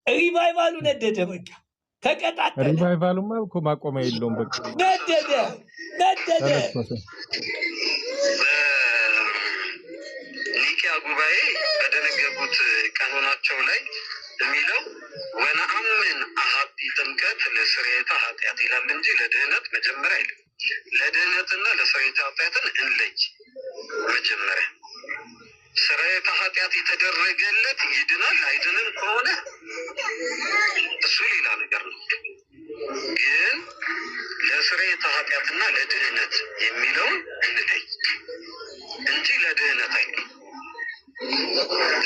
ሪቫይቫሉ ነደደ። በቃ ተቀጣጠለ። ሪቫይቫሉማ እኮ ማቆሚያ የለውም። በቃ ነደደ። ኒቂያ ጉባኤ በደነገጉት ቀኖናቸው ላይ የሚለው ወነአምን አሐቲ ጥምቀት ለስርየተ ኃጢአት ይላል እንጂ ለድህነት መጀመሪያ አይልም። ለድህነትና ለስርየተ ኃጢአትን እንለይ። መጀመሪያ ስርየተ ኃጢአት የተደረገለት ይድናል አይድንም ከሆነ እሱ ሌላ ነገር ነው። ግን ለስርየተ ኃጢአትና ለድህነት የሚለውን እንለይ እንጂ ለድህነት አይደለም።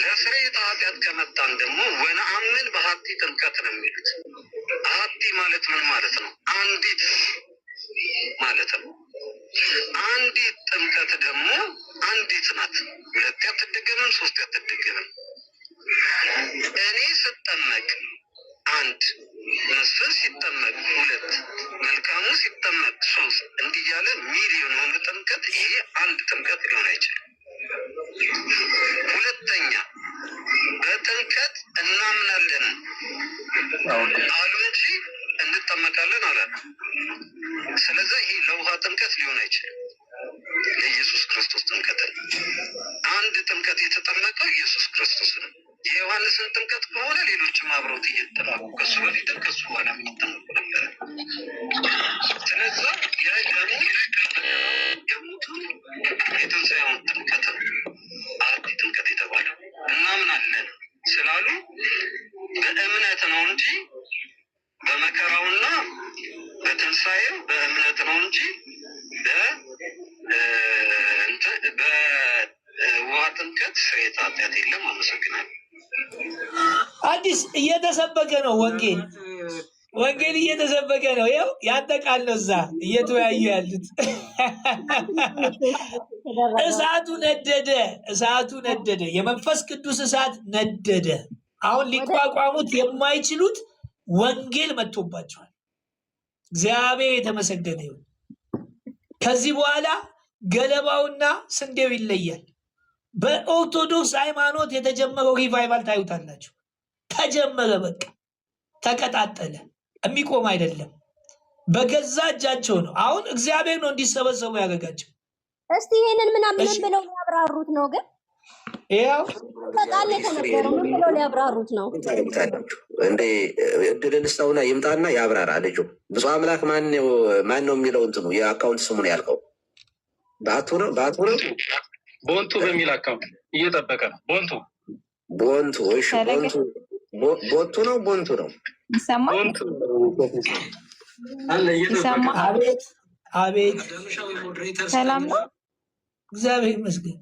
ለስርየተ ኃጢአት ከመጣን ደግሞ ወነአምን በሐቲ ጥምቀት ነው የሚሉት። ሐቲ ማለት ምን ማለት ነው? አንዲት ማለት ነው። አንዲት ጥምቀት ደግሞ አንዲት ናት። ሁለት አትደገምም፣ ሶስት አትደገምም። እኔ ስጠመቅ አንድ፣ መስፍን ሲጠመቅ ሁለት፣ መልካሙ ሲጠመቅ ሶስት፣ እንዲህ እያለ ሚሊዮን የሆነ ጥምቀት፣ ይሄ አንድ ጥምቀት ሊሆን አይችልም። ሁለተኛ በጥምቀት እናምናለን አሉ እንጂ እንጠመቃለን አላሉ። ስለዚህ ይሄ ለውሃ ጥምቀት ሊሆን አይችልም። ለኢየሱስ ክርስቶስ ጥምቀት አንድ ጥምቀት የተጠመቀው ኢየሱስ ክርስቶስ ነው። የዮሐንስን ጥምቀት ከሆነ ሌሎችም አብረውት እየተጠመቁ ከሱ በፊትም ከሱ በኋላ የሚጠመቁ ነበረ። ስለዛ የሙቱን የትንሣኤውን ጥምቀት አሐቲ ጥምቀት የተባለው እናምናለን ስላሉ በእምነት ነው እንጂ በመከራውና በትንሣኤው በእምነት ነው እንጂ በውሃ ጥምቀት ስርየተ ኃጢአት የለም። አመሰግናለሁ። አዲስ እየተሰበከ ነው ወንጌል እየተሰበከ ነው። ይኸው ያንተ ቃል ነው እዛ እየተወያዩ ያሉት። እሳቱ ነደደ። የመንፈስ ቅዱስ እሳት ነደደ። አሁን ሊቋቋሙት የማይችሉት ወንጌል መጥቶባቸዋል። እግዚአብሔር የተመሰገነ ይሁን። ከዚህ በኋላ ገለባውና ስንዴው ይለያል። በኦርቶዶክስ ሃይማኖት የተጀመረው ሪቫይቫል ታዩታላችሁ። ተጀመረ፣ በቃ ተቀጣጠለ። የሚቆም አይደለም። በገዛ እጃቸው ነው። አሁን እግዚአብሔር ነው እንዲሰበሰቡ ያደረጋቸው። እስቲ ይሄንን ምናምን ብለው ሊያብራሩት ነው። ግን ያው በቃል የተነገረው ምን ብለው ሊያብራሩት ነው? እንዴ እድል ልስጠውና ይምጣና ያብራራ። ልጁ ብፁዕ አምላክ ማን ነው የሚለው እንትኑ የአካውንት ስሙ ነው ያልከው? ባቱ ነው ቦንቱ በሚል አካውንት እየጠበቀ ነው። ቦንቱ እሺ፣ ቦቱ ነው ቦንቱ ነው ይሰማል። አቤት ሰላም ነው፣ እግዚአብሔር ይመስገን።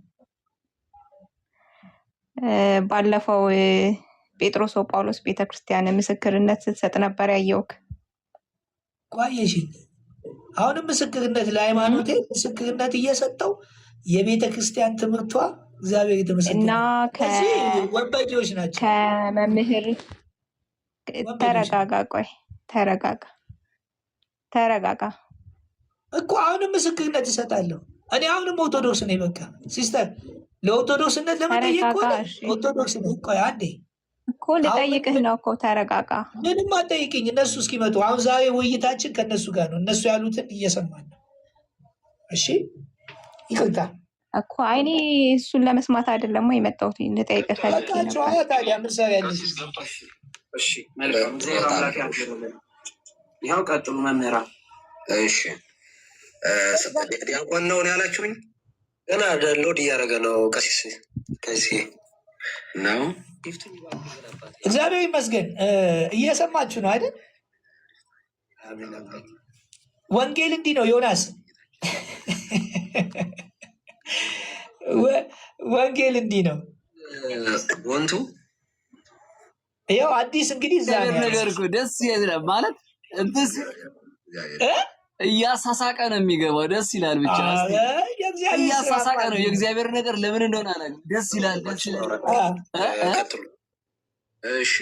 ባለፈው ጴጥሮስ ጳውሎስ ቤተክርስቲያን ምስክርነት ስትሰጥ ነበር ያየውክ። ቆየሽ። አሁንም ምስክርነት ለሃይማኖቴ ምስክርነት እየሰጠው የቤተ ክርስቲያን ትምህርቷ እግዚአብሔር የተመሰገነ እና ወንበዴዎች ናቸው። ከመምህር ተረጋጋ እኮ አሁንም ምስክርነት ይሰጣለሁ። እኔ አሁንም ኦርቶዶክስ ነኝ። በቃ ሲስተር ለኦርቶዶክስነት ለመጠየቅ ኦርቶዶክስ ነኝ። ቆይ አንዴ እኮ ልጠይቅህ ነው እኮ ተረጋጋ። ምንም አትጠይቅኝ፣ እነሱ እስኪመጡ። አሁን ዛሬ ውይይታችን ከእነሱ ጋር ነው። እነሱ ያሉትን እየሰማን ነው። እሺ ይቅርታ እኮ አይኔ እሱን ለመስማት አይደለም የመጣሁት፣ ልጠይቅህ ፈልጌ ነበር። ታዲያ ምን ሰሪያለሽ? እሺ መልካም ዜና አምላክ ያድርግልን። ይኸው ቀጥሉ መምህራን። እሺ ዲያቆን ነው ያላችሁኝ? ገና ዳውንሎድ እያደረገ ነው። ቀሲስ ነው። እግዚአብሔር ይመስገን። እየሰማችሁ ነው አይደል? ወንጌል እንዲህ ነው ዮናስ። ወንጌል እንዲህ ነው ወንቱ። ይኸው አዲስ እንግዲህ እዛ ነገር እኮ ደስ ይላል ማለት እንትን እያሳሳቀ ነው የሚገባው። ደስ ይላል ብቻ እያሳሳቀ ነው። የእግዚአብሔር ነገር ለምን እንደሆነ አላውቅም። ደስ ይላል። እሺ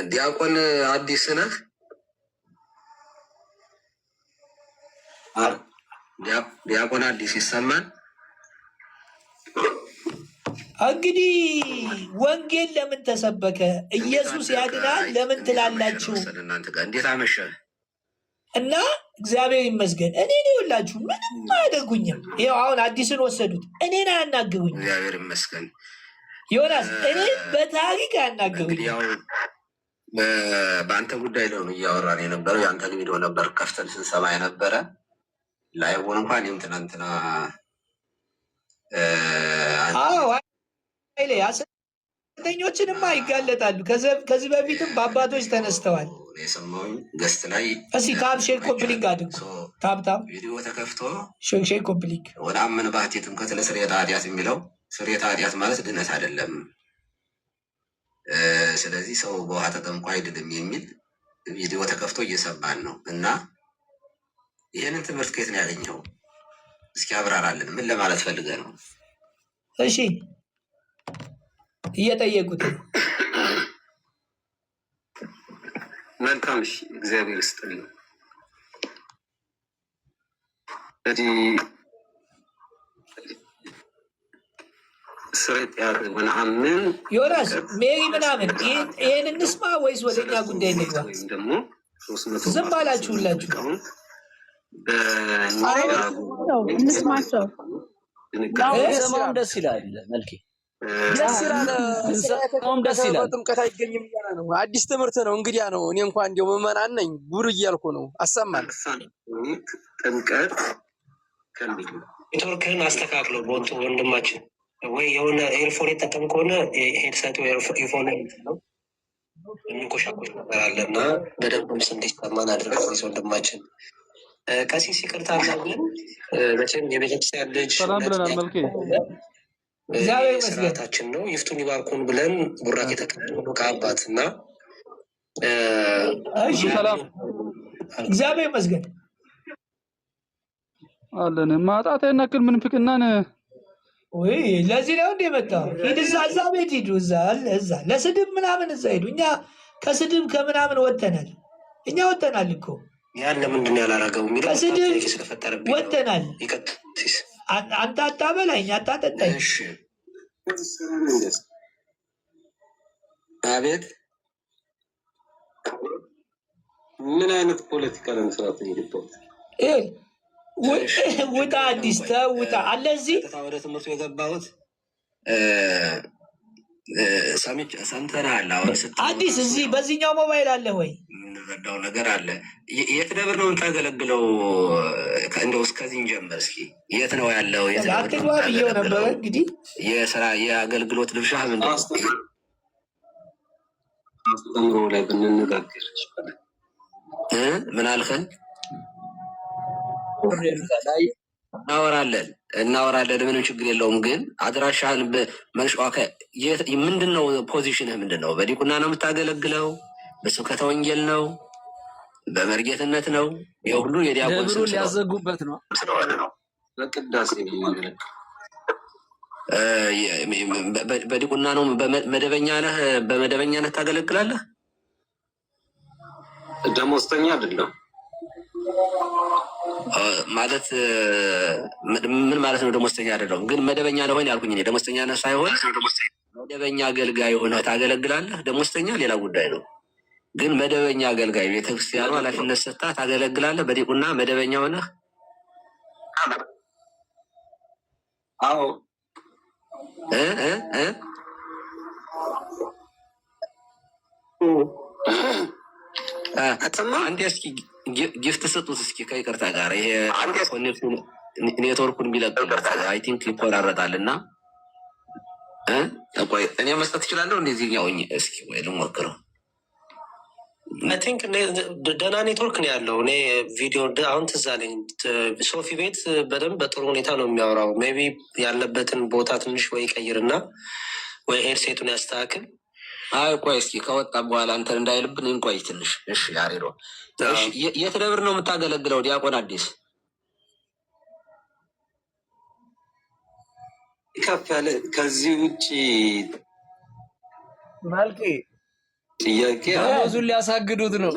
ዲያቆን አዲስ ነህ? ዲያቆን አዲስ ይሰማል። እንግዲህ ወንጌል ለምን ተሰበከ? ኢየሱስ ያድናል ለምን ትላላችሁ? እናንተ ጋር እንዴት አመሸ? እና እግዚአብሔር ይመስገን እኔ ይኸውላችሁ ምንም አያደርጉኝም። ይኸው አሁን አዲስን ወሰዱት፣ እኔን አያናግሩኝ። እግዚአብሔር ይመስገን። ዮናስ እኔ በታሪክ አያናግሩኝ። ያው በአንተ ጉዳይ ነው እያወራን የነበረው። የአንተን ቪዲዮ ነበር ከፍተን ስንሰማ የነበረ ላይሆን እንኳን ይህም ትናንትና ሐሰተኞችንማ ይጋለጣሉ። ከዚህ በፊትም በአባቶች ተነስተዋል። የሰማሁኝ ገስት ላይ እስኪ ታብ ሼር ኮምፕሊንግ አድርጉ። ታብ ቪዲዮ ተከፍቶ ሼር ኮምፕሊንግ ወደ አምን ባህት የትምከት ለስርየተ ኃጢአት የሚለው ስርየተ ኃጢአት ማለት ድነት አይደለም። ስለዚህ ሰው በውሃ ተጠምቆ አይድንም የሚል ቪዲዮ ተከፍቶ እየሰማን ነው። እና ይህንን ትምህርት ከየት ነው ያገኘው? እስኪ አብራራልን። ምን ለማለት ፈልገ ነው? እሺ እየጠየቁት መልካም። እሺ እግዚአብሔር ይስጥልኝ። እንግዲህ ስርየት ወነአምን ዮናስ ሜሪ ምናምን ይህን እንስማ ወይስ ወደኛ ጉዳይ እንግባ? ደግሞ ዝም አላችሁላችሁ። እንስማቸው። ሰማም ደስ ይላል። መልኬ ደስ ይላል። ደስ ይላል። ጥምቀት አይገኝም እያለ ነው። አዲስ ትምህርት ነው። እንግዲያ ነው። እኔ እንኳን እንዲያው ምዕመናን ነኝ ጉድ እያልኩ ነው። አሰማን ጥምቀት ኔትወርክህን አስተካክለው በወጡ ወንድማችን ወይ የሆነ ኤርፎን የጠቀም ከሆነ ሄድሰት ኤርፎን ነው እንቆሻቆሽ ነገር አለ እና በደንብም እንዲሰማን አድርገው ወንድማችን ቀሲስ ይቅርታ አድርጉልን። መቼም የቤተክርስቲያን ልጅ ስርዓታችን ነው። ይፍቱን ይባርኩን ብለን ቡራኬ የተቀበሉ ከአባት እና እግዚአብሔር ይመስገን አለን። ማጣት ያናክል ምን ፍቅናን ወይ ለዚህ ነው እንደ መጣው ሂድ እዛ ቤት ሂዱ እዛ ለስድብ ምናምን እዛ ሂዱ። እኛ ከስድብ ከምናምን ወጥተናል። እኛ ወጥተናል እኮ ያን ለምንድን ነው ያላረገው የሚለው ከስድብ ስለፈጠረብኝ ወጥተናል። አንተ አታበላኝ አታጠጣኝ። አቤት ምን አይነት ፖለቲካ ለመስራት ነው? ውጣ አዲስ ተውጣ አለ እዚህ ወደ ትምህርቱ የገባሁት ሰምተናል። አሁን አዲስ እዚህ በዚህኛው ሞባይል አለ ወይ? የምንረዳው ነገር አለ። የት ደብር ነው የምታገለግለው? እንደው እስከዚህ እንጀምር እስኪ። የት ነው ያለው? አትግባ ብዬው ነበረ። እንግዲህ የስራ የአገልግሎት ድርሻ ምንድን ነው? አስተምሮ ላይ ብንነጋገር ምን አልከን? እናወራለን። ምንም ችግር የለውም። ግን አድራሻህን ምንድን ነው? ፖዚሽንህ ምንድን ነው? በዲቁና ነው የምታገለግለው? በስብከተ ወንጌል ነው? በመርጌትነት ነው? የሁሉ የዲያቆን ደብሩን ሊያዘጉበት ነው ስለሆነ ነው። በቅዳሴ የሚያገለግል በዲቁና ነው። መደበኛ ነህ? በመደበኛነት ታገለግላለህ? ደሞዝተኛ አይደለም ማለት ምን ማለት ነው? ደሞዝተኛ አይደለሁም። ግን መደበኛ ነህ ወይ ያልኩኝ እኔ። ደሞዝተኛ ነህ ሳይሆን መደበኛ አገልጋይ ሆነህ ታገለግላለህ። ደሞዝተኛ ሌላ ጉዳይ ነው። ግን መደበኛ አገልጋይ ቤተክርስቲያኑ ኃላፊነት ሰጥታ ታገለግላለህ። በዲቁና መደበኛ ሆነህ? አዎ። አንዴ እስኪ ጊፍት ስጡት እስኪ ከይቅርታ ጋር። ይሄ ኔትወርኩን ቢለቅበት አይ ቲንክ ይቆራረጣል እና ቆይ እኔ መስጠት እችላለሁ። እንደዚህኛው እስኪ ወይ ልሞክረው። አይ ቲንክ ደህና ኔትወርክ ነው ያለው። እኔ ቪዲዮ አሁን ትዝ አለኝ ሶፊ ቤት በደንብ በጥሩ ሁኔታ ነው የሚያወራው። ሜይ ቢ ያለበትን ቦታ ትንሽ ወይ ቀይርና ወይ ሄድሴቱን ያስተካክል። አይ ቆይ እስኪ ከወጣ በኋላ እንትን እንዳይልብን እንቆይ ትንሽ። እሺ ያሬዶ፣ የት ደብር ነው የምታገለግለው ዲያቆን አዲስ? ከፍ ያለ ከዚህ ውጭ መልኬ ጥያቄ ደሞዙን ሊያሳግዱት ነው።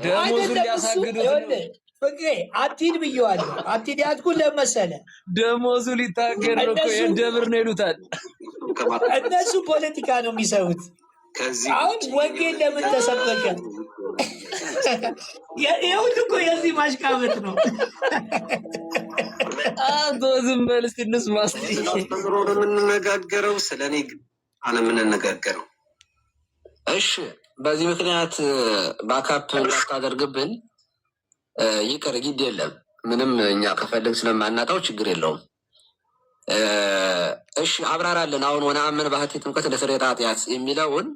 ደሞዙን ሊያሳግዱት ነው። ፍቅሬ አትሂድ ብየዋለሁ። አትሂድ ያልኩህ ለምን መሰለህ? ደሞዙ ሊታገድ ነው እኮ የደብር ነው ይሉታል። እነሱ ፖለቲካ ነው የሚሰሩት። አሁን ወንጌል ለምን ተሰበከ? ይሁን እኮ የዚህ ማሽቃበጥ ነው። አቶ ዝም በል እስኪ እንስማ። አስተምሮ ነው የምንነጋገረው፣ ስለ እኔ አለ የምንነጋገረው። እሺ በዚህ ምክንያት ባካፕ እንዳታደርግብን ይቅር፣ ግድ የለም ምንም እኛ ከፈለግ ስለማናጣው ችግር የለውም። እሺ አብራራለን። አሁን ወነአምን ባህቲ ጥምቀት ለስርየተ ኃጢአት የሚለውን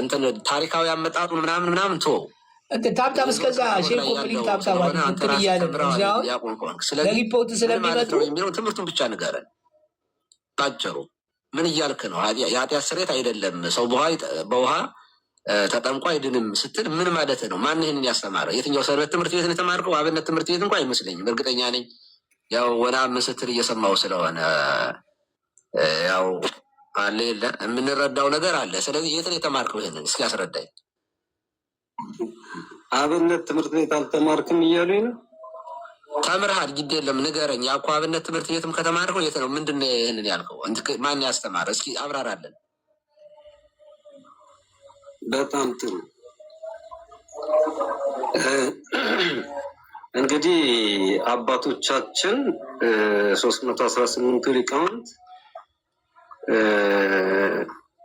እንትን ታሪካዊ አመጣጡን ምናምን ቶ ታብታብ እስከዛ ሼር ኮምፕሊት ታብታብ እንትን እያለ ለሪፖርት ስለሚመጡ የሚለውን ትምህርቱን ብቻ ንገረን ባጭሩ። ምን እያልክ ነው? የኃጢአት ስርየት አይደለም ሰው በውሃ ተጠምቆ አይድንም ስትል ምን ማለት ነው? ማን ይህንን ያስተማረው? የትኛው ሰንበት ትምህርት ቤት ነው የተማርከው? አብነት ትምህርት ቤት እንኳ አይመስለኝም። እርግጠኛ ነኝ ያው ወነአምን ስትል እየሰማው ስለሆነ ያው አለ የለ የምንረዳው ነገር አለ። ስለዚህ የት ነው የተማርከው? ይህንን እስኪ ያስረዳኝ። አብነት ትምህርት ቤት አልተማርክም እያሉኝ ነው። ተምርሃል፣ ግድ የለም ንገረኝ። ያኮ አብነት ትምህርት ቤትም ከተማርከው የት ነው? ምንድን ነው ይህንን ያልከው? ማን ያስተማረ? እስኪ አብራራለን። በጣም ጥሩ። እንግዲህ አባቶቻችን 318ቱ ሊቃውንት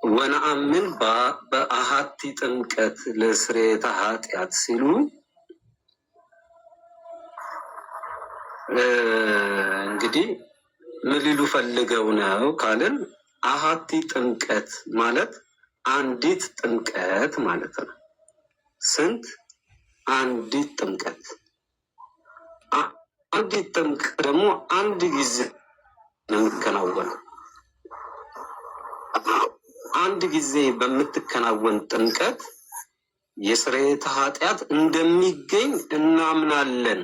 ወነአምን በአሐቲ ጥምቀት ለስርየተ ኃጢአት ሲሉ እንግዲህ ምን ሊሉ ፈልገው ነው ካልን አሐቲ ጥምቀት ማለት አንዲት ጥምቀት ማለት ነው። ስንት? አንዲት ጥምቀት። አንዲት ጥምቀት ደግሞ አንድ ጊዜ ነው የሚከናወነው። አንድ ጊዜ በምትከናወን ጥምቀት የስርየተ ኃጢአት እንደሚገኝ እናምናለን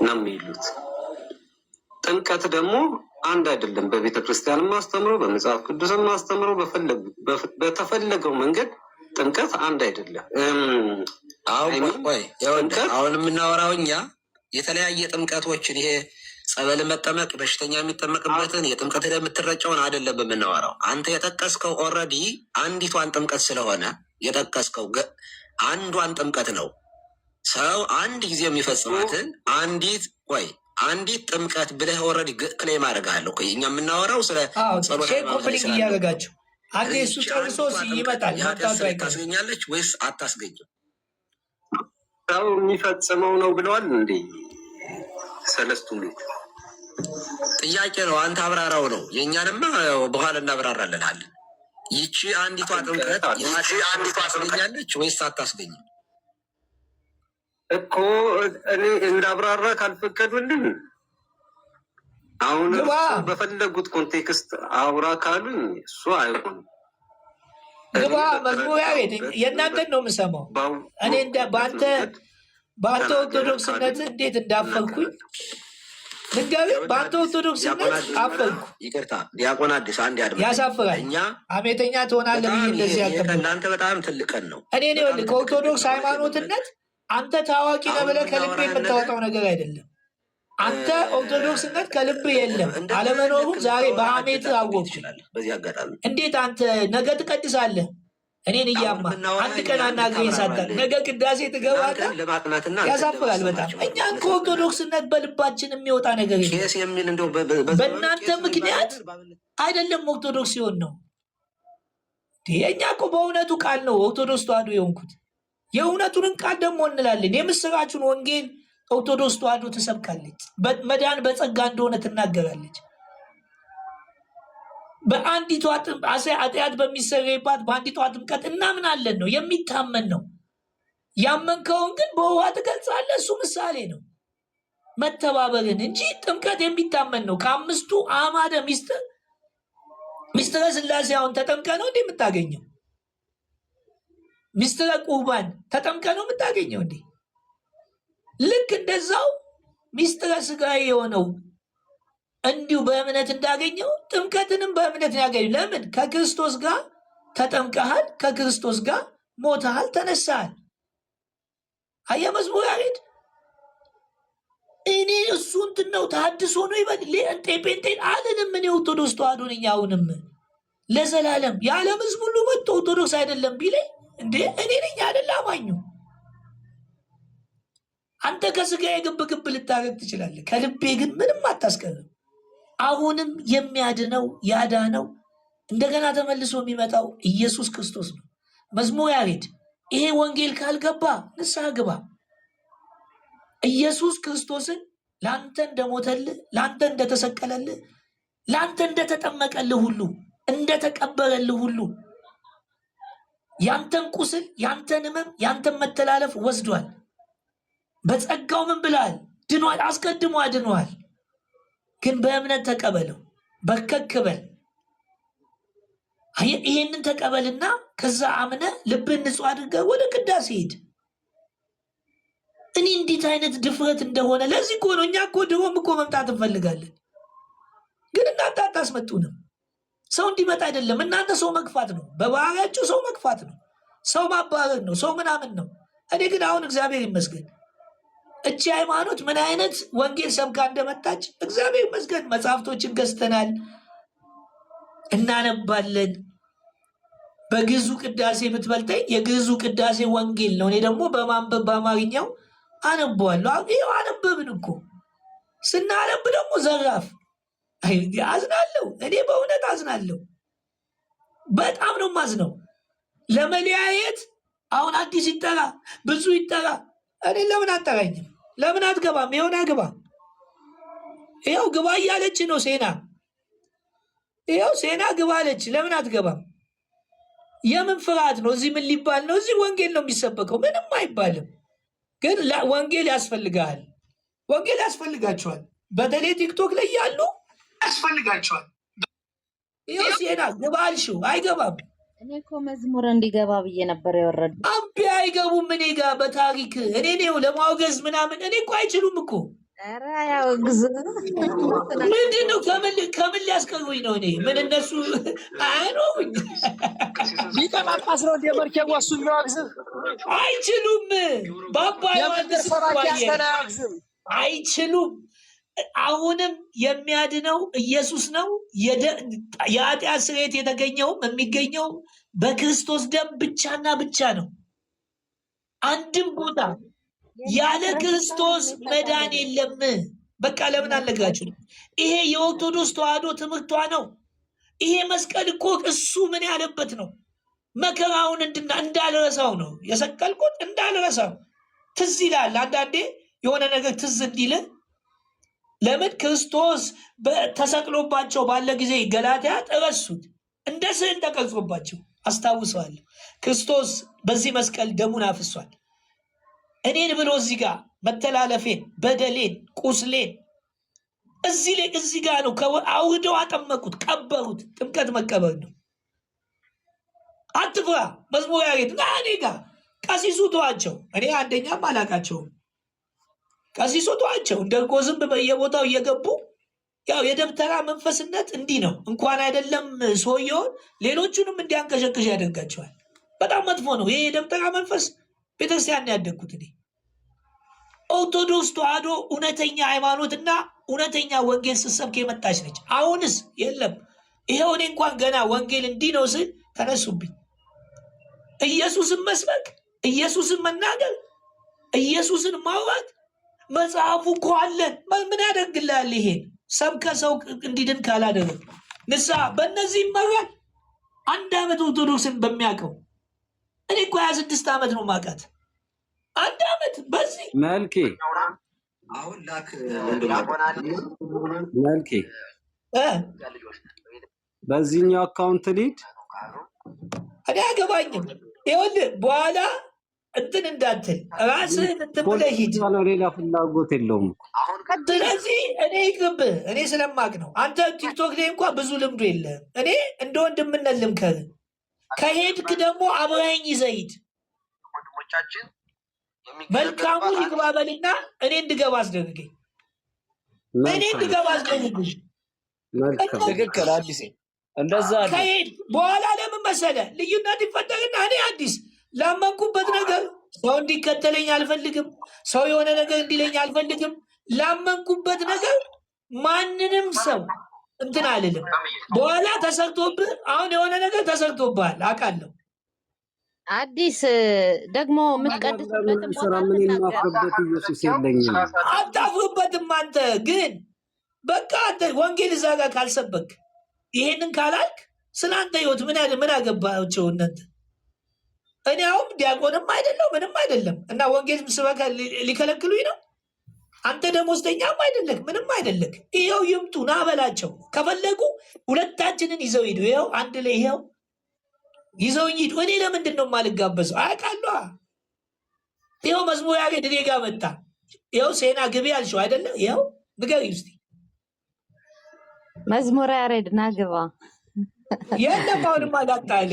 ነው የሚሉት። ጥምቀት ደግሞ አንድ አይደለም። በቤተ ክርስቲያን ማስተምሮ፣ በመጽሐፍ ቅዱስ ማስተምሮ፣ በተፈለገው መንገድ ጥምቀት አንድ አይደለም። አሁን የምናወራው እኛ የተለያየ ጥምቀቶችን ይሄ ጸበል መጠመቅ በሽተኛ የሚጠመቅበትን የጥምቀት የምትረጨውን አይደለም የምናወራው። አንተ የጠቀስከው ኦልሬዲ አንዲቷን ጥምቀት ስለሆነ የጠቀስከው አንዷን ጥምቀት ነው። ሰው አንድ ጊዜ የሚፈጽማትን አንዲት ጥምቀት ብለህ ኦልሬዲ ክሌም አደርግሃለሁ። እኛ የምናወራው ስለ ኮምፕሊት እያደረጋችሁ አንዴ እሱ ጨርሶ ይመጣል። ታስገኛለች ወይስ አታስገኝም? ሰው የሚፈጽመው ነው ብለዋል እንዴ ሰለስቱ ምዕት? ጥያቄ ነው። አንተ አብራራው ነው። የእኛንማ በኋላ እናብራራለናለን። ይቺ አንዲቷ ጥምቀት ታስገኛለች ወይስ አታስገኝም እኮ? እኔ እንዳብራራ ካልፈቀዱልን አሁን በፈለጉት ኮንቴክስት አውራ ካሉኝ እሱ አይሆንም። ግባ መዝሙር ያሬድ የእናንተን ነው የምሰማው። እኔ በአንተ ኦርቶዶክስነት እንዴት እንዳፈርኩኝ ንገሪ። በአንተ ኦርቶዶክስነት አፈርኩ። ይቅርታ ዲያቆን አዲስ አንድ ያድመ ያሳፍራል። አሜተኛ ትሆናለህ ብዬ እንደዚህ ያቀበል ለአንተ በጣም ትልቅ ቀን ነው። እኔ ከኦርቶዶክስ ሃይማኖትነት አንተ ታዋቂ ነህ ብለህ ከልብ የምታወጣው ነገር አይደለም። አንተ ኦርቶዶክስነት ከልብ የለም አለመኖሩን ዛሬ በሐሜት አወቅሁ። በዚህ አጋጣሚ እንዴት አንተ ነገ ትቀድሳለህ? እኔን እያማ አንድ ቀን አናግረኝ ሳታል ነገ ቅዳሴ ትገባለህ? ያሳፍራል በጣም። እኛን ከኦርቶዶክስነት በልባችን የሚወጣ ነገር የለም። በእናንተ ምክንያት አይደለም ኦርቶዶክስ ሲሆን ነው። እኛ እኮ በእውነቱ ቃል ነው ኦርቶዶክስ ተዋሕዶ የሆንኩት። የእውነቱንን ቃል ደግሞ እንላለን። የምስራቹን ወንጌል ኦርቶዶክስ ተዋሕዶ ትሰብካለች። መዳን በጸጋ እንደሆነ ትናገራለች። በአንዲቷ ኃጢአት በሚሰረይባት በአንዲቷ ጥምቀት እናምናለን ነው የሚታመን ነው። ያመንከውን ግን በውሃ ትገልጻለህ። እሱ ምሳሌ ነው መተባበርን እንጂ ጥምቀት የሚታመን ነው። ከአምስቱ አዕማደ ሚስጥረ ሥላሴ አሁን ተጠምቀ ነው እንዴ የምታገኘው? ሚስጥረ ቁርባን ተጠምቀ ነው የምታገኘው እንዴ? ልክ እንደዛው ሚስጥረ ሥጋዌ የሆነው እንዲሁ በእምነት እንዳገኘው ጥምቀትንም በእምነት ያገኘው። ለምን? ከክርስቶስ ጋር ተጠምቀሃል፣ ከክርስቶስ ጋር ሞተሃል፣ ተነሳሃል። አየህ መዝሙር ያሬድ እኔ እሱ እንትን ነው ተሐድሶ ነው ይበል ጴንጤን አልልም። እኔ ኦርቶዶክስ ተዋሕዶ ነኝ። አሁንም ለዘላለም የዓለም ሕዝብ ሁሉ መጥቶ ኦርቶዶክስ አይደለም ቢለኝ እንዴ እኔ ነኝ አይደል አማኙ። አንተ ከስጋ የግብ ግብ ልታረግ ትችላለህ፣ ከልቤ ግን ምንም አታስቀርም። አሁንም የሚያድነው ያዳነው እንደገና ተመልሶ የሚመጣው ኢየሱስ ክርስቶስ ነው። መዝሙር ያሬድ ይሄ ወንጌል ካልገባ ንስሐ ግባ። ኢየሱስ ክርስቶስን ለአንተ እንደሞተልህ፣ ለአንተ እንደተሰቀለልህ፣ ለአንተ እንደተጠመቀልህ ሁሉ እንደተቀበረልህ ሁሉ ያንተን ቁስል፣ ያንተን ሕመም፣ ያንተን መተላለፍ ወስዷል። በጸጋው ምን ብላል? ድኗል። አስቀድሞ አድኗል። ግን በእምነት ተቀበለው፣ በርከክ በል። ይሄንን ተቀበልና ከዛ አምነ ልብን ንጹህ አድርገህ ወደ ቅዳሴ ሂድ። እኔ እንዴት አይነት ድፍረት እንደሆነ ለዚህ እኮ ነው። እኛ እኮ ድሮም እኮ መምጣት እንፈልጋለን፣ ግን እናንተ አታስመጡንም። ሰው እንዲመጣ አይደለም፣ እናንተ ሰው መግፋት ነው። በባህሪያችሁ ሰው መግፋት ነው፣ ሰው ማባረር ነው፣ ሰው ምናምን ነው። እኔ ግን አሁን እግዚአብሔር ይመስገን እቺ ሃይማኖት ምን አይነት ወንጌል ሰብካ እንደመጣች እግዚአብሔር ይመስገን። መጽሐፍቶችን ገዝተናል፣ እናነባለን። በግዕዙ ቅዳሴ ብትበልጠኝ የግዕዙ ቅዳሴ ወንጌል ነው። እኔ ደግሞ በማንበብ በአማርኛው አነበዋለሁ። ይኸው አነበብን እኮ። ስናነብ ደግሞ ዘራፍ አዝናለሁ። እኔ በእውነት አዝናለሁ። በጣም ነው ማዝነው። ለመለያየት አሁን አዲስ ይጠራ ብዙ ይጠራ። እኔ ለምን አጠራኝም? ለምን አትገባም? ይሆን አግባ። ይኸው ግባ እያለች ነው ሴና። ይኸው ሴና ግባ አለች። ለምን አትገባም? የምን ፍርሃት ነው? እዚህ ምን ሊባል ነው? እዚህ ወንጌል ነው የሚሰበከው። ምንም አይባልም። ግን ወንጌል ያስፈልጋል። ወንጌል ያስፈልጋቸዋል። በተለይ ቲክቶክ ላይ ያሉ ያስፈልጋቸዋል። ይኸው ሴና ግባ አልሽው፣ አይገባም። እኔ እኮ መዝሙር እንዲገባ ብዬ ነበር የወረዱ። አምቢ አይገቡም። እኔ ጋር በታሪክ እኔ ነው ለማውገዝ ምናምን። እኔ እኮ አይችሉም እኮ። ኧረ ያወግዝ ምንድን ነው? ከምን ሊያስቀሩኝ ነው? እኔ ምን እነሱ አያኖሩኝ። ሊቀ ጳጳስ ነው እንደ መርኬ ወሱ የሚያወግዝህ አይችሉም። በአባ ዮሐንስ አይችሉም። አሁንም የሚያድነው ኢየሱስ ነው። የኃጢአት ስርየት የተገኘውም የሚገኘው በክርስቶስ ደም ብቻና ብቻ ነው። አንድም ቦታ ያለ ክርስቶስ መዳን የለም። በቃ ለምን አልነግራችሁ? ይሄ የኦርቶዶክስ ተዋሕዶ ትምህርቷ ነው። ይሄ መስቀል እኮ እሱ ምን ያለበት ነው? መከራውን እንዳልረሳው ነው የሰቀልኩት፣ እንዳልረሳው ትዝ ይላል። አንዳንዴ የሆነ ነገር ትዝ እንዲል ለምን ክርስቶስ ተሰቅሎባቸው ባለ ጊዜ ገላትያ እረሱት፣ እንደ ስዕል ተቀርጾባቸው አስታውሰዋለሁ። ክርስቶስ በዚህ መስቀል ደሙን አፍሷል። እኔን ብሎ እዚህ ጋር መተላለፌን፣ በደሌን፣ ቁስሌን እዚህ ጋር ነው አውርደው አጠመቁት፣ ቀበሩት። ጥምቀት መቀበር ነው። አትፍራ። መዝሙር ያሬድ ና እኔ ጋር ቀሲሱ ተዋቸው። እኔ አንደኛም አላቃቸውም። ቀሲሱ ተዋቸው። እንደ እርጎ ዝንብ በየቦታው እየገቡ ያው የደብተራ መንፈስነት እንዲህ ነው። እንኳን አይደለም ሰውየውን ሌሎቹንም እንዲያንቀሸቅሽ ያደርጋቸዋል። በጣም መጥፎ ነው ይሄ የደብተራ መንፈስ። ቤተክርስቲያን ያደግኩት እኔ ኦርቶዶክስ ተዋሕዶ እውነተኛ ሃይማኖትና እውነተኛ ወንጌል ስትሰብክ የመጣች ነች። አሁንስ የለም። ይሄው እኔ እንኳን ገና ወንጌል እንዲህ ነው ስል ተነሱብኝ። ኢየሱስን መስበክ፣ ኢየሱስን መናገር፣ ኢየሱስን ማውራት መጽሐፉ እኮ አለን። ምን ያደርግልሃል? ይሄን ሰብከ ሰው እንዲድን ካላደረግ ንስሐ በእነዚህ ይመራል። 1 ዓመት ኦርቶዶክስን በሚያውቀው እኔ እኮ 26 ዓመት ነው ማውቃት። 1 ዓመት በዚህ መልኬ መልኬ በዚህኛው አካውንት ሊድ እኔ አገባኝም። ይኸውልህ በኋላ እንትን እንዳትል ራስህን እንትን ብለህ ሂድ። ሌላ ፍላጎት የለውም። ስለዚህ እኔ ይቅርብህ። እኔ ስለማቅ ነው። አንተ ቲክቶክ ላይ እንኳ ብዙ ልምዱ የለህም። እኔ እንደ ወንድምነት ልምከርህ። ከሄድክ ደግሞ አብረኸኝ ይዘህ ሂድ። መልካሙ ይግባ በልና እኔ እንድገባ አስደርገኝ። እኔ እንድገባ አስደርግሽ። ትክክል አዲስ እንደዛ ከሄድ በኋላ ለምን መሰለህ ልዩነት ይፈጠርና እኔ አዲስ ላመንኩበት ነገር ሰው እንዲከተለኝ አልፈልግም። ሰው የሆነ ነገር እንዲለኝ አልፈልግም። ላመንኩበት ነገር ማንንም ሰው እንትን አልልም። በኋላ ተሰርቶብህ አሁን የሆነ ነገር ተሰርቶብሃል አውቃለሁ። አዲስ ደግሞ የምትቀድስበትን ቦታ ምን የማፍርበት ኢየሱስ የለኝም። አታፍርበትም አንተ ግን በቃ አንተ ወንጌል እዛ ጋር ካልሰበክ ይሄንን ካላልክ ስለ አንተ ህይወት ምን አገባቸው እናንተ? እኔ አሁን ዲያቆንም አይደለም ምንም አይደለም እና ወንጌል ስበካ ሊከለክሉኝ ነው? አንተ ደሞዝተኛም አይደለክ ምንም አይደለክ። ይኸው ይምጡ ና በላቸው። ከፈለጉ ሁለታችንን ይዘው ሂዱ። ይኸው አንድ ላይ ይኸው ይዘውኝ ሂዱ። እኔ ለምንድን ነው የማልጋበዘው? አያውቃለሁ። ይኸው መዝሙር ያሬድ እኔ ጋር መጣ። ይኸው ሴና ግቢ አልሽው አይደለም? ይኸው ንገሪኝ እስኪ መዝሙር ያሬድ ና ግባ። የለም አሁንማ ላጣለ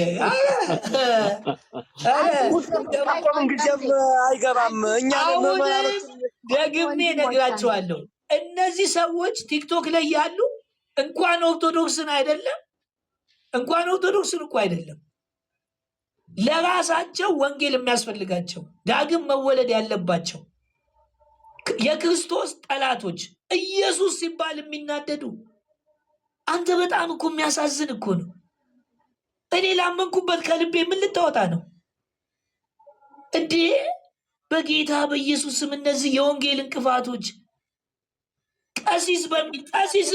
አይገባም። እኛ ደግሜ ነግራቸዋለሁ። እነዚህ ሰዎች ቲክቶክ ላይ ያሉ እንኳን ኦርቶዶክስን አይደለም እንኳን ኦርቶዶክስን እኮ አይደለም ለራሳቸው ወንጌል የሚያስፈልጋቸው ዳግም መወለድ ያለባቸው የክርስቶስ ጠላቶች ኢየሱስ ሲባል የሚናደዱ አንተ በጣም እኮ የሚያሳዝን እኮ ነው። እኔ ላመንኩበት ከልቤ ምን ልታወጣ ነው እንዴ? በጌታ በኢየሱስ ስም እነዚህ የወንጌል እንቅፋቶች ቀሲስ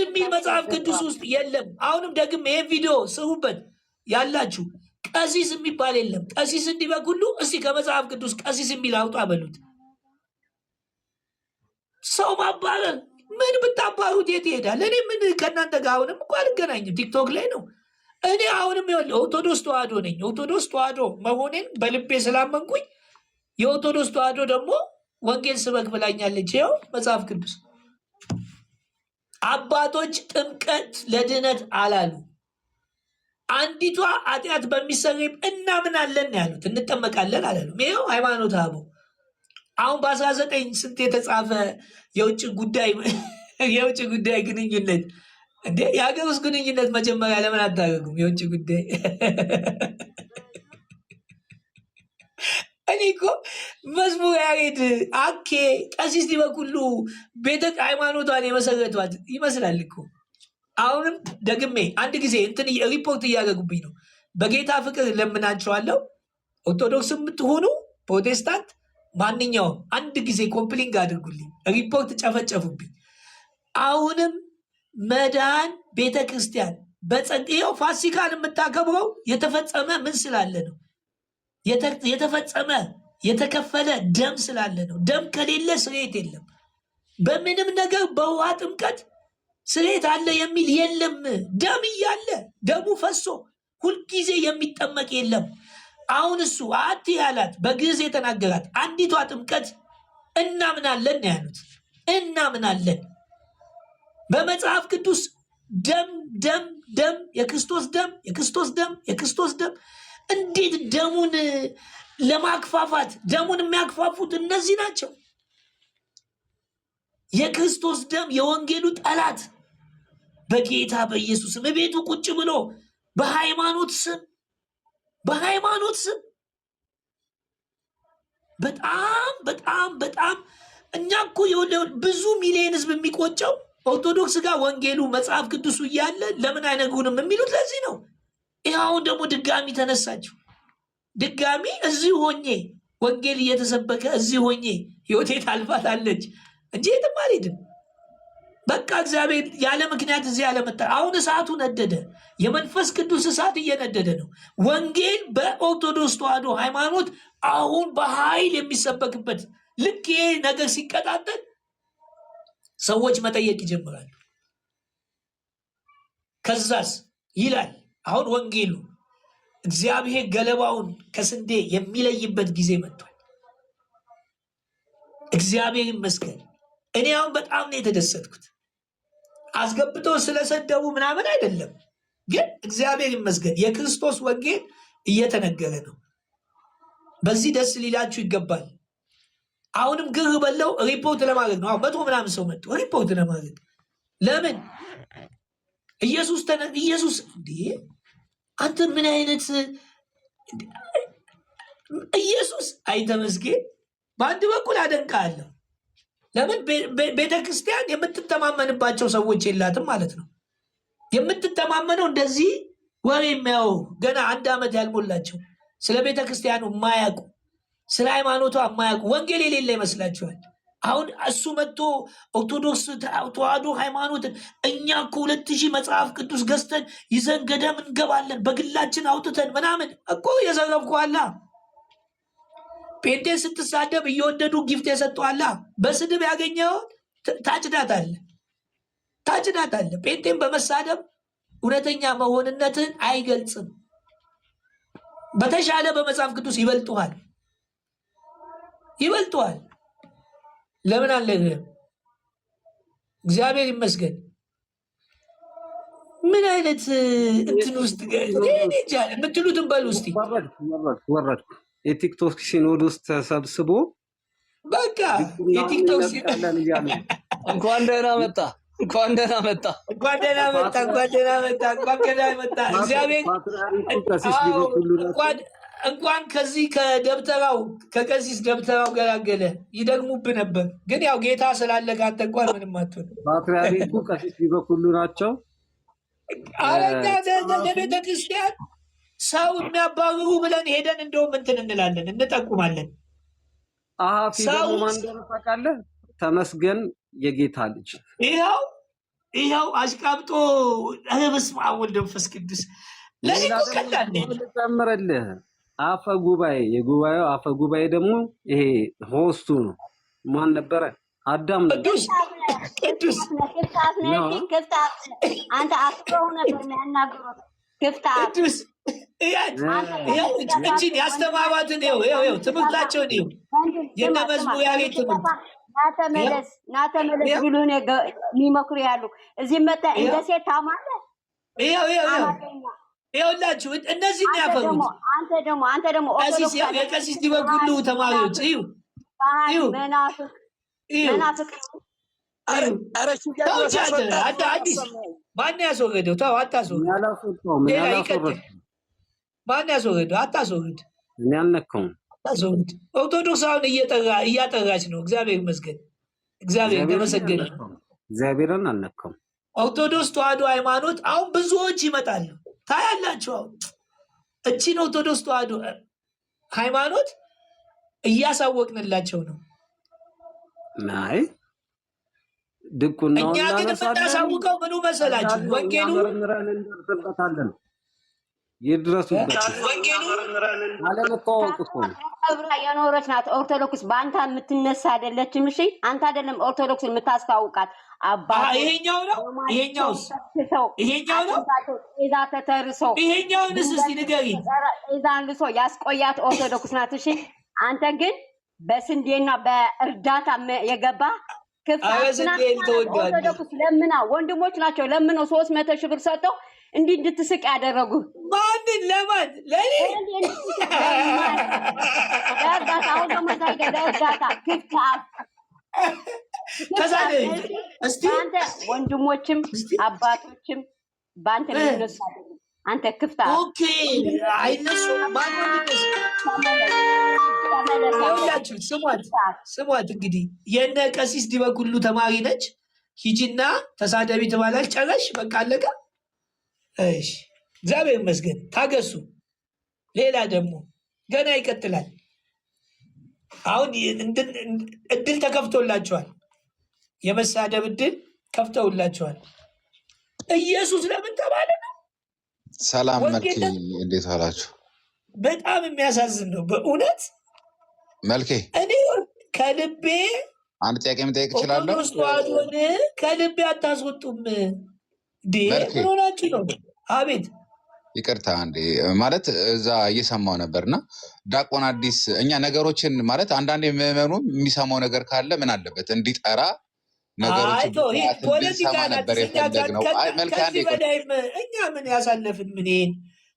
የሚል መጽሐፍ ቅዱስ ውስጥ የለም። አሁንም ደግም ይሄን ቪዲዮ ስሩበት ያላችሁ ቀሲስ የሚባል የለም። ቀሲስ እንዲበቅ ሁሉ እስቲ ከመጽሐፍ ቅዱስ ቀሲስ የሚል አውጣ በሉት። ሰው ማባረር ምን ብታባሩት የት ይሄዳል? እኔ ምን ከእናንተ ጋር አሁንም እኮ አልገናኝም። ቲክቶክ ላይ ነው። እኔ አሁንም ኦርቶዶክስ ተዋህዶ ነኝ። ኦርቶዶክስ ተዋህዶ መሆኔን በልቤ ስላመንኩኝ የኦርቶዶክስ ተዋህዶ ደግሞ ወንጌል ስበክ ብላኛለች። ይኸው መጽሐፍ ቅዱስ አባቶች ጥምቀት ለድነት አላሉ። አንዲቷ ኃጢአት በሚሰረይ እናምናለን ያሉት እንጠመቃለን አላሉም። ይኸው ሃይማኖት አበው አሁን በ19 ስንት የተጻፈ የውጭ ጉዳይ ግንኙነት እንዴ የሀገር ውስጥ ግንኙነት መጀመሪያ ለምን አታደርጉም? የውጭ ጉዳይ እኔ እኮ መዝሙር ያሬድ አኬ ቀሲስ ሊበኩሉ ቤተ ሃይማኖቷን የመሰረቷት ይመስላል እኮ። አሁንም ደግሜ አንድ ጊዜ እንትን ሪፖርት እያደረጉብኝ ነው። በጌታ ፍቅር ለምናቸዋለሁ። ኦርቶዶክስ የምትሆኑ ፕሮቴስታንት ማንኛውም አንድ ጊዜ ኮምፕሊንግ አድርጉልኝ። ሪፖርት ጨፈጨፉብኝ። አሁንም መዳን ቤተ ክርስቲያን በጸጋው ፋሲካን የምታከብረው የተፈጸመ ምን ስላለ ነው? የተፈጸመ የተከፈለ ደም ስላለ ነው። ደም ከሌለ ስርየት የለም። በምንም ነገር በውሃ ጥምቀት ስርየት አለ የሚል የለም። ደም እያለ ደሙ ፈሶ ሁልጊዜ የሚጠመቅ የለም። አሁን እሱ አቲ ያላት በግዕዝ የተናገራት አንዲቷ ጥምቀት እናምናለን ያሉት እናምናለን። በመጽሐፍ ቅዱስ ደም ደም ደም የክርስቶስ ደም የክርስቶስ ደም የክርስቶስ ደም። እንዴት ደሙን ለማክፋፋት ደሙን የሚያክፋፉት እነዚህ ናቸው። የክርስቶስ ደም የወንጌሉ ጠላት በጌታ በኢየሱስ ቤቱ ቁጭ ብሎ በሃይማኖት ስም በጣም በጣም በጣም እኛ እኮ ብዙ ሚሊዮን ህዝብ የሚቆጨው ኦርቶዶክስ ጋር ወንጌሉ መጽሐፍ ቅዱሱ እያለ ለምን አይነግሩንም የሚሉት ለዚህ ነው። ይኸውን ደግሞ ድጋሚ ተነሳችሁ። ድጋሚ እዚህ ሆኜ ወንጌል እየተሰበከ እዚህ ሆኜ ህይወቴ ታልፋታለች እንጂ የትም አልሄድም። በቃ እግዚአብሔር ያለ ምክንያት እዚህ ያለመጣ። አሁን እሳቱ ነደደ። የመንፈስ ቅዱስ እሳት እየነደደ ነው። ወንጌል በኦርቶዶክስ ተዋህዶ ሃይማኖት አሁን በኃይል የሚሰበክበት ልክ ይሄ ነገር ሲቀጣጠል ሰዎች መጠየቅ ይጀምራሉ። ከዛስ ይላል አሁን ወንጌሉ እግዚአብሔር ገለባውን ከስንዴ የሚለይበት ጊዜ መጥቷል። እግዚአብሔር ይመስገን። እኔ አሁን በጣም ነው የተደሰትኩት። አስገብተው ስለሰደቡ ምናምን አይደለም፣ ግን እግዚአብሔር ይመስገን የክርስቶስ ወንጌል እየተነገረ ነው። በዚህ ደስ ሊላችሁ ይገባል። አሁንም ግር በለው ሪፖርት ለማድረግ ነው። 100 ምናምን ሰው መጡ ሪፖርት ለማድረግ። ለምን ኢየሱስ እንዴ አንተ ምን አይነት ኢየሱስ አይተመስገን። በአንድ በኩል አደንቃለሁ፣ ለምን ቤተክርስቲያን የምትተማመንባቸው ሰዎች የላትም ማለት ነው። የምትተማመነው እንደዚህ ወሬ የሚያው ገና 1 ዓመት ያልሞላቸው ስለ ቤተክርስቲያኑ የማያውቁ ስለ ሃይማኖቷ የማያውቁ ወንጌል የሌለ ይመስላችኋል። አሁን እሱ መጥቶ ኦርቶዶክስ ተዋህዶ ሃይማኖትን እኛ እኮ 2000 መጽሐፍ ቅዱስ ገዝተን ይዘን ገደም እንገባለን በግላችን አውጥተን ምናምን እኮ የዘረብኩ ጴንጤን ስትሳደብ እየወደዱ ጊፍት የሰጠዋላ በስድብ ያገኘው ታጭዳታለህ። ጴንጤን በመሳደብ እውነተኛ መሆንነትን አይገልጽም። በተሻለ በመጽሐፍ ቅዱስ ይበልጡሃል። ለምን አለ እግዚአብሔር ይመስገን። ምን አይነት እንትን ውስጥ የምትሉትን በሉ እስቲ። ወረድኩ የቲክቶክ ሲኖድ ውስጥ ተሰብስቦ በቃ የቲክቶክ እንኳን ደህና መጣ። እግዚአብሔር እንኳን ከዚህ ከቀሲስ ደብተራው ገላገለ። ይደግሙብህ ነበር ግን ያው ጌታ ስላለ ካንተ እንኳን ምንም አትሆንም። ፓትርያርኩ ቀሲስ ሊበኩሉ ናቸው። አረኛ ለቤተ ክርስቲያን ሰው የሚያባርሩ ብለን ሄደን እንደውም እንትን እንላለን፣ እንጠቁማለን። ሰው ታውቃለህ? ተመስገን የጌታ ልጅ ይኸው አሽቃብጦ በስመ አብ ወወልድ ወመንፈስ ቅዱስ ለሊቱ ጨምረልህ አፈ ጉባኤ የጉባኤው አፈ ጉባኤ ደግሞ ይሄ ሆስቱ ነው። ማን ነበረ? አዳም ነው። ቅዱስ አንተ አፍሮህ ነበር የሚያናግሩት። ቅዱስ እችን ያስተማሯትን ይኸው ትምህርታቸውን ይኸው የእነ መዝሙር ያሬድ ትምህርት ናተመለስ ብሉህ የሚመክሩ ያሉ እዚህ መጣ እንደ ሴት ታማለህ። ይኸውላችሁ እነዚህ ነው ያፈሩት። አንተ ደግሞ የቀሲስ ሊበኩሉ ተማሪዎች መናፍቅ አዲስ ማን ያስወገደው? ተው አታስወግድ። ማን ያስወገደው? አታስወግድ። እኔ አልነካውም። አታስወግድ። ኦርቶዶክስ አሁን እያጠራች ነው። እግዚአብሔር ይመስገን። እግዚአብሔር ተመሰገነ። እግዚአብሔርን አልነካውም። ኦርቶዶክስ ተዋህዶ ሃይማኖት አሁን ብዙዎች ይመጣሉ ታያላችሁ። አሁን እቺን ኦርቶዶክስ ተዋህዶ ሃይማኖት እያሳወቅንላቸው ነው። ናይ ድቁና እኛ ግን የምናሳውቀው ምኑ መሰላችሁ? ወንጌሉ ይድረሱበት። ወንጌሉ አለመታወቅ እኮ የኖረች ናት ኦርቶዶክስ። በአንተ የምትነሳ አይደለችም። እሺ አንተ አይደለም ኦርቶዶክስ የምታስታውቃት። ይሄኛው ነው። ይሄኛው ነው። ጤዛ ተተርሶ ይሄኛውንስ እስኪ ንገሪኝ። ጤዛን ልሶ ያስቆያት ኦርቶዶክስ ናት። እሺ አንተ ግን በስንዴና በእርዳታ የገባ ኦርቶዶክስ ለምና ወንድሞች ናቸው ለምነው 300 ሺህ ብር ሰጥተው እንዲህ እንድትስቅ ያደረጉ። ማንን? ለማን? ለኔ ለእርዳታ። አሁን ደግሞ ለእርዳታ ክፍት እስቲ አንተ ወንድሞችም አባቶችም በአንተ የሚነሱ አይደለም። አንተ ክፍት ኦኬ አይነሱ ማን ወንድነሱ? ስሟት እንግዲህ የነ ቀሲስ ዲበኩሉ ተማሪ ነች። ሂጂና ተሳደቢ ትባላለች። ጨረሽ በቃ አለቀ። እሺ እግዚአብሔር ይመስገን። ታገሱ። ሌላ ደግሞ ገና ይቀጥላል። አሁን እድል ተከፍቶላችኋል። የመሳደብ እድል ከፍተውላችኋል። ኢየሱስ ለምን ተባለ ነው? ሰላም መልኬ፣ እንዴት አላችሁ? በጣም የሚያሳዝን ነው በእውነት መልኬ። እኔ ከልቤ አንድ ጥያቄ መጠየቅ እችላለሁ? ከልቤ አታስወጡም። ምን ሆናችሁ ነው? አቤት ይቅርታ እንዴ ማለት እዛ እየሰማው ነበርና ዲያቆን አዲስ እኛ ነገሮችን ማለት አንዳንድ የምዕመኑ የሚሰማው ነገር ካለ ምን አለበት እንዲጠራ ነገሮችን ፖለቲካ ነበር የፈለግነው። ከዚህ በላይም እኛ ምን ያሳለፍን ምን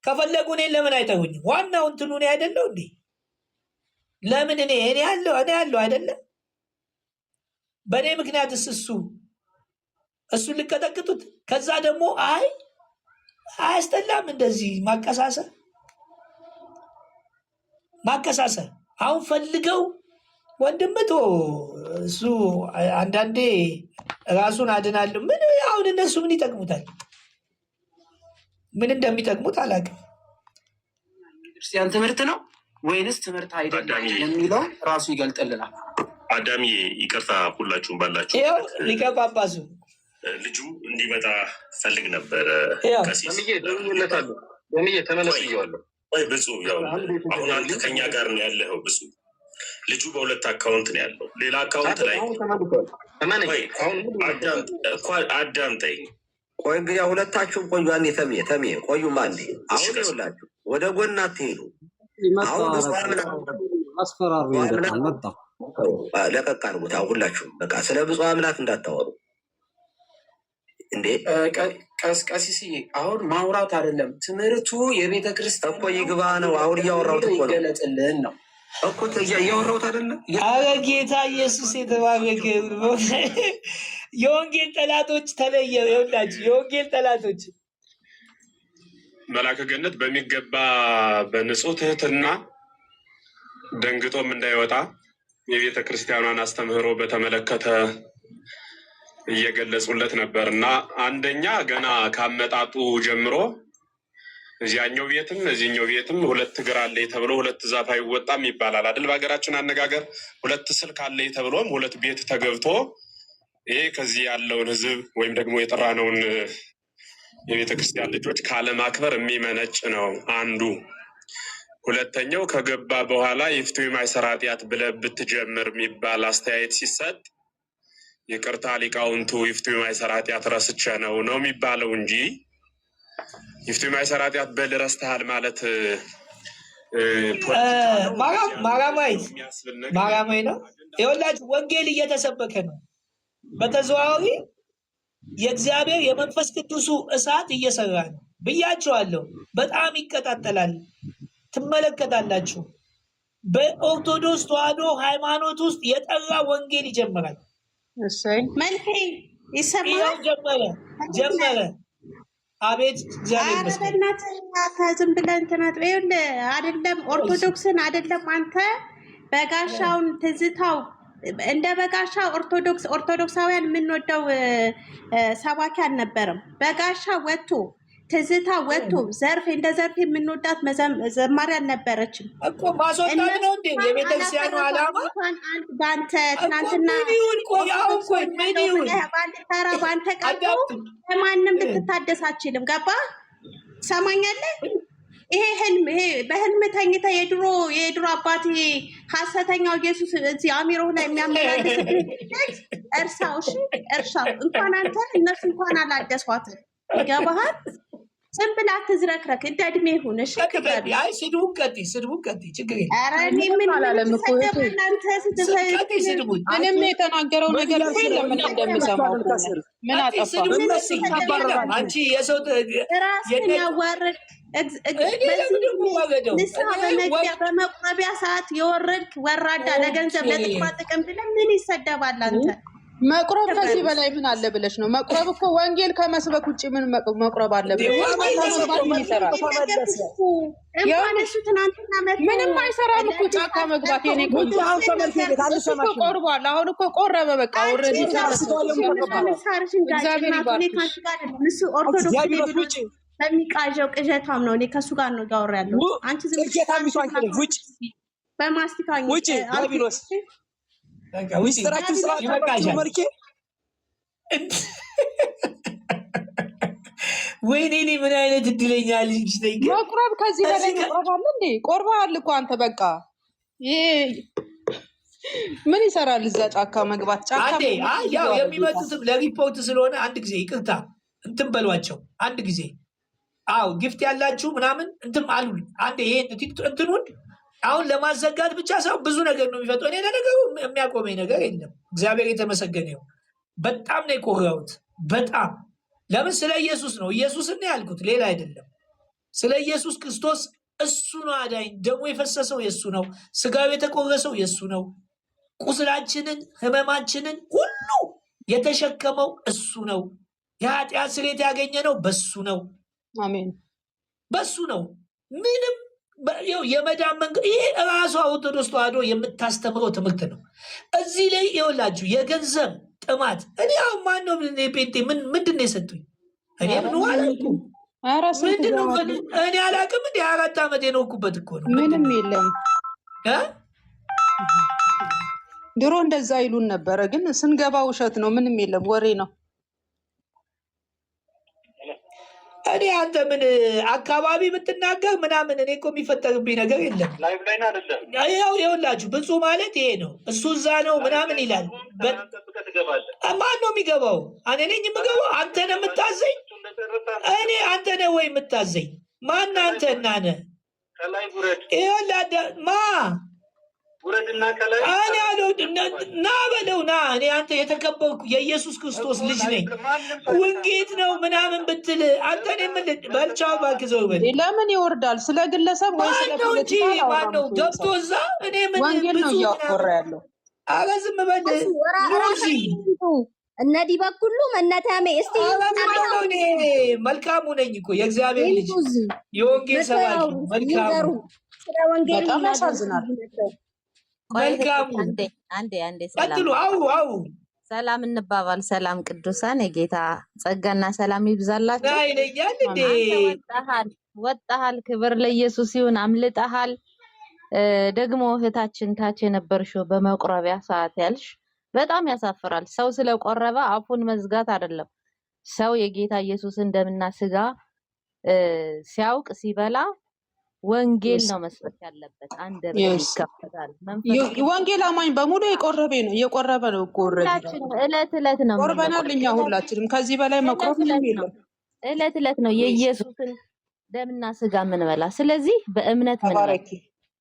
ከፈለጉ እኔን ለምን አይተውኝም? ዋናው እንትኑ እኔ አይደለው እንዴ? ለምን እኔ ያለው አይደለም? በእኔ ምክንያት እሱን ልቀጠቅጡት። ከዛ ደግሞ አያስጠላም እንደዚህ ማቀሳሰር። አሁን ፈልገው ወንድምቶ እሱ አንዳንዴ ራሱን አድናለሁ ምን አሁን እነሱ ምን ይጠቅሙታል? ምን እንደሚጠቅሙት አላውቅም። ክርስቲያን ትምህርት ነው ወይንስ ትምህርት አይደለም የሚለው ራሱ ይገልጥልናል። አዳሚ ይቅርታ፣ ሁላችሁም ባላችሁ ሊቀ ጳጳሱ ልጁ እንዲመጣ ፈልግ ነበረ። ቀሲስ ተመለስ ብያለሁ። ብፁዕ አሁን አንተ ከኛ ጋር ነው ያለኸው። ብፁዕ ልጁ በሁለት አካውንት ነው ያለው። ሌላ አካውንት ላይ አዳምጠኝ። ቆይ እንግዲህ ሁለታችሁም ቆዩ። አንዴ ተሜ ቆዩማ አንዴ። አሁን ይኸውላችሁ ወደ ጎን አትሄዱ። አሁን ለቀቅ አድርጉት። አሁን ሁላችሁም በቃ ስለ ብፁዕ አምላክ እንዳታወሩ እንዴ። ቀሲስዬ አሁን ማውራት አይደለም ትምህርቱ የቤተ ክርስቲያን እኮ ይግባ ነው። አሁን እያወራሁት እኮ ነው። ይገለጥልን ነው እኮ እያወራሁት አይደለም። አረ ጌታ ኢየሱስ የተባረከ ይሁን። የወንጌል ጠላቶች ተለየ። ይኸውላችሁ የወንጌል ጠላቶች መልአከ ገነት በሚገባ በንጹህ ትህትና ደንግጦም እንዳይወጣ የቤተ ክርስቲያኗን አስተምህሮ በተመለከተ እየገለጹለት ነበር እና አንደኛ ገና ካመጣጡ ጀምሮ እዚያኛው ቤትም እዚህኛው ቤትም ሁለት እግር አለኝ ተብሎ ሁለት ዛፍ አይወጣም ይባላል አይደል? በሀገራችን አነጋገር ሁለት ስልክ አለኝ ተብሎም ሁለት ቤት ተገብቶ ይሄ ከዚህ ያለውን ሕዝብ ወይም ደግሞ የጠራነውን የቤተ ክርስቲያን ልጆች ካለማክበር የሚመነጭ ነው አንዱ። ሁለተኛው ከገባ በኋላ ይፍቱ የማይሰራ ኃጢአት ብለህ ብትጀምር የሚባል አስተያየት ሲሰጥ ይቅርታ ሊቃውንቱ ይፍቱ የማይሰራ ኃጢአት ረስቼ ነው የሚባለው እንጂ ይፍቱ የማይሰራ ኃጢአት በል ረስተሃል ማለት ማራማይ ነው። ይኸውላችሁ ወንጌል እየተሰበከ ነው። በተዘዋዋሪ የእግዚአብሔር የመንፈስ ቅዱሱ እሳት እየሰራ ነው ብያችኋለሁ። በጣም ይቀጣጠላል። ትመለከታላችሁ። በኦርቶዶክስ ተዋሕዶ ሃይማኖት ውስጥ የጠራ ወንጌል ይጀምራል። መልኬ ይሰማል። ጀመረ። አቤት እግዚአብሔር ይመስገን። ዝም ብለህ እንትን አይደለም ኦርቶዶክስን አይደለም አንተ በጋሻውን ትዝታው እንደ በጋሻው ኦርቶዶክሳውያን የምንወደው ሰባኪ አልነበረም። በጋሻ ወጥቶ ትዝታ ወጥቶ ዘርፌ እንደ ዘርፌ የምንወዳት ዘማሪ አልነበረችም እኮ። ማስወጣት ነው እንዴ የቤተክርስቲያኑ ዓላማ? በአንተ ትናንትና ባልተራ በአንተ ቀርቶ ለማንም ልትታደስ አችልም። ገባ ሰማኛለህ? ይሄ ህልም ይሄ በህልም ተኝተ የድሮ አባት ሐሰተኛው ኢየሱስ እዚህ አሚሮ ላይ የሚያመላልስ እርሳው። እሺ እርሳው። እንኳን አንተ እነሱ እንኳን አላደሷትም። ይገባሃል? ዝም ብላ አትዝረክረክ። እንደ እድሜ ይሁን። እሺ ክበብ። አይ ስድቡን ቀጥይ ችግር የለም። ኧረ እኔ ምን አላለም እኮ ምንም የተናገረው ነገር እኮ የለም። ምን እንደምሰማው ምን አጠፋ? አንቺ የሰው ራስን ያዋረድ ንስሐ በመግቢያ በመቁረቢያ ሰዓት የወረድክ ወራዳ ለገንዘብ ለጥቅማ ጥቅም ብለህ ምን ይሰደባል አንተ? መቁረብ ከዚህ በላይ ምን አለ ብለሽ ነው? መቁረብ እኮ ወንጌል ከመስበክ ውጭ ምን መቁረብ አለብሽ? ምንም አይሰራም እኮ ጫካ መግባት። የኔ ቆንጆ ቆርቧል። አሁን እኮ ቆረበ። በቃ ኦልሬዲ ኦርቶዶክስ በሚቃዣው ቅዠታም ነው። እኔ ከእሱ ጋር ነው ጋር ያለው። አንቺ በማስቲካ ሚስጥራችሁ ስራ መልኬ ወይኔ ምን አይነት እድለኛ ልጅ ነኝ። መቁረብ ከዚህ በላይ መቁረብ አለ እንዴ? ቆርበሃል እኮ አንተ። በቃ ይሄ ምን ይሰራል እዛ ጫካ መግባት? ጫካ ያው የሚመጡትም ለሪፖርት ስለሆነ አንድ ጊዜ ይቅርታ እንትን በሏቸው። አንድ ጊዜ ጊፍት ያላችሁ ምናምን እንትን አሉ። አንድ ይሄ እንትኑን አሁን ለማዘጋት ብቻ ሰው ብዙ ነገር ነው የሚፈጠው። እኔ ለነገሩ የሚያቆመኝ ነገር የለም። እግዚአብሔር የተመሰገነ ይሁን። በጣም ነው የኮራሁት። በጣም ለምን? ስለ ኢየሱስ ነው። ኢየሱስን ነው ያልኩት፣ ሌላ አይደለም። ስለ ኢየሱስ ክርስቶስ እሱ ነው አዳኝ። ደሙ የፈሰሰው የእሱ ነው። ስጋው የተቆረሰው የእሱ ነው። ቁስላችንን ህመማችንን ሁሉ የተሸከመው እሱ ነው። የኃጢአት ስርየት ያገኘ ነው በሱ ነው። አሜን። በሱ ነው። ምንም የመዳን መንገድ ይሄ ራሷ ኦርቶዶክስ ተዋሕዶ የምታስተምረው ትምህርት ነው። እዚህ ላይ ይኸውላችሁ የገንዘብ ጥማት እኔ አሁን ማነው ጴንጤ ምንድን ነው የሰጡኝ? እኔ ምን አላውቅም። ምንድን ነው እኔ አላውቅም። እንደ 4 ዓመት የኖርኩበት እኮ ነው። ምንም የለም። ድሮ እንደዛ ይሉን ነበረ፣ ግን ስንገባ ውሸት ነው። ምንም የለም፣ ወሬ ነው። እኔ አንተ ምን አካባቢ የምትናገር ምናምን እኔ እኮ የሚፈጠርብኝ ነገር የለም። ያው ይኸውላችሁ ብፁዕ ማለት ይሄ ነው። እሱ እዛ ነው ምናምን ይላል። ማን ነው የሚገባው? እኔ ነኝ የምገባው? አንተ ነህ የምታዘኝ? እኔ አንተ ነህ ወይ የምታዘኝ? ማን አንተ እና ነህ? ይኸውልህ ማ እኔ አለው ና በለው ና። እኔ አንተ የተከበርኩ የኢየሱስ ክርስቶስ ልጅ ነኝ። ወንጌት ነው ምናምን ብትል አንተ እኔ ምን በልቻው እባክህ ዘው በል። ለምን ይወርዳል? ስለ ግለሰብ ወይ ስለ ፖለቲካ ማነው ገብቶ እዛ? እኔ ምን ወንጌል ነው እያወራ ያለው? ኧረ ዝም በል ሮዚ እነዲ በኩሉ መነታሜ እስቲ እኔ መልካሙ ነኝ እኮ የእግዚአብሔር ልጅ የወንጌል ሰባኪ መልካሙ። በጣም ያሳዝናል። መልካሙ አንዴ ቀጥሉ። አው ሰላም እንባባል። ሰላም ቅዱሳን፣ የጌታ ጸጋና ሰላም ይብዛላችሁ። ይለኛል እንዴ ወጣሃል። ክብር ለኢየሱስ ይሁን። አምልጠሃል። ደግሞ እህታችን ታች የነበርሽው በመቁረቢያ ሰዓት ያልሽ በጣም ያሳፍራል። ሰው ስለቆረበ አፉን መዝጋት አይደለም። ሰው የጌታ ኢየሱስን ደምና ስጋ ሲያውቅ ሲበላ ወንጌል ነው መስበክ ያለበት። አንደበት ይከፈታል። ወንጌል አማኝ በሙሉ የቆረበ ነው እኮ እለት ነው ቆርበናል። እኛ ሁላችንም ከዚህ በላይ መቆረብ ምንም የለም። እለት ነው የኢየሱስን ደምና ስጋ ምንበላ። ስለዚህ በእምነት ምንበላ።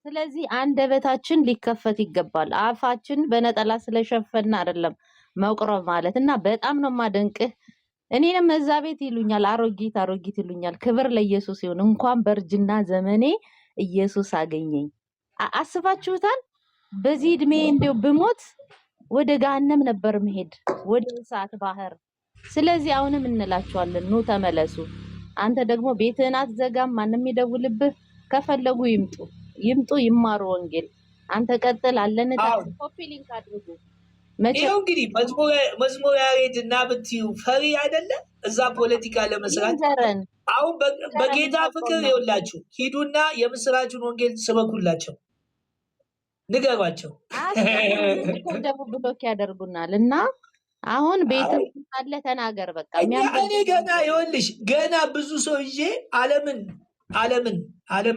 ስለዚህ አንደበታችን ሊከፈት ይገባል። አፋችን በነጠላ ስለሸፈና አይደለም መቁረብ ማለት እና በጣም ነው ማደንቅህ። እኔንም እዛ ቤት ይሉኛል አሮጊት ይሉኛል። ክብር ለኢየሱስ ይሁን። እንኳን በእርጅና ዘመኔ ኢየሱስ አገኘኝ። አስባችሁታል? በዚህ እድሜ እንደው ብሞት ወደ ገሃነም ነበር መሄድ፣ ወደ እሳት ባህር። ስለዚህ አሁንም እንላችኋለን ኑ ተመለሱ። አንተ ደግሞ ቤትህን አትዘጋም። ማንም ይደውልብህ፣ ከፈለጉ ይምጡ ይማሩ ወንጌል። አንተ ቀጥል አለን። ኮፒ ሊንክ አድርጉ። ይኸው እንግዲህ መዝሙር ያሬድ እና ብትዩ ፈሪ አይደለም እዛ ፖለቲካ ለመስራት። አሁን በጌታ ፍቅር ይኸውላችሁ ሂዱና የምስራችን ወንጌል ስበኩላቸው፣ ንገሯቸው። ደግሞ ብሎክ ያደርጉናል እና አሁን ቤት አለ ተናገር በቃ። እኔ ገና ይኸውልሽ ገና ብዙ ሰው ይዤ ዓለምን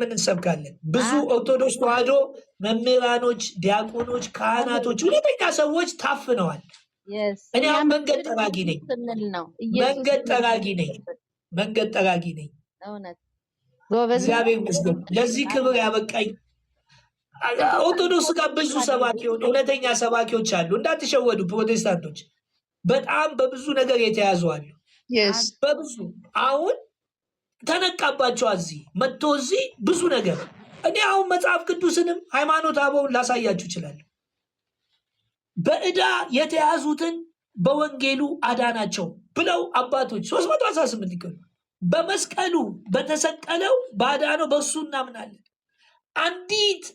እንሰብካለን። ብዙ ኦርቶዶክስ ተዋሕዶ መምህራኖች፣ ዲያቆኖች፣ ካህናቶች፣ እውነተኛ ሰዎች ታፍነዋል። እኔ አሁን መንገድ ጠራጊ ነኝ። እግዚአብሔር ይመስገን ለዚህ ክብር ያበቃኝ። ኦርቶዶክስ ጋር ብዙ ሰባኪዎች፣ እውነተኛ ሰባኪዎች አሉ። እንዳትሸወዱ ፕሮቴስታንቶች በጣም በብዙ ነገር የተያዙ አሉ። በብዙ አሁን ተነቃባቸው። እዚህ መጥቶ እዚህ ብዙ ነገር እኔ አሁን መጽሐፍ ቅዱስንም ሃይማኖት አበውን ላሳያችሁ ይችላል። በዕዳ የተያዙትን በወንጌሉ አዳናቸው ብለው አባቶች 318 ይቀሩ በመስቀሉ በተሰቀለው ባዳነው በእሱ እናምናለን። አንዲት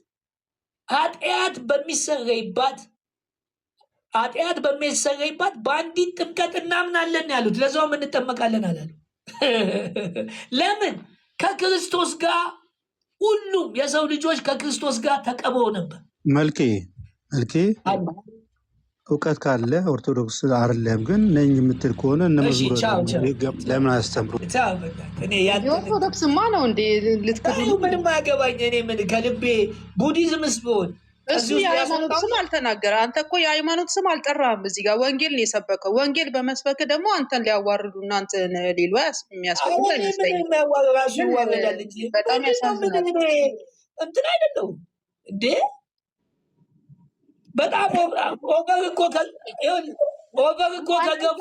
ኃጢአት በሚሰረይባት በአንዲት ጥምቀት እናምናለን ያሉት። ለዛውም እንጠመቃለን አላሉ። ለምን? ከክርስቶስ ጋር ሁሉም የሰው ልጆች ከክርስቶስ ጋር ተቀብረው ነበር። መልኬ እውቀት ካለ ኦርቶዶክስ አይደለም ግን ነኝ የምትል ከሆነ እነመዝሙር ለምን አያስተምሩ? የኦርቶዶክስማ ነው እንዴ ልትክዱ? ምንም አያገባኝ። እኔ ምን ከልቤ ቡዲዝምስ ቢሆን እሱ የሃይማኖት ስም አልተናገረ። አንተ እኮ የሃይማኖት ስም አልጠራህም። እዚህ ጋር ወንጌል ነው የሰበከው። ወንጌል በመስበክ ደግሞ አንተን ሊያዋርዱ እናንተ ሊሉ የሚያስፈልግ አይመስለኝም። በጣም ያሳዝናል። እንትን አይደለሁም እንዴ በጣም ኦቨር እኮ ከገፉ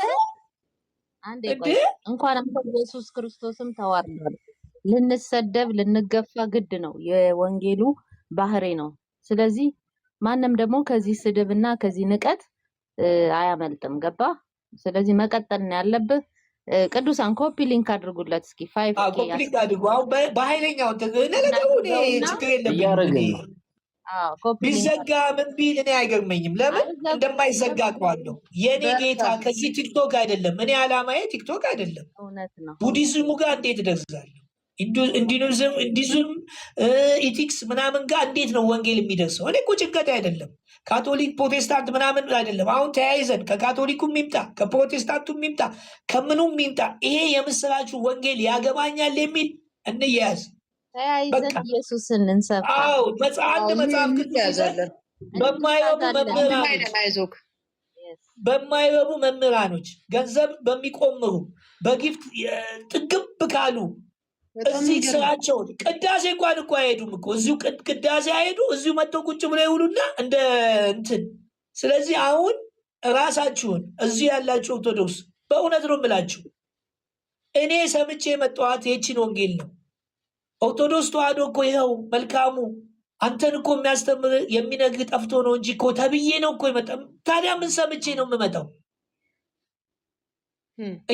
እንኳን አንተ ኢየሱስ ክርስቶስም ተዋርዷል። ልንሰደብ ልንገፋ ግድ ነው። የወንጌሉ ባህሪ ነው። ስለዚህ ማንም ደግሞ ከዚህ ስድብና ከዚህ ንቀት አያመልጥም። ገባ? ስለዚህ መቀጠል ነው ያለብህ። ቅዱሳን ኮፒ ሊንክ አድርጉለት እስኪ 5K ኮፒ ሊንክ አድርጉ። አሁን በኃይለኛው ለነገሩ እኔ ችግር የለብኝም። ቢዘጋ ምን ቢል እኔ አይገርመኝም። ለምን እንደማይዘጋ አውቀዋለሁ። የእኔ ጌታ ከዚህ ቲክቶክ አይደለም። እኔ ዓላማዬ ቲክቶክ አይደለም። ቡዲዝሙ ጋር እንዴት እደርሳለሁ? እንዲዝም ኢቲክስ ምናምን ጋር እንዴት ነው ወንጌል የሚደርሰው? እኔ እኮ ጭንቀት አይደለም። ካቶሊክ ፕሮቴስታንት ምናምን አይደለም። አሁን ተያይዘን ከካቶሊኩም ይምጣ ከፕሮቴስታንቱም ይምጣ ከምኑም ይምጣ ይሄ የምስራቹ ወንጌል ያገባኛል የሚል እንያያዝ። ተያይዘን ኢየሱስን እንሰብክ። አዎ አንድ መጽሐፍ ቅዱስ በማይረቡ መምህራኖች ገንዘብ በሚቆምሩ በጊፍት ጥግብ ካሉ እዚህ ስራቸውን ቅዳሴ እንኳን እኮ አይሄዱም እኮ እዚሁ ቅዳሴ አይሄዱ እዚሁ መጥተው ቁጭ ብለው ይውሉና እንደ እንትን። ስለዚህ አሁን ራሳችሁን እዚሁ ያላችሁ ኦርቶዶክስ በእውነት ነው የምላችሁ፣ እኔ ሰምቼ የመጣኋት የቺን ወንጌል ነው። ኦርቶዶክስ ተዋህዶ እኮ ይኸው መልካሙ አንተን እኮ የሚያስተምር የሚነግር ጠፍቶ ነው እንጂ እኮ ተብዬ ነው እኮ የመጣ። ታዲያ ምን ሰምቼ ነው የምመጣው?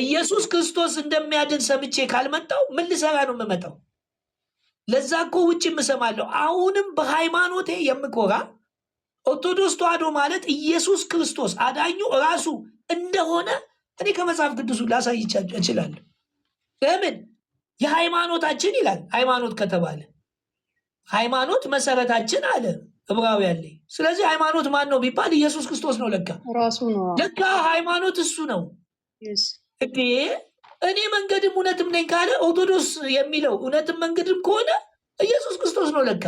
ኢየሱስ ክርስቶስ እንደሚያድን ሰምቼ ካልመጣው ምን ልሰራ ነው የምመጣው? ለዛ እኮ ውጭ የምሰማለሁ። አሁንም በሃይማኖቴ የምኮራ ኦርቶዶክስ ተዋህዶ ማለት ኢየሱስ ክርስቶስ አዳኙ ራሱ እንደሆነ እኔ ከመጽሐፍ ቅዱሱ ላሳይ እችላለሁ። ለምን የሃይማኖታችን ይላል። ሃይማኖት ከተባለ ሃይማኖት መሰረታችን አለ ዕብራውያን ላይ። ስለዚህ ሃይማኖት ማን ነው ቢባል ኢየሱስ ክርስቶስ ነው። ለካ ራሱ ነው። ለካ ሃይማኖት እሱ ነው። እንዴ እኔ መንገድም እውነትም ነኝ ካለ ኦርቶዶክስ የሚለው እውነትም መንገድም ከሆነ ኢየሱስ ክርስቶስ ነው። ለካ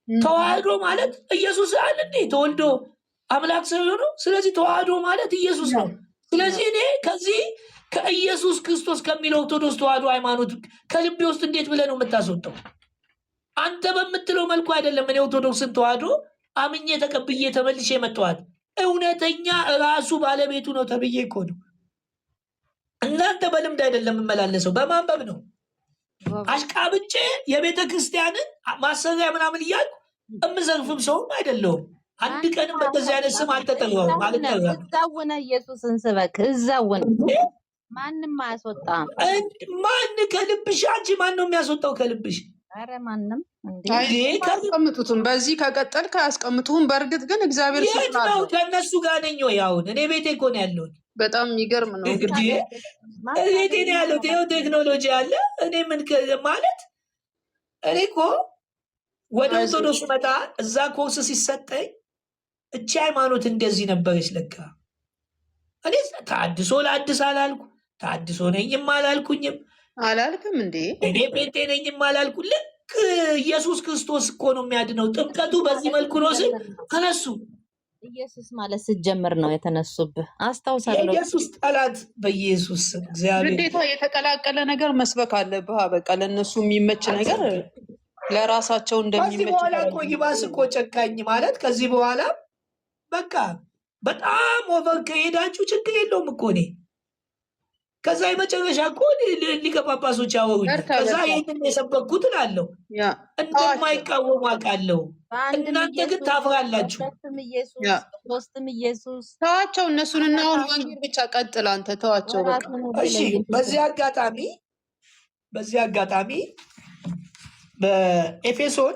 ተዋህዶ ማለት ኢየሱስ አለ እንዴ ተወልዶ አምላክ ሰው ነው። ስለዚህ ተዋህዶ ማለት ኢየሱስ ነው። ስለዚህ እኔ ከዚህ ከኢየሱስ ክርስቶስ ከሚለው ኦርቶዶክስ ተዋህዶ ሃይማኖት ከልቤ ውስጥ እንዴት ብለህ ነው የምታስወጣው? አንተ በምትለው መልኩ አይደለም። እኔ ኦርቶዶክስን ተዋህዶ አምኜ ተቀብዬ ተመልሼ የመጣኋት እውነተኛ ራሱ ባለቤቱ ነው ተብዬ እኮ ነው። እናንተ በልምድ አይደለም የምመላለሰው፣ በማንበብ ነው። አሽቃብጬ የቤተ ክርስቲያንን ማሰሪያ ምናምን እያልኩ የምዘርፍም ሰውም አይደለሁም። አንድ ቀንም በተዚህ አይነት ስም አልተጠራሁም። እዛውነ ኢየሱስን ስበክ እዛውነ ማንም አያስወጣም። ማን ከልብሽ? አንቺ ማን ነው የሚያስወጣው ከልብሽ? ኧረ ማንም አያስቀምጡትም። በዚህ ከቀጠልክ አያስቀምጡህም። በእርግጥ ግን እግዚአብሔር የት ነው? ከእነሱ ጋር ነኝ ወይ? አሁን እኔ ቤቴ እኮ ነው ያለሁት። በጣም የሚገርም ነው። ቤቴ ነው ያለሁት። ይኸው ቴክኖሎጂ አለ። እኔ ምን ማለት እኔ እኮ ወደ ኦርቶዶክስ መጣ እዛ ኮርስ ሲሰጠኝ እቺ ሃይማኖት እንደዚህ ነበረች ለካ። እኔ ታድሶ ለአድስ አላልኩ፣ ታድሶ ነኝም አላልኩኝም። አላልክም እንዴ? እኔ ጴንጤ ነኝም አላልኩ። ልክ ኢየሱስ ክርስቶስ እኮ ነው የሚያድነው፣ ጥምቀቱ በዚህ መልኩ ነው ስል ተነሱ። ኢየሱስ ማለት ስትጀምር ነው የተነሱብህ። አስታውሳለሁ። የኢየሱስ ጠላት በኢየሱስ እግዚአብሔር ግዴታ የተቀላቀለ ነገር መስበክ አለብህ። በቃ ለእነሱ የሚመች ነገር ለራሳቸው እንደሚመች። ከዚህ በኋላ እኮ ይባስ እኮ ጨካኝ ማለት ከዚህ በኋላ በቃ በጣም ኦቨር ከሄዳችሁ ችግር የለውም እኮ እኔ ከዛ የመጨረሻ እኮ ሊቀ ጳጳሶች ያወሩኛል። ከዛ ይህንን የሰበኩት እላለሁ እንደማይቃወሙ አውቃለሁ። እናንተ ግን ታፍራላችሁ። ሶስትም ኢየሱስ ተዋቸው እነሱን እና አሁን ወንጌል ብቻ ቀጥል አንተ ተዋቸው በቃ። እሺ በዚህ አጋጣሚ በኤፌሶን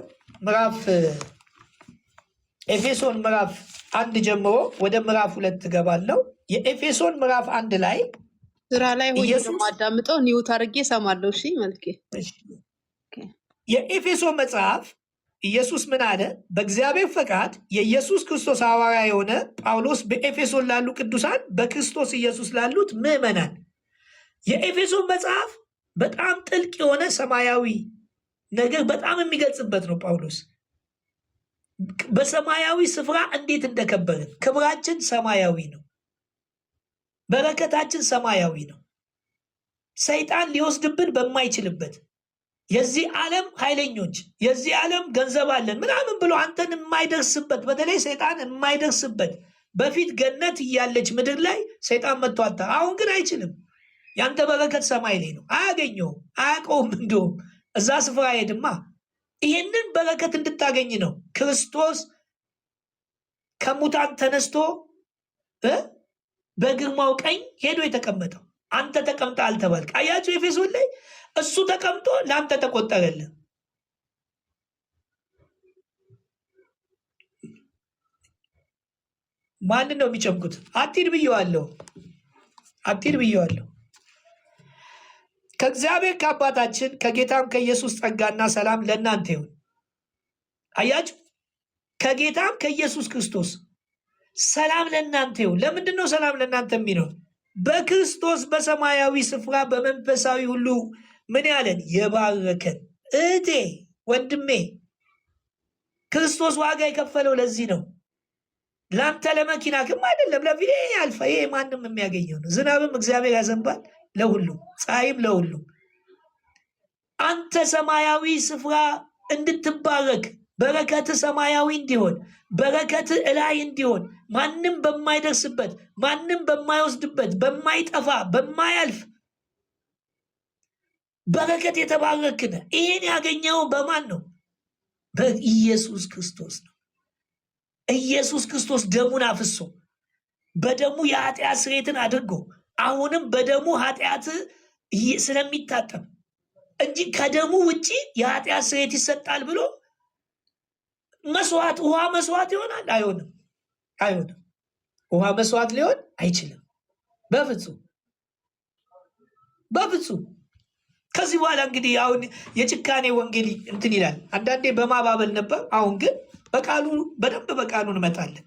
ምዕራፍ 1 ጀምሮ ወደ ምዕራፍ 2 ትገባለሁ። የኤፌሶን ምዕራፍ 1 ላይ ስራ ላይ ሆኜ የማዳምጠው ኒውት አድርጌ እሰማለሁ። እሺ መልኬ የኤፌሶን መጽሐፍ ኢየሱስ ምን አለ? በእግዚአብሔር ፈቃድ የኢየሱስ ክርስቶስ ሐዋርያ የሆነ ጳውሎስ በኤፌሶን ላሉ ቅዱሳን በክርስቶስ ኢየሱስ ላሉት ምዕመናን። የኤፌሶን መጽሐፍ በጣም ጥልቅ የሆነ ሰማያዊ ነገር በጣም የሚገልጽበት ነው። ጳውሎስ በሰማያዊ ስፍራ እንዴት እንደከበርን፣ ክብራችን ሰማያዊ ነው። በረከታችን ሰማያዊ ነው። ሰይጣን ሊወስድብን በማይችልበት የዚህ ዓለም ኃይለኞች የዚህ ዓለም ገንዘብ አለን ምናምን ብሎ አንተን የማይደርስበት በተለይ ሰይጣን የማይደርስበት በፊት ገነት እያለች ምድር ላይ ሰይጣን መጥቷታ። አሁን ግን አይችልም። ያንተ በረከት ሰማይ ላይ ነው። አያገኘውም፣ አያውቀውም። እንደውም እዛ ስፍራ ሄድማ። ይህንን በረከት እንድታገኝ ነው ክርስቶስ ከሙታን ተነስቶ በግርማው ቀኝ ሄዶ የተቀመጠው። አንተ ተቀምጠሃል ተባልክ። አያችሁ ኤፌሶን ላይ እሱ ተቀምጦ ለአንተ ተቆጠረልህ። ማንን ነው የሚጨምቁት? አትሂድ ብየዋለሁ፣ አትሂድ ብየዋለሁ። ከእግዚአብሔር ከአባታችን ከጌታም ከኢየሱስ ጸጋና ሰላም ለእናንተ ይሁን። አያችሁ፣ ከጌታም ከኢየሱስ ክርስቶስ ሰላም ለእናንተ ይሁን። ለምንድን ነው ሰላም ለእናንተ የሚለው? በክርስቶስ በሰማያዊ ስፍራ በመንፈሳዊ ሁሉ ምን ያለን? የባረከን። እህቴ ወንድሜ፣ ክርስቶስ ዋጋ የከፈለው ለዚህ ነው። ለአንተ ለመኪና ክም አይደለም፣ ለፊሌ ያልፋ። ይሄ ማንም የሚያገኘው ነው። ዝናብም እግዚአብሔር ያዘንባል ለሁሉም፣ ፀሐይም ለሁሉም። አንተ ሰማያዊ ስፍራ እንድትባረክ፣ በረከት ሰማያዊ እንዲሆን፣ በረከት እላይ እንዲሆን፣ ማንም በማይደርስበት፣ ማንም በማይወስድበት፣ በማይጠፋ በማያልፍ በረከት የተባረክነ። ይሄን ያገኘው በማን ነው? በኢየሱስ ክርስቶስ ነው። ኢየሱስ ክርስቶስ ደሙን አፍሶ በደሙ የኃጢአት ስርየትን አድርጎ አሁንም በደሙ ኃጢአት ስለሚታጠብ እንጂ ከደሙ ውጪ የኃጢአት ስርየት ይሰጣል ብሎ መስዋዕት፣ ውሃ መስዋዕት ይሆናል? አይሆንም፣ አይሆንም። ውሃ መስዋዕት ሊሆን አይችልም። በፍጹም በፍጹም። ከዚህ በኋላ እንግዲህ አሁን የጭካኔ ወንጌል እንትን ይላል። አንዳንዴ በማባበል ነበር። አሁን ግን በቃሉ በደንብ በቃሉ እንመጣለን።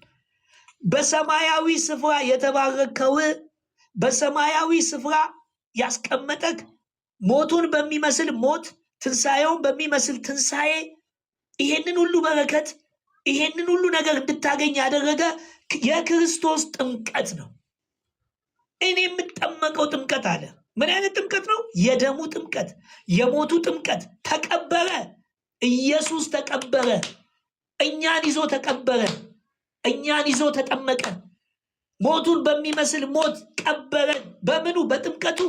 በሰማያዊ ስፍራ የተባረከው፣ በሰማያዊ ስፍራ ያስቀመጠክ፣ ሞቱን በሚመስል ሞት ትንሣኤውን በሚመስል ትንሣኤ ይሄንን ሁሉ በረከት ይሄንን ሁሉ ነገር እንድታገኝ ያደረገ የክርስቶስ ጥምቀት ነው። እኔ የምጠመቀው ጥምቀት አለ። ምን አይነት ጥምቀት ነው? የደሙ ጥምቀት፣ የሞቱ ጥምቀት። ተቀበረ፣ ኢየሱስ ተቀበረ፣ እኛን ይዞ ተቀበረ፣ እኛን ይዞ ተጠመቀ፣ ሞቱን በሚመስል ሞት ቀበረን። በምኑ? በጥምቀቱ።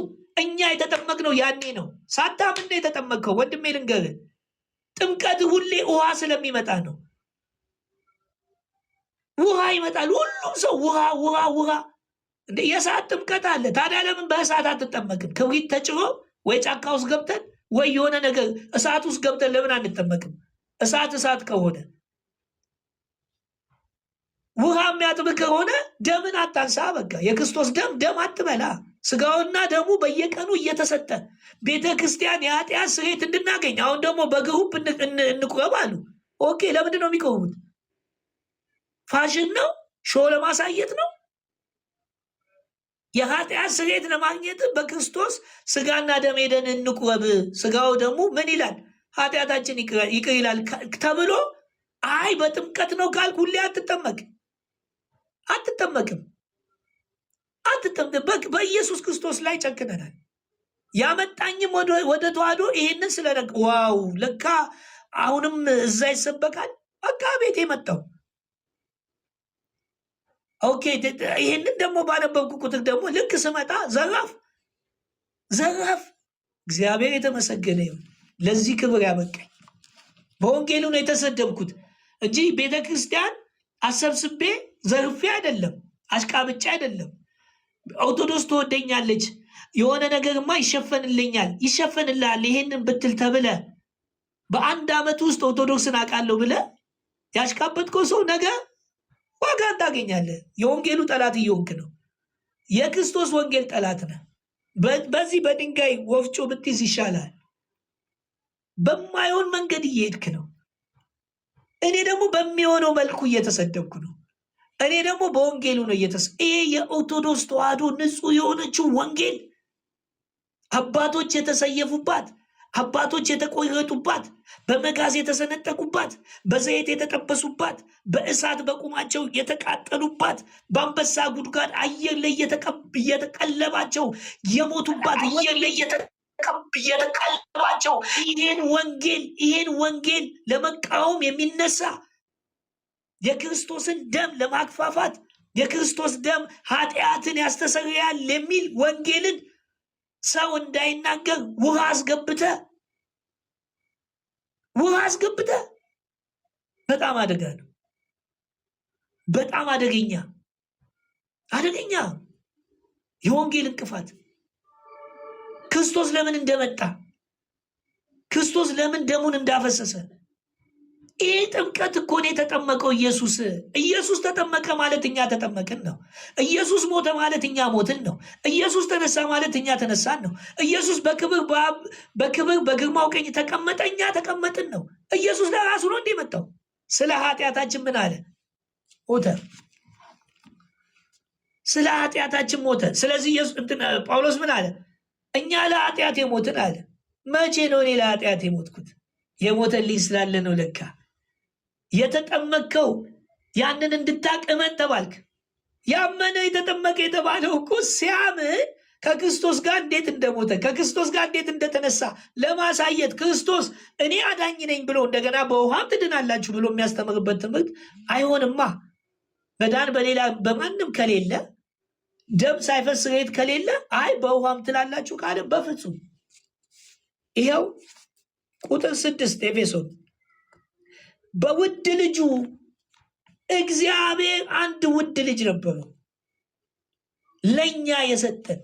እኛ የተጠመቅነው ያኔ ነው። ሳታምን ነው የተጠመቅከው። ወንድሜ ልንገርህ፣ ጥምቀት ሁሌ ውሃ ስለሚመጣ ነው። ውሃ ይመጣል። ሁሉም ሰው ውሃ ውሃ ውሃ። እንደ የእሳት ጥምቀት አለ። ታዲያ ለምን በእሳት አትጠመቅም? ክብሪት ተጭሮ ወይ ጫካ ውስጥ ገብተን ወይ የሆነ ነገር እሳት ውስጥ ገብተን ለምን አንጠመቅም? እሳት እሳት ከሆነ ውሃ የሚያጥብ ከሆነ ደምን አታንሳ። በቃ የክርስቶስ ደም ደም አትበላ። ስጋውና ደሙ በየቀኑ እየተሰጠ ቤተ ክርስቲያን የኃጢአት ስርየት እንድናገኝ። አሁን ደግሞ በግሩፕ እንቁረብ አሉ። ኦኬ፣ ለምንድን ነው የሚቆሙት? ፋሽን ነው? ሾው ለማሳየት ነው? የኃጢአት ስርየት ለማግኘት በክርስቶስ ስጋና ደም ሄደን እንቁረብ። ስጋው ደግሞ ምን ይላል? ኃጢአታችን ይቅር ይላል ተብሎ። አይ በጥምቀት ነው ካልክ ሁሌ አትጠመቅም። በኢየሱስ ክርስቶስ ላይ ጨክነናል። ያመጣኝም ወደ ተዋህዶ ይሄንን ስለነገ ዋው፣ ለካ አሁንም እዛ ይሰበካል። በቃ ቤቴ መጣው። ኦኬ፣ ይሄንን ደግሞ ባነበብኩ ቁጥር ደግሞ ልክ ስመጣ ዘራፍ ዘራፍ። እግዚአብሔር የተመሰገነ ይሁን። ለዚህ ክብር ያበቃኝ በወንጌሉ ነው የተሰደብኩት እንጂ ቤተ ክርስቲያን አሰብስቤ ዘርፌ አይደለም፣ አሽቃብጬ አይደለም። ኦርቶዶክስ ትወደኛለች፣ የሆነ ነገርማ ይሸፈንልኛል፣ ይሸፈንልሃል ይሄንን ብትል ተብለ በአንድ ዓመት ውስጥ ኦርቶዶክስን አውቃለሁ ብለ ያሽቃበጥከው ሰው ነገ ዋጋ ታገኛለህ። የወንጌሉ ጠላት እየሆንክ ነው። የክርስቶስ ወንጌል ጠላት ነህ። በዚህ በድንጋይ ወፍጮ ብትይዝ ይሻላል። በማይሆን መንገድ እየሄድክ ነው። እኔ ደግሞ በሚሆነው መልኩ እየተሰደብኩ ነው። እኔ ደግሞ በወንጌሉ ነው ይሄ የኦርቶዶክስ ተዋህዶ ንጹህ የሆነችው ወንጌል አባቶች የተሰየፉባት፣ አባቶች የተቆረጡባት፣ በመጋዝ የተሰነጠቁባት፣ በዘይት የተጠበሱባት፣ በእሳት በቁማቸው የተቃጠሉባት፣ በአንበሳ ጉድጓድ አየር ላይ እየተቀለባቸው የሞቱባት፣ አየር ላይ እየተቀለባቸው ይሄን ወንጌል ለመቃወም የሚነሳ የክርስቶስን ደም ለማክፋፋት የክርስቶስ ደም ኃጢአትን ያስተሰርያል የሚል ወንጌልን ሰው እንዳይናገር ውሃ አስገብተ በጣም አደጋ ነው። በጣም አደገኛ የወንጌል እንቅፋት ክርስቶስ ለምን እንደመጣ፣ ክርስቶስ ለምን ደሙን እንዳፈሰሰ። ይህ ጥምቀት እኮ ነው የተጠመቀው ኢየሱስ። ኢየሱስ ተጠመቀ ማለት እኛ ተጠመቅን ነው። ኢየሱስ ሞተ ማለት እኛ ሞትን ነው። ኢየሱስ ተነሳ ማለት እኛ ተነሳን ነው። ኢየሱስ በክብር በግርማው ቀኝ ተቀመጠ፣ እኛ ተቀመጥን ነው። ኢየሱስ ለራሱ ነው እንዲህ መጣው። ስለ ኃጢአታችን ምን አለ? ሞተ። ስለ ኃጢአታችን ሞተ። ስለዚህ ጳውሎስ ምን አለ? እኛ ለኃጢአት የሞትን አለ። መቼ ነው እኔ ለኃጢአት የሞትኩት? የሞተልኝ ስላለ ነው። ለካ የተጠመቅከው ያንን እንድታቅ እመን ተባልክ። ያመነ የተጠመቀ የተባለው እኮ ሲያምን ከክርስቶስ ጋር እንዴት እንደሞተ ከክርስቶስ ጋር እንዴት እንደተነሳ ለማሳየት ክርስቶስ እኔ አዳኝ ነኝ ብሎ እንደገና በውሃም ትድናላችሁ ብሎ የሚያስተምርበት ትምህርት አይሆንማ። መዳን በሌላ በማንም ከሌለ ደም ሳይፈስ ሬት ከሌለ አይ በውሃም ትላላችሁ ካለ በፍጹም። ይኸው ቁጥር 6 ኤፌሶን በውድ ልጁ እግዚአብሔር አንድ ውድ ልጅ ነበረው ለኛ የሰጠን።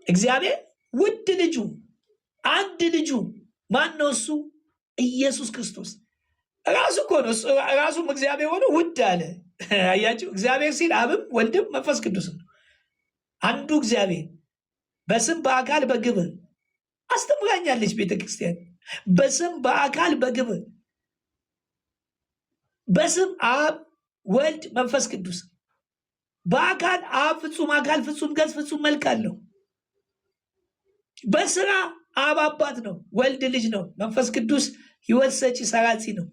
እግዚአብሔር ውድ ልጁ አንድ ልጁ ማን ነው? እሱ ኢየሱስ ክርስቶስ ራሱ እኮ ነው። ራሱም እግዚአብሔር ሆኖ ውድ አለ። አያችሁ፣ እግዚአብሔር ሲል አብም ወልድም መንፈስ ቅዱስም አንዱ እግዚአብሔር በስም በአካል በግብር አስተምራኛለች ቤተክርስቲያን። በስም በአካል በግብር በስም አብ ወልድ መንፈስ ቅዱስ በአካል አብ ፍጹም አካል ፍጹም ገጽ ፍጹም መልክ አለው። በስራ አብ አባት ነው፣ ወልድ ልጅ ነው፣ መንፈስ ቅዱስ ሕይወት ሰጪ ሰራጺ ነው።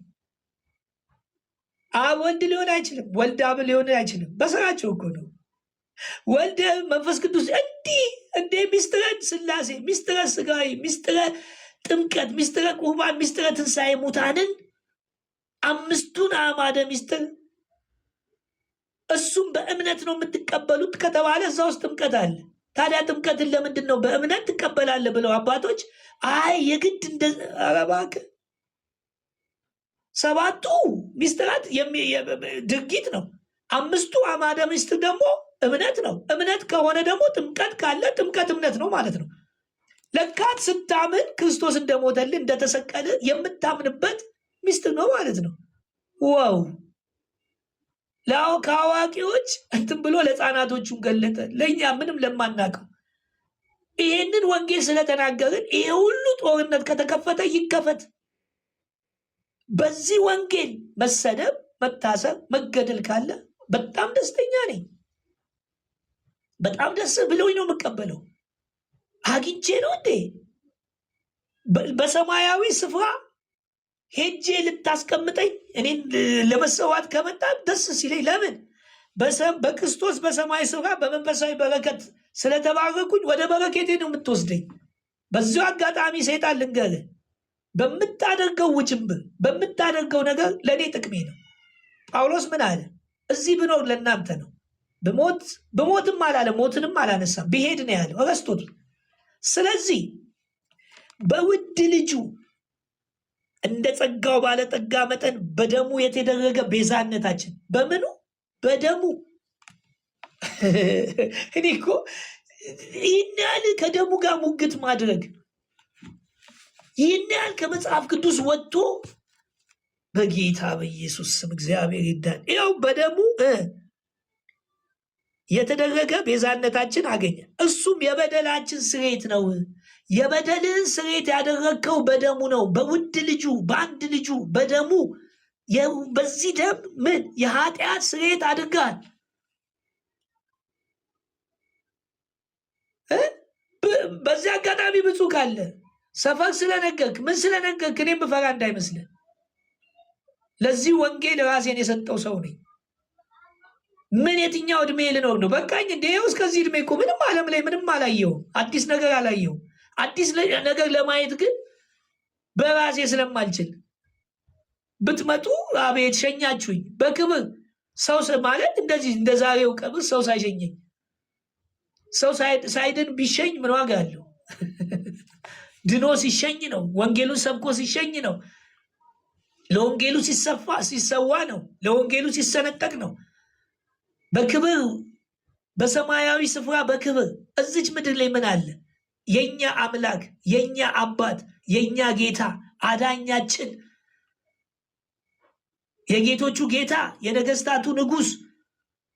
አብ ወልድ ሊሆን አይችልም፣ ወልድ አብ ሊሆን አይችልም። በስራቸው እኮ ነው። ወልድ መንፈስ ቅዱስ እንዴ ሚስጥረ ስላሴ፣ ሚስጥረ ስጋዊ፣ ሚስጥረ ጥምቀት፣ ሚስጥረ ቁርባን፣ ሚስጥረ ትንሣኤ ሙታንን አምስቱን አዕማደ ሚስጥር እሱም በእምነት ነው የምትቀበሉት ከተባለ እዛ ውስጥ ጥምቀት አለ። ታዲያ ጥምቀትን ለምንድን ነው በእምነት ትቀበላለህ ብለው አባቶች አይ የግድ እንደ አረባክ ሰባቱ ሚስጥራት ድርጊት ነው። አምስቱ አዕማደ ሚስጥር ደግሞ እምነት ነው። እምነት ከሆነ ደግሞ ጥምቀት ካለ ጥምቀት እምነት ነው ማለት ነው። ለካት ስታምን ክርስቶስ እንደሞተልህ እንደተሰቀለ የምታምንበት ሚስጥር ነው ማለት ነው። ዋው! ከአዋቂዎች እንትን ብሎ ለሕፃናቶቹን ገለጠ፣ ለእኛ ምንም ለማናውቀው። ይሄንን ወንጌል ስለተናገርን ይሄ ሁሉ ጦርነት ከተከፈተ ይከፈት። በዚህ ወንጌል መሰደብ፣ መታሰር፣ መገደል ካለ በጣም ደስተኛ ነኝ። በጣም ደስ ብሎኝ ነው የምቀበለው። አግኝቼ ነው እንዴ በሰማያዊ ስፍራ ሄጄ ልታስቀምጠኝ እኔን ለመሰዋት ከመጣ ደስ ሲለኝ። ለምን በክርስቶስ በሰማይ ስፍራ በመንፈሳዊ በረከት ስለተባረኩኝ ወደ በረከቴ ነው የምትወስደኝ። በዚሁ አጋጣሚ ሰይጣን ልንገርህ፣ በምታደርገው ውጅንብር በምታደርገው ነገር ለእኔ ጥቅሜ ነው። ጳውሎስ ምን አለ? እዚህ ብኖር ለእናንተ ነው፣ ብሞትም አላለ፣ ሞትንም አላነሳም፣ ብሄድ ነው ያለው፣ ረስቶት። ስለዚህ በውድ ልጁ እንደ ጸጋው ባለጠጋ መጠን በደሙ የተደረገ ቤዛነታችን በምኑ በደሙ። እኔ እኮ ይህን ያህል ከደሙ ጋር ሙግት ማድረግ፣ ይህን ያህል ከመጽሐፍ ቅዱስ ወጥቶ በጌታ በኢየሱስ ስም እግዚአብሔር ይዳን። ይኸው በደሙ የተደረገ ቤዛነታችን አገኘ። እሱም የበደላችን ስርየት ነው። የበደልን ስርየት ያደረግከው በደሙ ነው፣ በውድ ልጁ በአንድ ልጁ በደሙ። በዚህ ደም ምን የኃጢአት ስርየት አድርጋል። በዚህ አጋጣሚ ብፁዕ ካለ ሰፈር ስለነገርክ ምን ስለነገርክ እኔም ብፈራ እንዳይመስልን። ለዚህ ወንጌል ራሴን የሰጠው ሰው ነኝ። ምን የትኛው እድሜ ልኖር ነው? በቃኝ እንደ ይኸው እስከዚህ እድሜ እኮ ምንም ዓለም ላይ ምንም አላየሁም፣ አዲስ ነገር አላየሁም። አዲስ ነገር ለማየት ግን በራሴ ስለማልችል ብትመጡ አቤት ሸኛችሁኝ በክብር። ሰው ማለት እንደዚህ እንደ ዛሬው ቀብር ሰው ሳይሸኘኝ ሰው ሳይድን ቢሸኝ ምን ዋጋ አለው? ድኖ ሲሸኝ ነው። ወንጌሉን ሰብኮ ሲሸኝ ነው። ለወንጌሉ ሲሰዋ ነው። ለወንጌሉ ሲሰነጠቅ ነው። በክብር በሰማያዊ ስፍራ በክብር እዚች ምድር ላይ ምን አለ? የኛ አምላክ፣ የኛ አባት፣ የኛ ጌታ፣ አዳኛችን፣ የጌቶቹ ጌታ፣ የነገስታቱ ንጉስ፣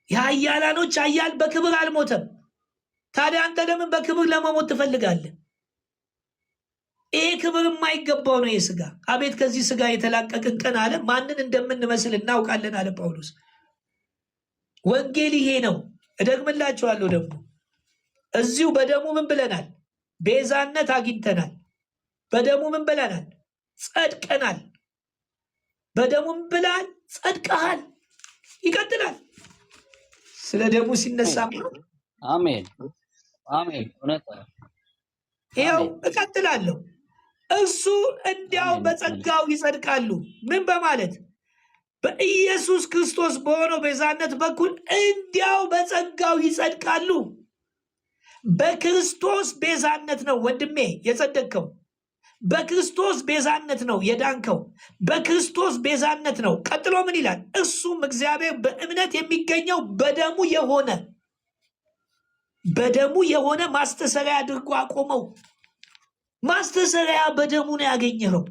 የኃያላኖች ኃያል በክብር አልሞተም። ታዲያ አንተ ለምን በክብር ለመሞት ትፈልጋለህ? ይሄ ክብር የማይገባው ነው። ይህ ስጋ አቤት ከዚህ ስጋ የተላቀቅን ቀን አለ ማንን እንደምንመስል እናውቃለን አለ ጳውሎስ። ወንጌል ይሄ ነው። እደግምላችኋለሁ ደግሞ እዚሁ በደሙ ምን ብለናል? ቤዛነት አግኝተናል። በደሙ ምን ብለናል? ጸድቀናል። በደሙ ምን ብለናል? ጸድቀሃል። ይቀጥላል። ስለ ደሙ ሲነሳ አሜን አሜን። እውነት ይኸው እቀጥላለሁ። እሱ እንዲያው በጸጋው ይጸድቃሉ። ምን በማለት? በኢየሱስ ክርስቶስ በሆነው ቤዛነት በኩል እንዲያው በጸጋው ይጸድቃሉ። በክርስቶስ ቤዛነት ነው ወንድሜ የጸደቅከው። በክርስቶስ ቤዛነት ነው የዳንከው። በክርስቶስ ቤዛነት ነው። ቀጥሎ ምን ይላል? እሱም እግዚአብሔር በእምነት የሚገኘው በደሙ የሆነ ማስተሰሪያ አድርጎ አቆመው። ማስተሰሪያ በደሙ ነው ያገኘኸው።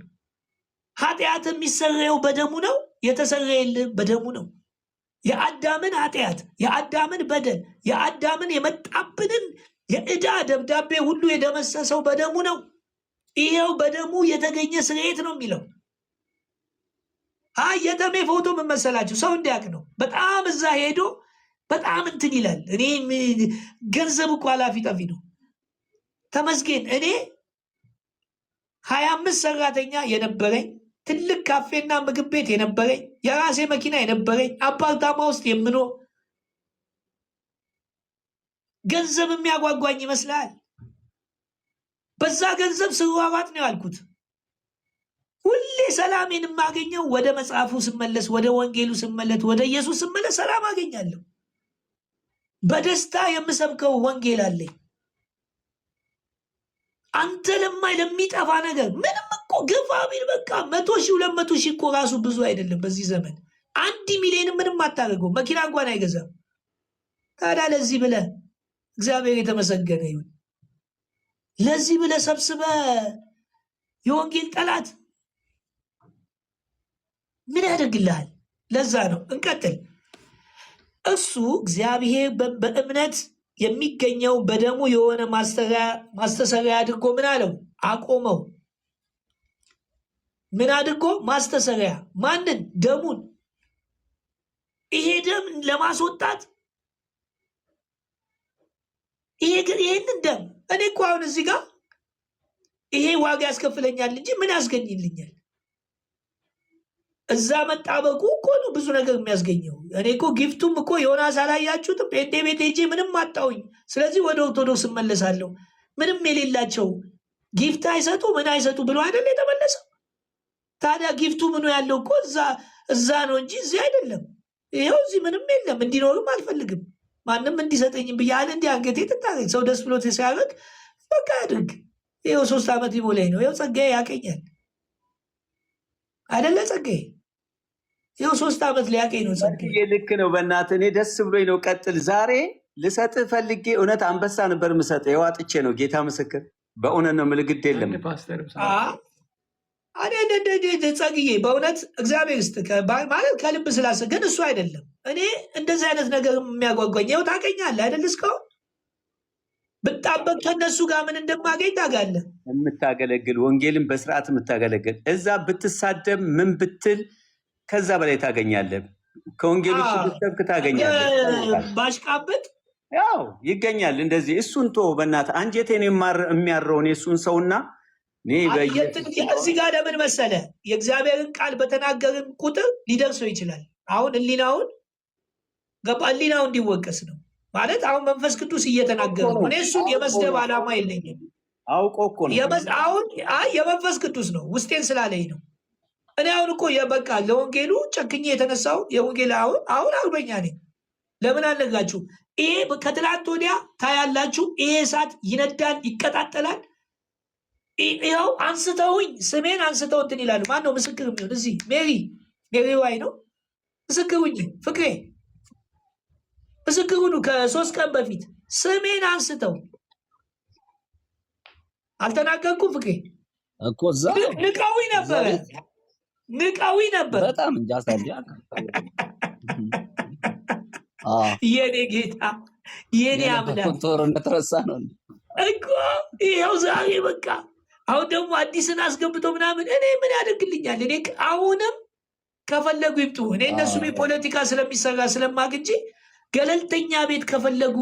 ኃጢአት የሚሰረየው በደሙ ነው። የተሰረየልህ በደሙ ነው። የአዳምን ኃጢአት፣ የአዳምን በደል፣ የአዳምን የመጣብንን የዕዳ ደብዳቤ ሁሉ የደመሰሰው በደሙ ነው። ይሄው በደሙ የተገኘ ስርየት ነው የሚለው። የተሜ ፎቶ ምን መሰላችሁ? ሰው እንዲያውቅ ነው። በጣም እዛ ሄዶ በጣም እንትን ይላል። እኔ ገንዘብ እኮ ኃላፊ ጠፊ ነው። ተመስገን እኔ 25 ሰራተኛ የነበረኝ ትልቅ ካፌና ምግብ ቤት የነበረኝ የራሴ መኪና የነበረኝ አፓርታማ ውስጥ የምኖር ገንዘብ የሚያጓጓኝ ይመስላል? በዛ ገንዘብ ስሯሯጥ ነው ያልኩት። ሁሌ ሰላሜን የማገኘው ወደ መጽሐፉ ስመለስ፣ ወደ ወንጌሉ ስመለስ፣ ወደ ኢየሱስ ስመለስ ሰላም አገኛለሁ። በደስታ የምሰብከው ወንጌል አለኝ። አንተ ለሚጠፋ ነገር ምንም እኮ ግፋ ቢል በቃ 100,000 200,000 እኮ ራሱ ብዙ አይደለም። በዚህ ዘመን 1 ሚሊዮን ምንም አታደርገው፣ መኪና እንኳን አይገዛም። ታዲያ ለዚህ ብለህ እግዚአብሔር የተመሰገነ ይሁን፣ ለዚህ ብለህ ሰብስበህ የወንጌል ጠላት ምን ያደርግልሃል? ለዛ ነው እንቀጥል። እሱ እግዚአብሔር በእምነት የሚገኘው በደሙ የሆነ ማስተሰሪያ አድርጎ ምን አለው? አቆመው። ምን አድርጎ? ማስተሰሪያ። ማንን? ደሙን። ይሄ ደም ለማስወጣት ይሄንን ደም እኔ እኮ አሁን እዚህ ጋር ይሄ ዋጋ ያስከፍለኛል እንጂ ምን ያስገኝልኛል? እዛ መጣበቁ እኮ ነው ብዙ ነገር የሚያስገኘው። እኔ እኮ ጊፍቱም እኮ ዮናስ አላያችሁትም? ጴንጤ ቤት ሄጄ ምንም አጣውኝ፣ ስለዚህ ወደ ኦርቶዶክስ እመለሳለሁ። ምንም የሌላቸው ጊፍት አይሰጡ ምን አይሰጡ ብሎ አይደል የተመለሰው? ታዲያ ጊፍቱ ምኑ ያለው እኮ እዛ ነው እንጂ እዚህ አይደለም። ይኸው እዚህ ምንም የለም። እንዲኖርም አልፈልግም። ማንም እንዲሰጠኝም ብያለ እንዲ አንገቴ ትታረግ። ሰው ደስ ብሎት ሲያደርግ በቃ ያድርግ። ይኸው 3 ዓመት ሊሞላኝ ነው። ይኸው ጸጋዬ ያቀኛል አይደለ? ጸጋዬ ይኸው 3 ዓመት ሊያቀኝ ነው። ጸጋዬ ልክ ነው። በእናትህ እኔ ደስ ብሎኝ ነው። ቀጥል። ዛሬ ልሰጥህ ፈልጌ እውነት አንበሳ ነበር የምሰጥህ። ይኸው አጥቼ ነው። ጌታ ምስክር፣ በእውነት ነው የምልህ። ግድ የለም ጸግዬ፣ በእውነት እግዚአብሔር ይስጥህ ማለት ከልብ ስላሰ ግን እሱ አይደለም። እኔ እንደዚህ አይነት ነገር የሚያጓጓኝ ይኸው ታውቀኛለህ አይደል? እስካሁን ብጣበቅ ከእነሱ ጋር ምን እንደማገኝ ታውቃለህ። የምታገለግል ወንጌልን በስርዓት የምታገለግል እዛ ብትሳደብ ምን ብትል ከዛ በላይ ታገኛለህ። ከወንጌሉ ብትሰብክ ታገኛለህ። ባሽቃብጥ ያው ይገኛል። እንደዚህ እሱን ቶ በእናትህ አንጀቴን የሚያረውን የእሱን ሰውና እዚህ ጋር ለምን መሰለ የእግዚአብሔርን ቃል በተናገርን ቁጥር ሊደርሰው ይችላል። አሁን ህሊናውን እንዲወቀስ ነው ማለት። አሁን መንፈስ ቅዱስ እየተናገረ ነው። እኔ እሱን የመስደብ ዓላማ የለኝም። አውቆ እኮ ነው አሁን የመንፈስ ቅዱስ ነው ውስጤን ስላለኝ ነው። እኔ አሁን እኮ በቃ ለወንጌሉ ጨክኜ የተነሳው የወንጌል አሁን አርበኛ ነኝ። ለምን አልነጋችሁ? ይሄ ከትላንት ወዲያ ታያላችሁ። ይሄ እሳት ይነዳል፣ ይቀጣጠላል። ይኸው አንስተውኝ ስሜን አንስተው እንትን ይላሉ። ማን ነው ምስክር የሚሆን? እዚህ ሜሪ ዋይ ነው ምስክሩኝ። ፍቅሬ ምስክሩኑ ከ3 ቀን በፊት ስሜን አንስተው አልተናገርኩም ፍቅሬ እኮ እዛ ንቃዊ ነበረ ንቃዊ ነበር በጣም እንጃ ታዲያ የኔ ጌታ የኔ አምላክ ጦርነት ረሳ ነው እኮ ይኸው ዛሬ በቃ አሁን ደግሞ አዲስን አስገብቶ ምናምን እኔ ምን ያደርግልኛል? እኔ አሁንም ከፈለጉ ይምጡ። እኔ እነሱ ፖለቲካ ስለሚሰራ ስለማቅ እንጂ ገለልተኛ ቤት ከፈለጉ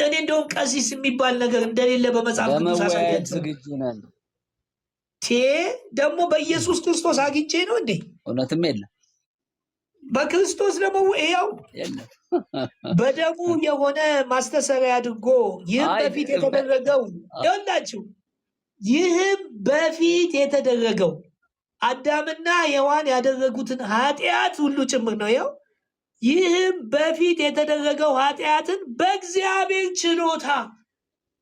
እኔ እንደውም ቀሲስ የሚባል ነገር እንደሌለ በመጽሐፍ ቅዱስ አሳያለሁ። ደግሞ በኢየሱስ ክርስቶስ አግኝቼ ነው እንዴ? እውነትም የለም በክርስቶስ ደግሞ ይኸው በደሙ የሆነ ማስተሰሪያ አድርጎ ይህም በፊት የተደረገው ይኸውላችሁ፣ ይህም በፊት የተደረገው አዳምና ሔዋን ያደረጉትን ኃጢአት ሁሉ ጭምር ነው። ይኸው ይህም በፊት የተደረገው ኃጢአትን በእግዚአብሔር ችሎታ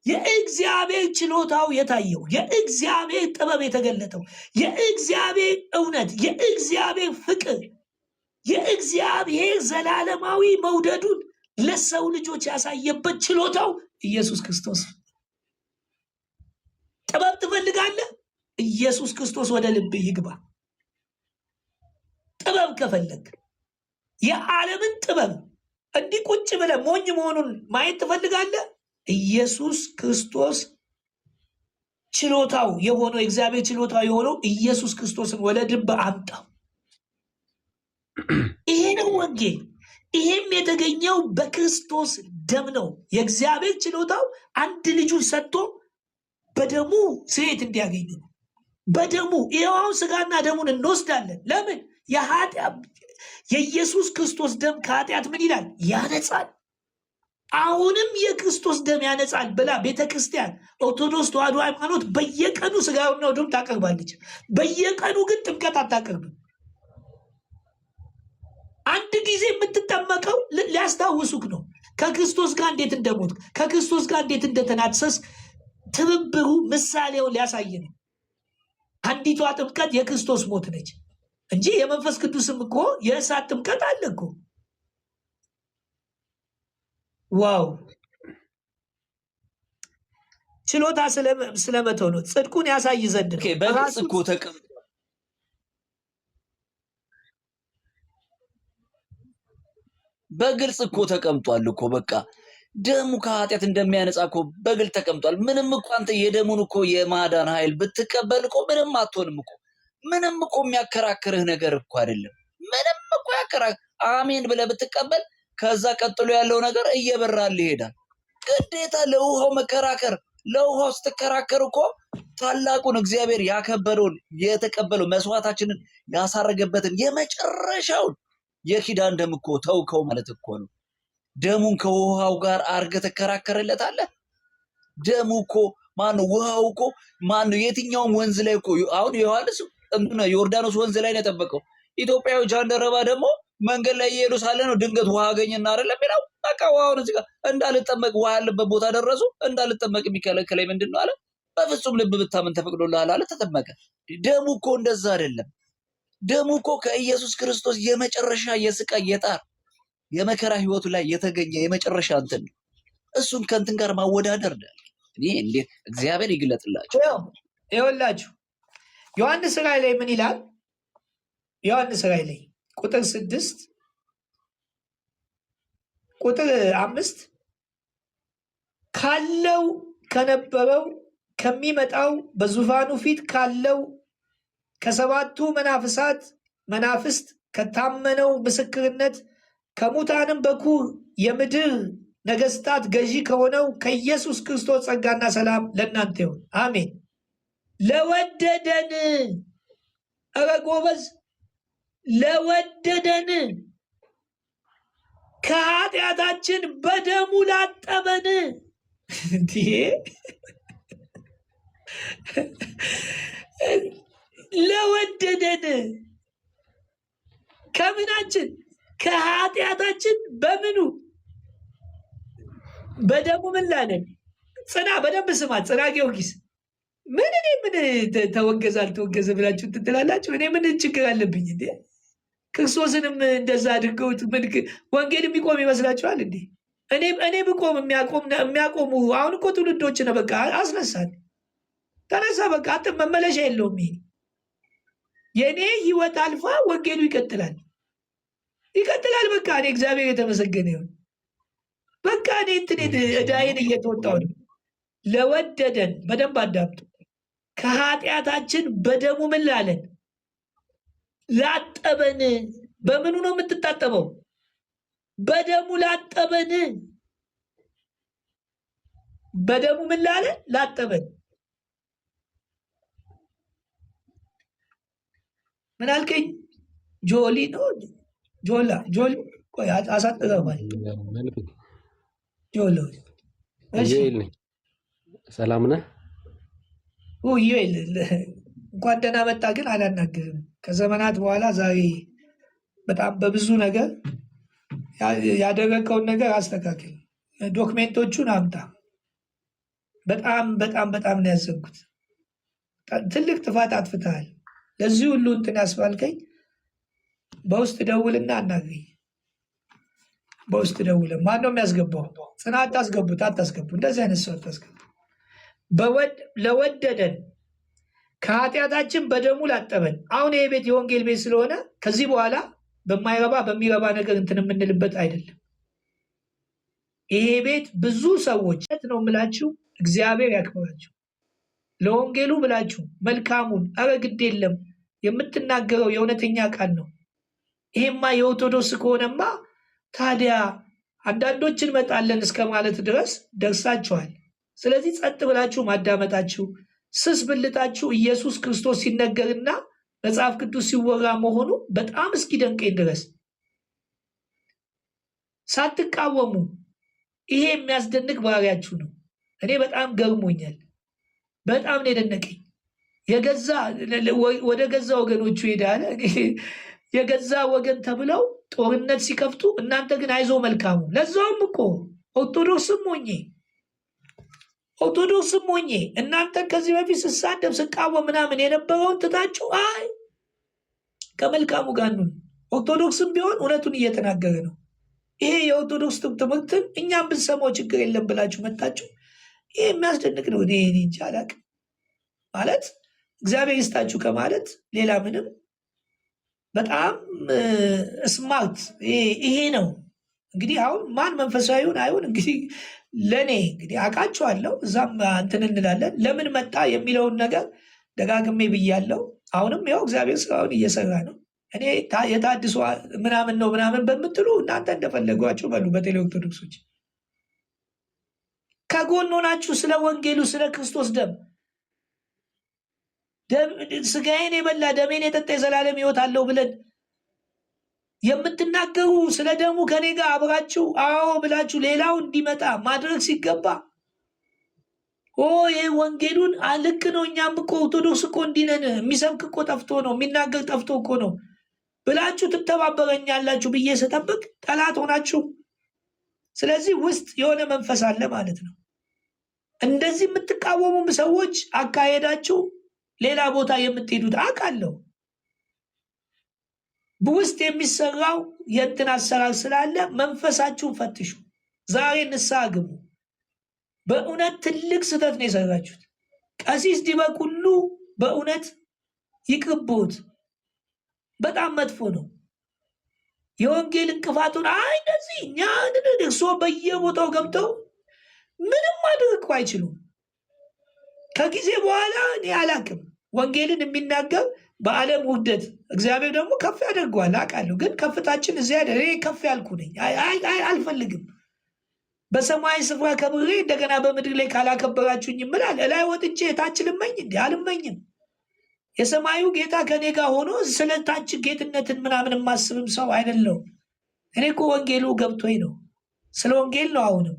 የእግዚአብሔር ችሎታው የታየው የእግዚአብሔር ጥበብ የተገለጠው የእግዚአብሔር እውነት የእግዚአብሔር ፍቅር የእግዚአብሔር ዘላለማዊ መውደዱን ለሰው ልጆች ያሳየበት ችሎታው ኢየሱስ ክርስቶስ። ጥበብ ትፈልጋለህ? ኢየሱስ ክርስቶስ ወደ ልብ ይግባ። ጥበብ ከፈለግ የዓለምን ጥበብ እንዲህ ቁጭ ብለህ ሞኝ መሆኑን ማየት ትፈልጋለህ? ኢየሱስ ክርስቶስ ችሎታው የሆነው የእግዚአብሔር ችሎታው የሆነው ኢየሱስ ክርስቶስን ወደ ልብ አምጣው። ይሄ ነው ወንጌል። ይሄም የተገኘው በክርስቶስ ደም ነው። የእግዚአብሔር ችሎታው አንድ ልጁን ሰጥቶ በደሙ ስርየት እንዲያገኝ ነው። በደሙ ይኸው ስጋና ደሙን እንወስዳለን። ለምን? የኢየሱስ ክርስቶስ ደም ከኃጢአት ምን ይላል? ያነጻል። አሁንም የክርስቶስ ደም ያነጻል ብላ ቤተክርስቲያን ኦርቶዶክስ ተዋሕዶ ሃይማኖት በየቀኑ ስጋውና ደም ታቀርባለች። በየቀኑ ግን ጥምቀት አታቀርብም። አንድ ጊዜ የምትጠመቀው ሊያስታውሱክ ነው። ከክርስቶስ ጋር እንዴት እንደሞት ከክርስቶስ ጋር እንዴት እንደተናሰስ ትብብሩ ምሳሌውን ሊያሳይ ነው። አንዲቷ ጥምቀት የክርስቶስ ሞት ነች እንጂ የመንፈስ ቅዱስም እኮ የእሳት ጥምቀት አለ እኮ። ዋው! ችሎታ ስለመተው ነው። ጽድቁን ያሳይ ዘንድ ነው። በግልጽ እኮ ተቀምጧል። በግልጽ እኮ ተቀምጧል እኮ በቃ ደሙ ከኃጢአት እንደሚያነጻ እኮ በግልጽ ተቀምጧል። ምንም እኮ አንተ የደሙን እኮ የማዳን ኃይል ብትቀበል እኮ ምንም አትሆንም እኮ። ምንም እኮ የሚያከራክርህ ነገር እኮ አይደለም። ምንም እኮ አሜን ብለህ ብትቀበል ከዛ ቀጥሎ ያለው ነገር እየበራልህ ይሄዳል። ግዴታ ለውሃው መከራከር፣ ለውሃው ስትከራከር እኮ ታላቁን እግዚአብሔር ያከበረውን የተቀበለው መስዋዕታችንን ያሳረገበትን የመጨረሻውን የኪዳን ደም እኮ ተውከው ማለት እኮ ነው። ደሙን ከውሃው ጋር አርገህ ትከራከርለታለህ። ደሙ እኮ ማነው? ውሃው እኮ ማነው? የትኛውም ወንዝ ላይ እኮ አሁን ዮሐንስ ዮርዳኖስ ወንዝ ላይ ነው የጠበቀው። ኢትዮጵያዊ ጃንደረባ ደግሞ መንገድ ላይ እየሄዱ ሳለ ነው ድንገት ውሃ አገኘና አይደለም ይላል። በቃ ውሃውን እዚህ ጋር እንዳልጠመቅ ውሃ ያለበት ቦታ ደረሱ። እንዳልጠመቅ የሚከለክለኝ ምንድን ነው አለ። በፍጹም ልብ ብታምን ተፈቅዶልሃል አለ። ተጠመቀ። ደሙ እኮ እንደዛ አይደለም። ደሙ እኮ ከኢየሱስ ክርስቶስ የመጨረሻ የስቃይ የጣር የመከራ ህይወቱ ላይ የተገኘ የመጨረሻ እንትን ነው። እሱን ከእንትን ጋር ማወዳደር እኔ እንዴት እግዚአብሔር ይግለጥላችሁ። ይኸውላችሁ ዮሐንስ ራእይ ላይ ምን ይላል? ዮሐንስ ራእይ ላይ ቁጥር 6 ቁጥር 5 ካለው ከነበረው ከሚመጣው በዙፋኑ ፊት ካለው ከሰባቱ መናፍስት ከታመነው ምስክርነት ከሙታንም በኩር የምድር ነገስታት ገዢ ከሆነው ከኢየሱስ ክርስቶስ ጸጋና ሰላም ለእናንተ ይሁን፣ አሜን። ለወደደን ኧረ ጎበዝ፣ ለወደደን ከኃጢአታችን በደሙ ላጠበን ለወደደን ከምናችን ከኃጢአታችን በምኑ በደሙ ምን ላለን? ጽና፣ በደንብ ስማት። ጽና ጊዮርጊስ ምን እኔ ምን ተወገዘ አልተወገዘ ብላችሁ ትላላችሁ? እኔ ምን ችግር አለብኝ እንዴ? ክርስቶስንም እንደዛ አድርገውት ምን ወንጌል የሚቆም ይመስላችኋል እንዴ? እኔ ብቆም የሚያቆሙ አሁን እኮ ትውልዶች ነው። በቃ አስነሳል። ተነሳ። በቃ መመለሻ የለውም። ይሄ የእኔ ህይወት አልፋ ወንጌሉ ይቀጥላል። በቃ እኔ እግዚአብሔር የተመሰገነ ይሁን። በቃ እኔ ዕዳዬን እየተወጣሁ ነው። ለወደደን በደንብ አዳምጡ። ከኃጢአታችን በደሙ ምን ላለን ላጠበን። በምኑ ነው የምትታጠበው? በደሙ ላጠበን። በደሙ ምን ላለን ላጠበን። ምን አልከኝ? ጆሊ ነው ጆሊ ቆይ አሳጥረዋል። ጆሎ ሰላም ነህ? እንኳን ደህና መጣ። ግን አላናግርም ከዘመናት በኋላ ዛሬ በጣም በብዙ ነገር ያደረገውን ነገር አስተካክል። ዶክሜንቶቹን አምጣ። በጣም በጣም በጣም ነው ያዘንኩት። ትልቅ ጥፋት አጥፍተሃል። ለዚህ ሁሉ እንትን ያስባልከኝ በውስጥ ደውልና አናግረኝ። በውስጥ ደውለ ማን ነው የሚያስገባው? ጽናት አታስገቡት፣ አታስገቡ። እንደዚህ አይነት ሰው አታስገቡ። ለወደደን ከኃጢአታችን በደሙ ላጠበን። አሁን ይሄ ቤት የወንጌል ቤት ስለሆነ ከዚህ በኋላ በሚረባ ነገር እንትን የምንልበት አይደለም። ይሄ ቤት ብዙ ሰዎች ነው የምላችሁ፣ እግዚአብሔር ያክብራችሁ። ለወንጌሉ ብላችሁ መልካሙን ኧረ ግድ የለም የምትናገረው የእውነተኛ ቃል ነው። ይሄማ የኦርቶዶክስ ከሆነማ ታዲያ አንዳንዶች እንመጣለን እስከ ማለት ድረስ ደርሳችኋል። ስለዚህ ጸጥ ብላችሁ ማዳመጣችሁ፣ ስስ ብልታችሁ ኢየሱስ ክርስቶስ ሲነገርና መጽሐፍ ቅዱስ ሲወራ መሆኑ በጣም እስኪደንቀኝ ድረስ ሳትቃወሙ ይሄ የሚያስደንቅ ባህሪያችሁ ነው። እኔ በጣም ገርሞኛል። በጣም ነው የደነቀኝ። ወደ ገዛ ወገኖቹ ሄዳለ። የገዛ ወገን ተብለው ጦርነት ሲከፍቱ እናንተ ግን አይዞ መልካሙ። ለዛውም እኮ ኦርቶዶክስም ሆኜ እናንተን ከዚህ በፊት ስሳደብ ስቃወም ምናምን የነበረውን ትታችሁ አይ ከመልካሙ ጋር ነው። ኦርቶዶክስም ቢሆን እውነቱን እየተናገረ ነው። ይሄ የኦርቶዶክስ ትምህርትን እኛም ብንሰማው ችግር የለም ብላችሁ መጣችሁ። ይሄ የሚያስደንቅ ነው። እኔ እንጃ አላቅም ማለት እግዚአብሔር ይስጣችሁ ከማለት ሌላ ምንም። በጣም ስማርት ይሄ ነው። እንግዲህ አሁን ማን መንፈሳዊውን አይሁን እንግዲህ ለእኔ እንግዲህ አውቃችኋለሁ። እዛም እንትን እንላለን። ለምን መጣ የሚለውን ነገር ደጋግሜ ብያለሁ። አሁንም ያው እግዚአብሔር ስራውን እየሰራ ነው። እኔ የታድሶ ምናምን ነው ምናምን በምትሉ እናንተ እንደፈለጓችሁ በሉ። በቴሌ ኦርቶዶክሶች ከጎን ሆናችሁ ስለ ወንጌሉ ስለ ክርስቶስ ደም ስጋዬን የበላ ደሜን የጠጣ የዘላለም ሕይወት አለው ብለን የምትናገሩ ስለ ደሙ ከኔ ጋር አብራችሁ አዎ ብላችሁ ሌላው እንዲመጣ ማድረግ ሲገባ ይህ ወንጌሉን ልክ ነው እኛም እኮ ኦርቶዶክስ እኮ እንዲነን የሚሰብክ እኮ ጠፍቶ ነው የሚናገር ጠፍቶ እኮ ነው ብላችሁ ትተባበረኛላችሁ ብዬ ስጠብቅ ጠላት ሆናችሁ። ስለዚህ ውስጥ የሆነ መንፈስ አለ ማለት ነው። እንደዚህ የምትቃወሙ ሰዎች አካሄዳችሁ ሌላ ቦታ የምትሄዱት አውቃለሁ። በውስጥ የሚሰራው የእንትን አሰራር ስላለ መንፈሳችሁን ፈትሹ። ዛሬ ንስሐ ግቡ። በእውነት ትልቅ ስህተት ነው የሰራችሁት። ቀሲስ ዲበኩሉ በእውነት ይቅርብዎት። በጣም መጥፎ ነው። የወንጌል እንቅፋቱን እንደዚህ እኛ እርሶ በየቦታው ገብተው ምንም ማድረግ እኮ አይችሉም። ከጊዜ በኋላ እኔ አላቅም ወንጌልን የሚናገር በዓለም ውርደት እግዚአብሔር ደግሞ ከፍ ያደርገዋል አውቃለሁ። ግን ከፍታችን እዚያ እኔ ከፍ ያልኩ ነኝ። አልፈልግም። በሰማይ ስፍራ ከብሬ እንደገና በምድር ላይ ካላከበራችሁኝ ምላል እላይ ወጥቼ ታች ልመኝ እንዲ አልመኝም። የሰማዩ ጌታ ከኔ ጋር ሆኖ ስለ ታች ጌትነትን ምናምን የማስብም ሰው አይደለሁም። እኔ እኮ ወንጌሉ ገብቶኝ ነው። ስለ ወንጌል ነው። አሁንም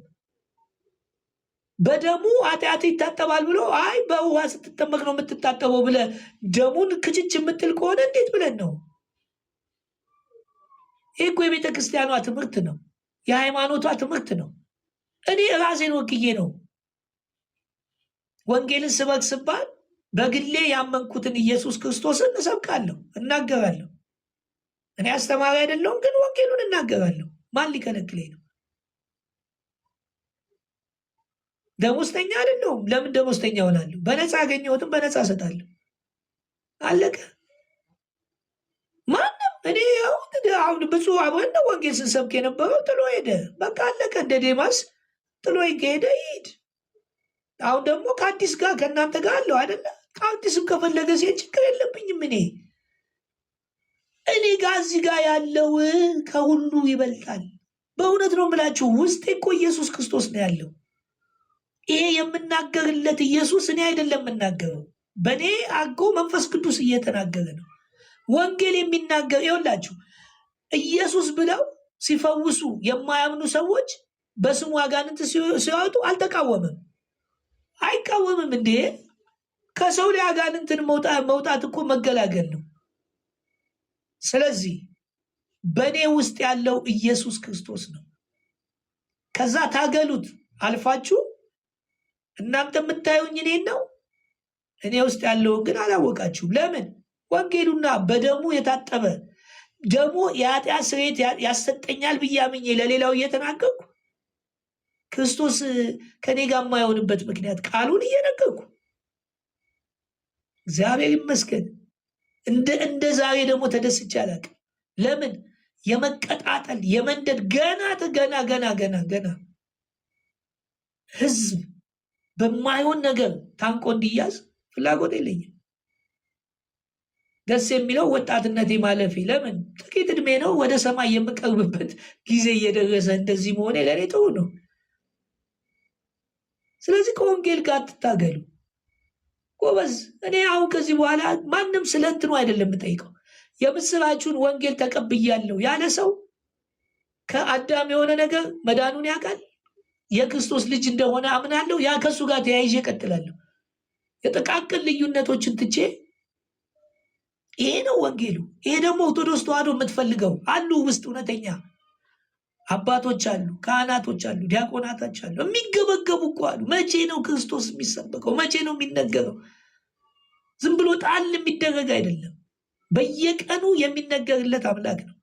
በደሙ ኃጢአት ይታጠባል ብሎ በውሃ ስትጠመቅ ነው የምትታጠበው ብለ ደሙን ክችች የምትል ከሆነ እንዴት ብለን ነው? ይህ እኮ የቤተ ክርስቲያኗ ትምህርት ነው። የሃይማኖቷ ትምህርት ነው። እኔ ራሴን ወክዬ ነው ወንጌልን ስበክ ስባል በግሌ ያመንኩትን ኢየሱስ ክርስቶስን እሰብካለሁ፣ እናገራለሁ። እኔ አስተማሪ አይደለሁም፣ ግን ወንጌሉን እናገራለሁ። ማን ሊከለክለኝ ነው? ደሞዝተኛ አይደለሁም። ለምን ደሞዝተኛ ሆናለሁ? በነፃ ያገኘሁትም በነፃ እሰጣለሁ። አለቀ። ማንም እኔ አሁን ብዙ አብረን ነው ወንጌል ስንሰብክ የነበረው ጥሎ ሄደ። በቃ አለቀ። እንደ ዴማስ ጥሎ ከሄደ ይሄድ። አሁን ደግሞ ከአዲስ ጋር ከእናንተ ጋር አለው አይደለ? ከአዲስም ከፈለገ ሲሄድ ችግር የለብኝም። እኔ ጋር እዚህ ጋር ያለው ከሁሉ ይበልጣል። በእውነት ነው የምላችሁ። ውስጤ እኮ ኢየሱስ ክርስቶስ ነው ያለው። ይሄ የምናገርለት ኢየሱስ እኔ አይደለም የምናገረው፣ በእኔ አጎ መንፈስ ቅዱስ እየተናገረ ነው። ወንጌል የሚናገር ይኸውላችሁ፣ ኢየሱስ ብለው ሲፈውሱ የማያምኑ ሰዎች በስሙ አጋንንት ሲያወጡ አልተቃወምም፣ አይቃወምም። እንዴ ከሰው ላይ አጋንንትን መውጣት እኮ መገላገል ነው። ስለዚህ በእኔ ውስጥ ያለው ኢየሱስ ክርስቶስ ነው። ከዛ ታገሉት። አልፋችሁ እናንተ የምታዩኝ እኔን ነው፣ እኔ ውስጥ ያለውን ግን አላወቃችሁም። ለምን? ወንጌሉና በደሙ የታጠበ ደሙ የኃጢአት ስርየት ያሰጠኛል ብዬ አምኜ ለሌላው እየተናገርኩ ክርስቶስ ከኔ ጋር የማይሆንበት ምክንያት ቃሉን እየነገርኩ እግዚአብሔር ይመስገን። እንደ ዛሬ ደግሞ ተደስቼ አላውቅም። ለምን? የመቀጣጠል የመንደድ ገና ህዝብ በማይሆን ነገር ታንቆ እንዲያዝ ፍላጎት የለኝም። ደስ የሚለው ወጣትነቴ ማለፌ። ለምን? ጥቂት እድሜ ነው፣ ወደ ሰማይ የምቀርብበት ጊዜ እየደረሰ እንደዚህ መሆኔ ለእኔ ጥሩ ነው። ስለዚህ ከወንጌል ጋር ትታገሉ ጎበዝ። እኔ አሁን ከዚህ በኋላ ማንም ስለ እንትኑ አይደለም የምጠይቀው። የምስራችሁን ወንጌል ተቀብያለሁ ያለ ሰው ከአዳም የሆነ ነገር መዳኑን ያውቃል። የክርስቶስ ልጅ እንደሆነ አምናለሁ። ያ ከሱ ጋር ተያይዤ እቀጥላለሁ። የጥቃቅን ልዩነቶችን ትቼ ይሄ ነው ወንጌሉ። ይሄ ደግሞ ኦርቶዶክስ ተዋሕዶ የምትፈልገው አሉ ውስጥ እውነተኛ አባቶች አሉ፣ ካህናቶች አሉ፣ ዲያቆናቶች አሉ፣ የሚገበገቡ እኮ አሉ። መቼ ነው ክርስቶስ የሚሰበከው? መቼ ነው የሚነገረው? ዝም ብሎ ጣል የሚደረግ አይደለም። በየቀኑ የሚነገርለት አምላክ ነው።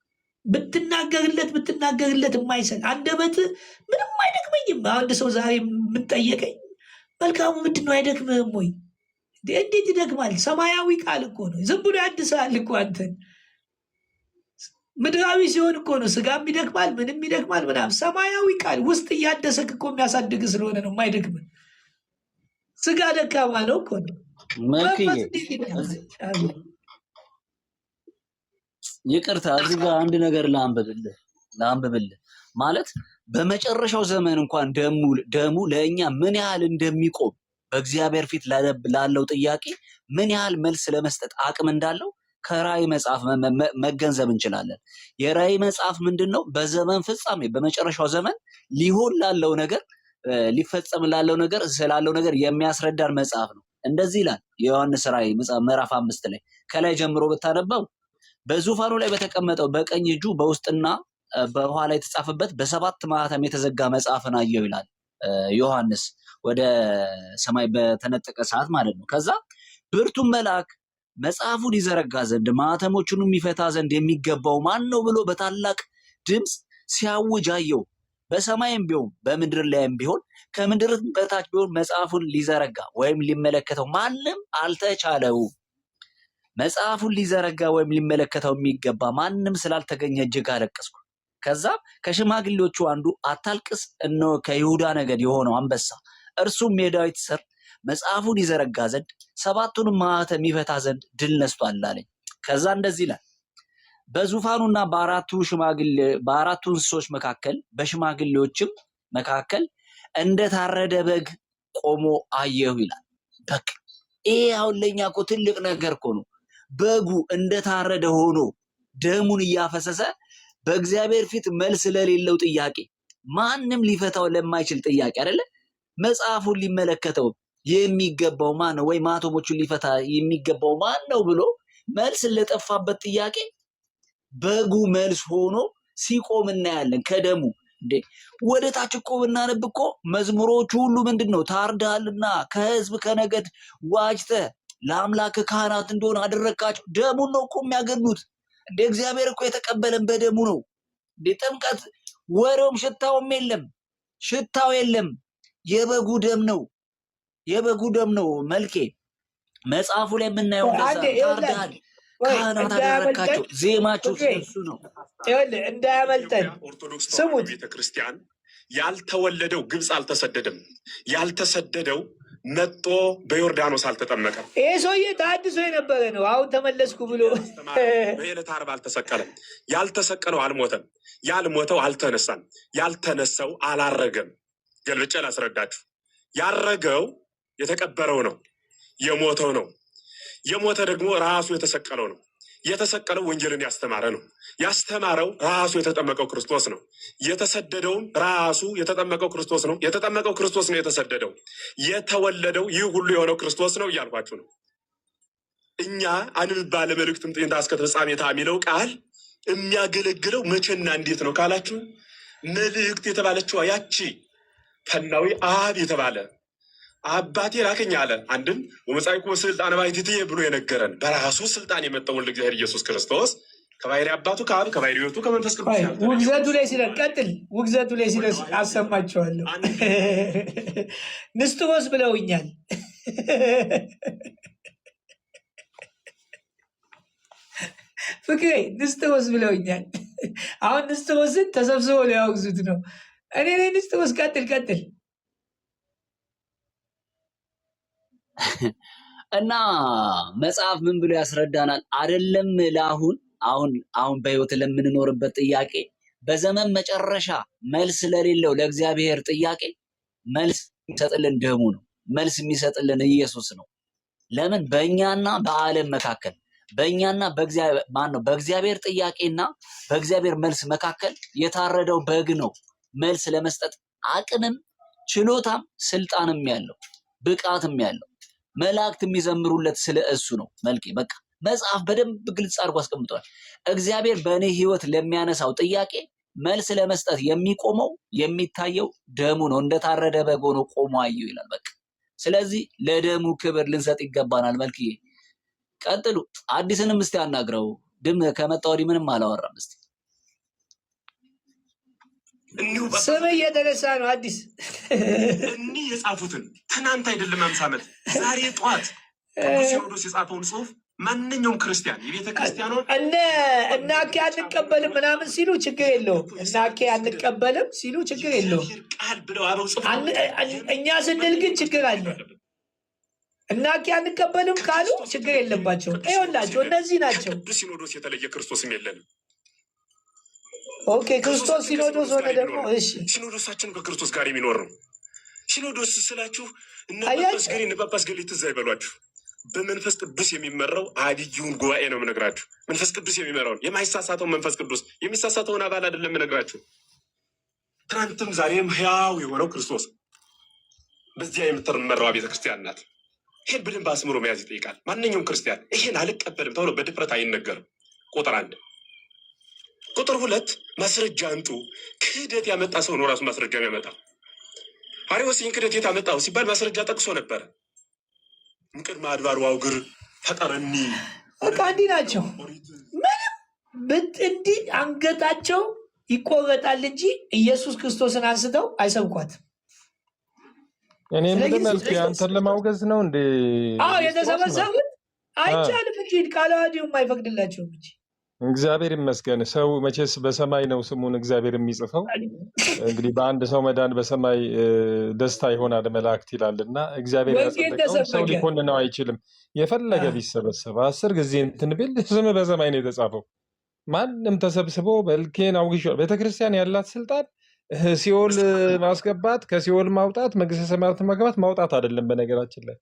ብትናገርለት የማይሰል አንደበት ምንም አይደክመኝም። አንድ ሰው ዛሬ የምንጠየቀኝ መልካሙ ምንድን ነው አይደክምህም ወይ? እንዴት ይደክማል? ሰማያዊ ቃል እኮ ነው። ዝም ብሎ ያድሳል እኮ አንተን። ምድራዊ ሲሆን እኮ ነው ስጋም ይደክማል፣ ምንም ይደክማል ምናምን። ሰማያዊ ቃል ውስጥ እያደሰክ እኮ የሚያሳድግ ስለሆነ ነው የማይደክም። ስጋ ደካማ ነው እኮ ነው። ይቅርታ እዚህ ጋር አንድ ነገር ላንብብልህ። ማለት በመጨረሻው ዘመን እንኳን ደሙ ለእኛ ምን ያህል እንደሚቆም በእግዚአብሔር ፊት ላለው ጥያቄ ምን ያህል መልስ ለመስጠት አቅም እንዳለው ከራእይ መጽሐፍ መገንዘብ እንችላለን። የራእይ መጽሐፍ ምንድን ነው? በዘመን ፍጻሜ በመጨረሻው ዘመን ሊሆን ላለው ነገር ሊፈጸም ላለው ነገር ስላለው ነገር የሚያስረዳን መጽሐፍ ነው። እንደዚህ ይላል የዮሐንስ ራእይ ምዕራፍ 5 ላይ ከላይ ጀምሮ ብታነበው በዙፋኑ ላይ በተቀመጠው በቀኝ እጁ በውስጥና በኋላ የተጻፈበት በሰባት ማህተም የተዘጋ መጽሐፍን አየሁ ይላል ዮሐንስ ወደ ሰማይ በተነጠቀ ሰዓት ማለት ነው። ከዛ ብርቱም መልአክ መጽሐፉን ይዘረጋ ዘንድ ማህተሞቹንም ይፈታ ዘንድ የሚገባው ማን ነው ብሎ በታላቅ ድምፅ ሲያውጅ አየሁ። በሰማይም ቢሆን በምድር ላይም ቢሆን ከምድርም በታች ቢሆን መጽሐፉን ሊዘረጋ ወይም ሊመለከተው ማንም አልተቻለውም። መጽሐፉን ሊዘረጋ ወይም ሊመለከተው የሚገባ ማንም ስላልተገኘ እጅግ አለቀስኩ። ከዛም ከሽማግሌዎቹ አንዱ አታልቅስ፣ እነሆ ከይሁዳ ነገድ የሆነው አንበሳ እርሱም የዳዊት ሥር መጽሐፉን ይዘረጋ ዘንድ ሰባቱንም ማኅተም ይፈታ ዘንድ ድል ነስቷል አለኝ። ከዛ እንደዚህ ይላል በዙፋኑና በአራቱ እንስሶች መካከል በሽማግሌዎችም መካከል እንደታረደ በግ ቆሞ አየሁ ይላል። በቃ ይሄ አሁን ለእኛ እኮ ትልቅ ነገር እኮ ነው። በጉ እንደታረደ ሆኖ ደሙን እያፈሰሰ በእግዚአብሔር ፊት መልስ ለሌለው ጥያቄ፣ ማንም ሊፈታው ለማይችል ጥያቄ አይደለ መጽሐፉን ሊመለከተው የሚገባው ማን ነው ወይ ማኅተሞቹን ሊፈታ የሚገባው ማን ነው ብሎ መልስ ለጠፋበት ጥያቄ በጉ መልስ ሆኖ ሲቆም እናያለን። ከደሙ እንዴ ወደ ታች እኮ ብናነብ እኮ መዝሙሮቹ ሁሉ ምንድን ነው? ታርዳልና ከሕዝብ ከነገድ ዋጅተህ ለአምላክ ካህናት እንደሆነ አደረግካቸው። ደሙን ነው እኮ የሚያገኑት። እንደ እግዚአብሔር እኮ የተቀበለን በደሙ ነው። እንደ ጥምቀት ወሬውም ሽታውም የለም፣ ሽታው የለም። የበጉ ደም ነው፣ የበጉ ደም ነው። መልኬ መጽሐፉ ላይ የምናየው ታርዳል፣ ካህናት አደረካቸው፣ ዜማቸው እሱ ነው። እንዳያመልጠን ስሙት። ቤተክርስቲያን ያልተወለደው ግብፅ አልተሰደደም፣ ያልተሰደደው መጦ በዮርዳኖስ አልተጠመቀም። ይሄ ሰውዬ ታድሶ የነበረ ነው። አሁን ተመለስኩ ብሎ በዕለተ ዓርብ አልተሰቀለም። ያልተሰቀለው አልሞተም፣ ያልሞተው አልተነሳም፣ ያልተነሳው አላረገም። ገልብጬ ላስረዳችሁ። ያረገው የተቀበረው ነው፣ የሞተው ነው። የሞተ ደግሞ ራሱ የተሰቀለው ነው። የተሰቀለው ወንጌልን ያስተማረ ነው። ያስተማረው ራሱ የተጠመቀው ክርስቶስ ነው። የተሰደደውም ራሱ የተጠመቀው ክርስቶስ ነው። የተጠመቀው ክርስቶስ ነው የተሰደደው። የተወለደው ይህ ሁሉ የሆነው ክርስቶስ ነው እያልኳችሁ ነው። እኛ አንባለ መልእክትም ጥንታ እስከ ፍጻሜታ የሚለው ቃል የሚያገለግለው መቼና እንዴት ነው ካላችሁ፣ መልእክት የተባለችዋ ያቺ ፈናዊ አብ የተባለ አባቴ ላከኝ አለ። አንድም ወመጻእኩ በስልጣነ ባሕቲትየ ብሎ የነገረን በራሱ ስልጣን የመጣው ወልደ እግዚአብሔር ኢየሱስ ክርስቶስ ከባሕርይ አባቱ ከአብ ከባሕርይ ሕይወቱ ከመንፈስ ቅዱስ ውግዘቱ ላይ ሲደርስ ቀጥል። ውግዘቱ ላይ ሲደርስ አሰማቸዋለሁ። ንስጥሮስ ብለውኛል። ፍቅሬ ንስጥሮስ ብለውኛል። አሁን ንስጥሮስን ተሰብስበው ሊያወግዙት ነው። እኔ ላይ ንስጥሮስ ቀጥል ቀጥል። እና መጽሐፍ ምን ብሎ ያስረዳናል? አይደለም አሁን በህይወት ለምንኖርበት ጥያቄ በዘመን መጨረሻ መልስ ለሌለው ለእግዚአብሔር ጥያቄ መልስ የሚሰጥልን ደሙ ነው። መልስ የሚሰጥልን ኢየሱስ ነው። ለምን? በእኛና በዓለም መካከል በእኛና በእግዚአብሔር ጥያቄና በእግዚአብሔር መልስ መካከል የታረደው በግ ነው። መልስ ለመስጠት አቅምም ችሎታም ስልጣንም ያለው ብቃትም ያለው መላእክት የሚዘምሩለት ስለ እሱ ነው። መልኬ በቃ መጽሐፍ በደንብ ግልጽ አድርጎ አስቀምጧል። እግዚአብሔር በእኔ ህይወት ለሚያነሳው ጥያቄ መልስ ለመስጠት የሚቆመው የሚታየው ደሙ ነው። እንደታረደ በግ ሆኖ ቆሞ አየሁ ይላል። በቃ ስለዚህ ለደሙ ክብር ልንሰጥ ይገባናል። መልክዬ ቀጥሉ። አዲስንም እስቲ አናግረው። ድም ከመጣ ወዲህ ምንም አላወራም። እስቲ ስም እየተነሳ ነው። አዲስ እኒህ የጻፉትን ትናንት አይደለም 50 ዓመት ዛሬ ጠዋት ቅዱስ ሲኖዶስ የጻፈውን ጽሁፍ ማንኛውም ክርስቲያን የቤተ ክርስቲያኗን እና አኬ አንቀበልም ምናምን ሲሉ ችግር የለውም። እና አኬ አንቀበልም ሲሉ ችግር የለውም። ቃል ብለው አበው ጽፎ እኛ ስንል ግን ችግር አለ። እና አኬ አንቀበልም ካሉ ችግር የለባቸውም። ይኸውላቸው እነዚህ ናቸው። ቅዱስ ሲኖዶስ የተለየ ክርስቶስም የለንም። ኦኬ ክርስቶስ ሲኖዶስ ሆነ ደግሞ እሺ፣ ሲኖዶሳችን ከክርስቶስ ጋር የሚኖር ነው። ሲኖዶስ ስላችሁ እነ ጳጳስ ገሌ ትዝ አይበሏችሁ። በመንፈስ ቅዱስ የሚመራው አብዩን ጉባኤ ነው የምነግራችሁ። መንፈስ ቅዱስ የሚመራውን የማይሳሳተውን መንፈስ ቅዱስ የሚሳሳተውን አባል አይደለም የምነግራችሁ። ትናንትም ዛሬም ሕያው የሆነው ክርስቶስ በዚያ የምትመራዋ ቤተክርስቲያን ናት። ይሄን በደንብ አስምሮ መያዝ ይጠይቃል። ማንኛውም ክርስቲያን ይሄን አልቀበልም ተብሎ በድፍረት አይነገርም። ቁጥር 1 ቁጥር 2 ማስረጃ አንጡ። ክህደት ያመጣ ሰው ነው ራሱ ማስረጃ የሚያመጣ። አርዮስን ክህደት የት አመጣው ሲባል ማስረጃ ጠቅሶ ነበረ። እንቅድመ አድባር ዋውግር ፈጠረኒ። በቃ እንዲህ ናቸው። ምንም እንዲህ አንገታቸው ይቆረጣል እንጂ ኢየሱስ ክርስቶስን አንስተው አይሰብኳትም። እኔ ምን መልክ አንተን ለማውገዝ ነው እንዴ? አዎ የተሰበሰቡት አይቻልም እንጂ ቃለ ዓዋዲውም አይፈቅድላቸውም እንጂ እግዚአብሔር ይመስገን። ሰው መቼስ በሰማይ ነው ስሙን እግዚአብሔር የሚጽፈው። እንግዲህ በአንድ ሰው መዳን በሰማይ ደስታ ይሆናል መላእክት ይላልና እግዚአብሔር ያጸደቀው ሰው ሊኮንነው አይችልም። የፈለገ ቢሰበሰብ 10 ጊዜ እንትን ቢል ስም በሰማይ ነው የተጻፈው። ማንም ተሰብስቦ መልኬን አውግሻለሁ። ቤተክርስቲያን ያላት ስልጣን ሲኦል ማስገባት፣ ከሲኦል ማውጣት፣ መንግስተ ሰማያት መግባት ማውጣት አይደለም። በነገራችን ላይ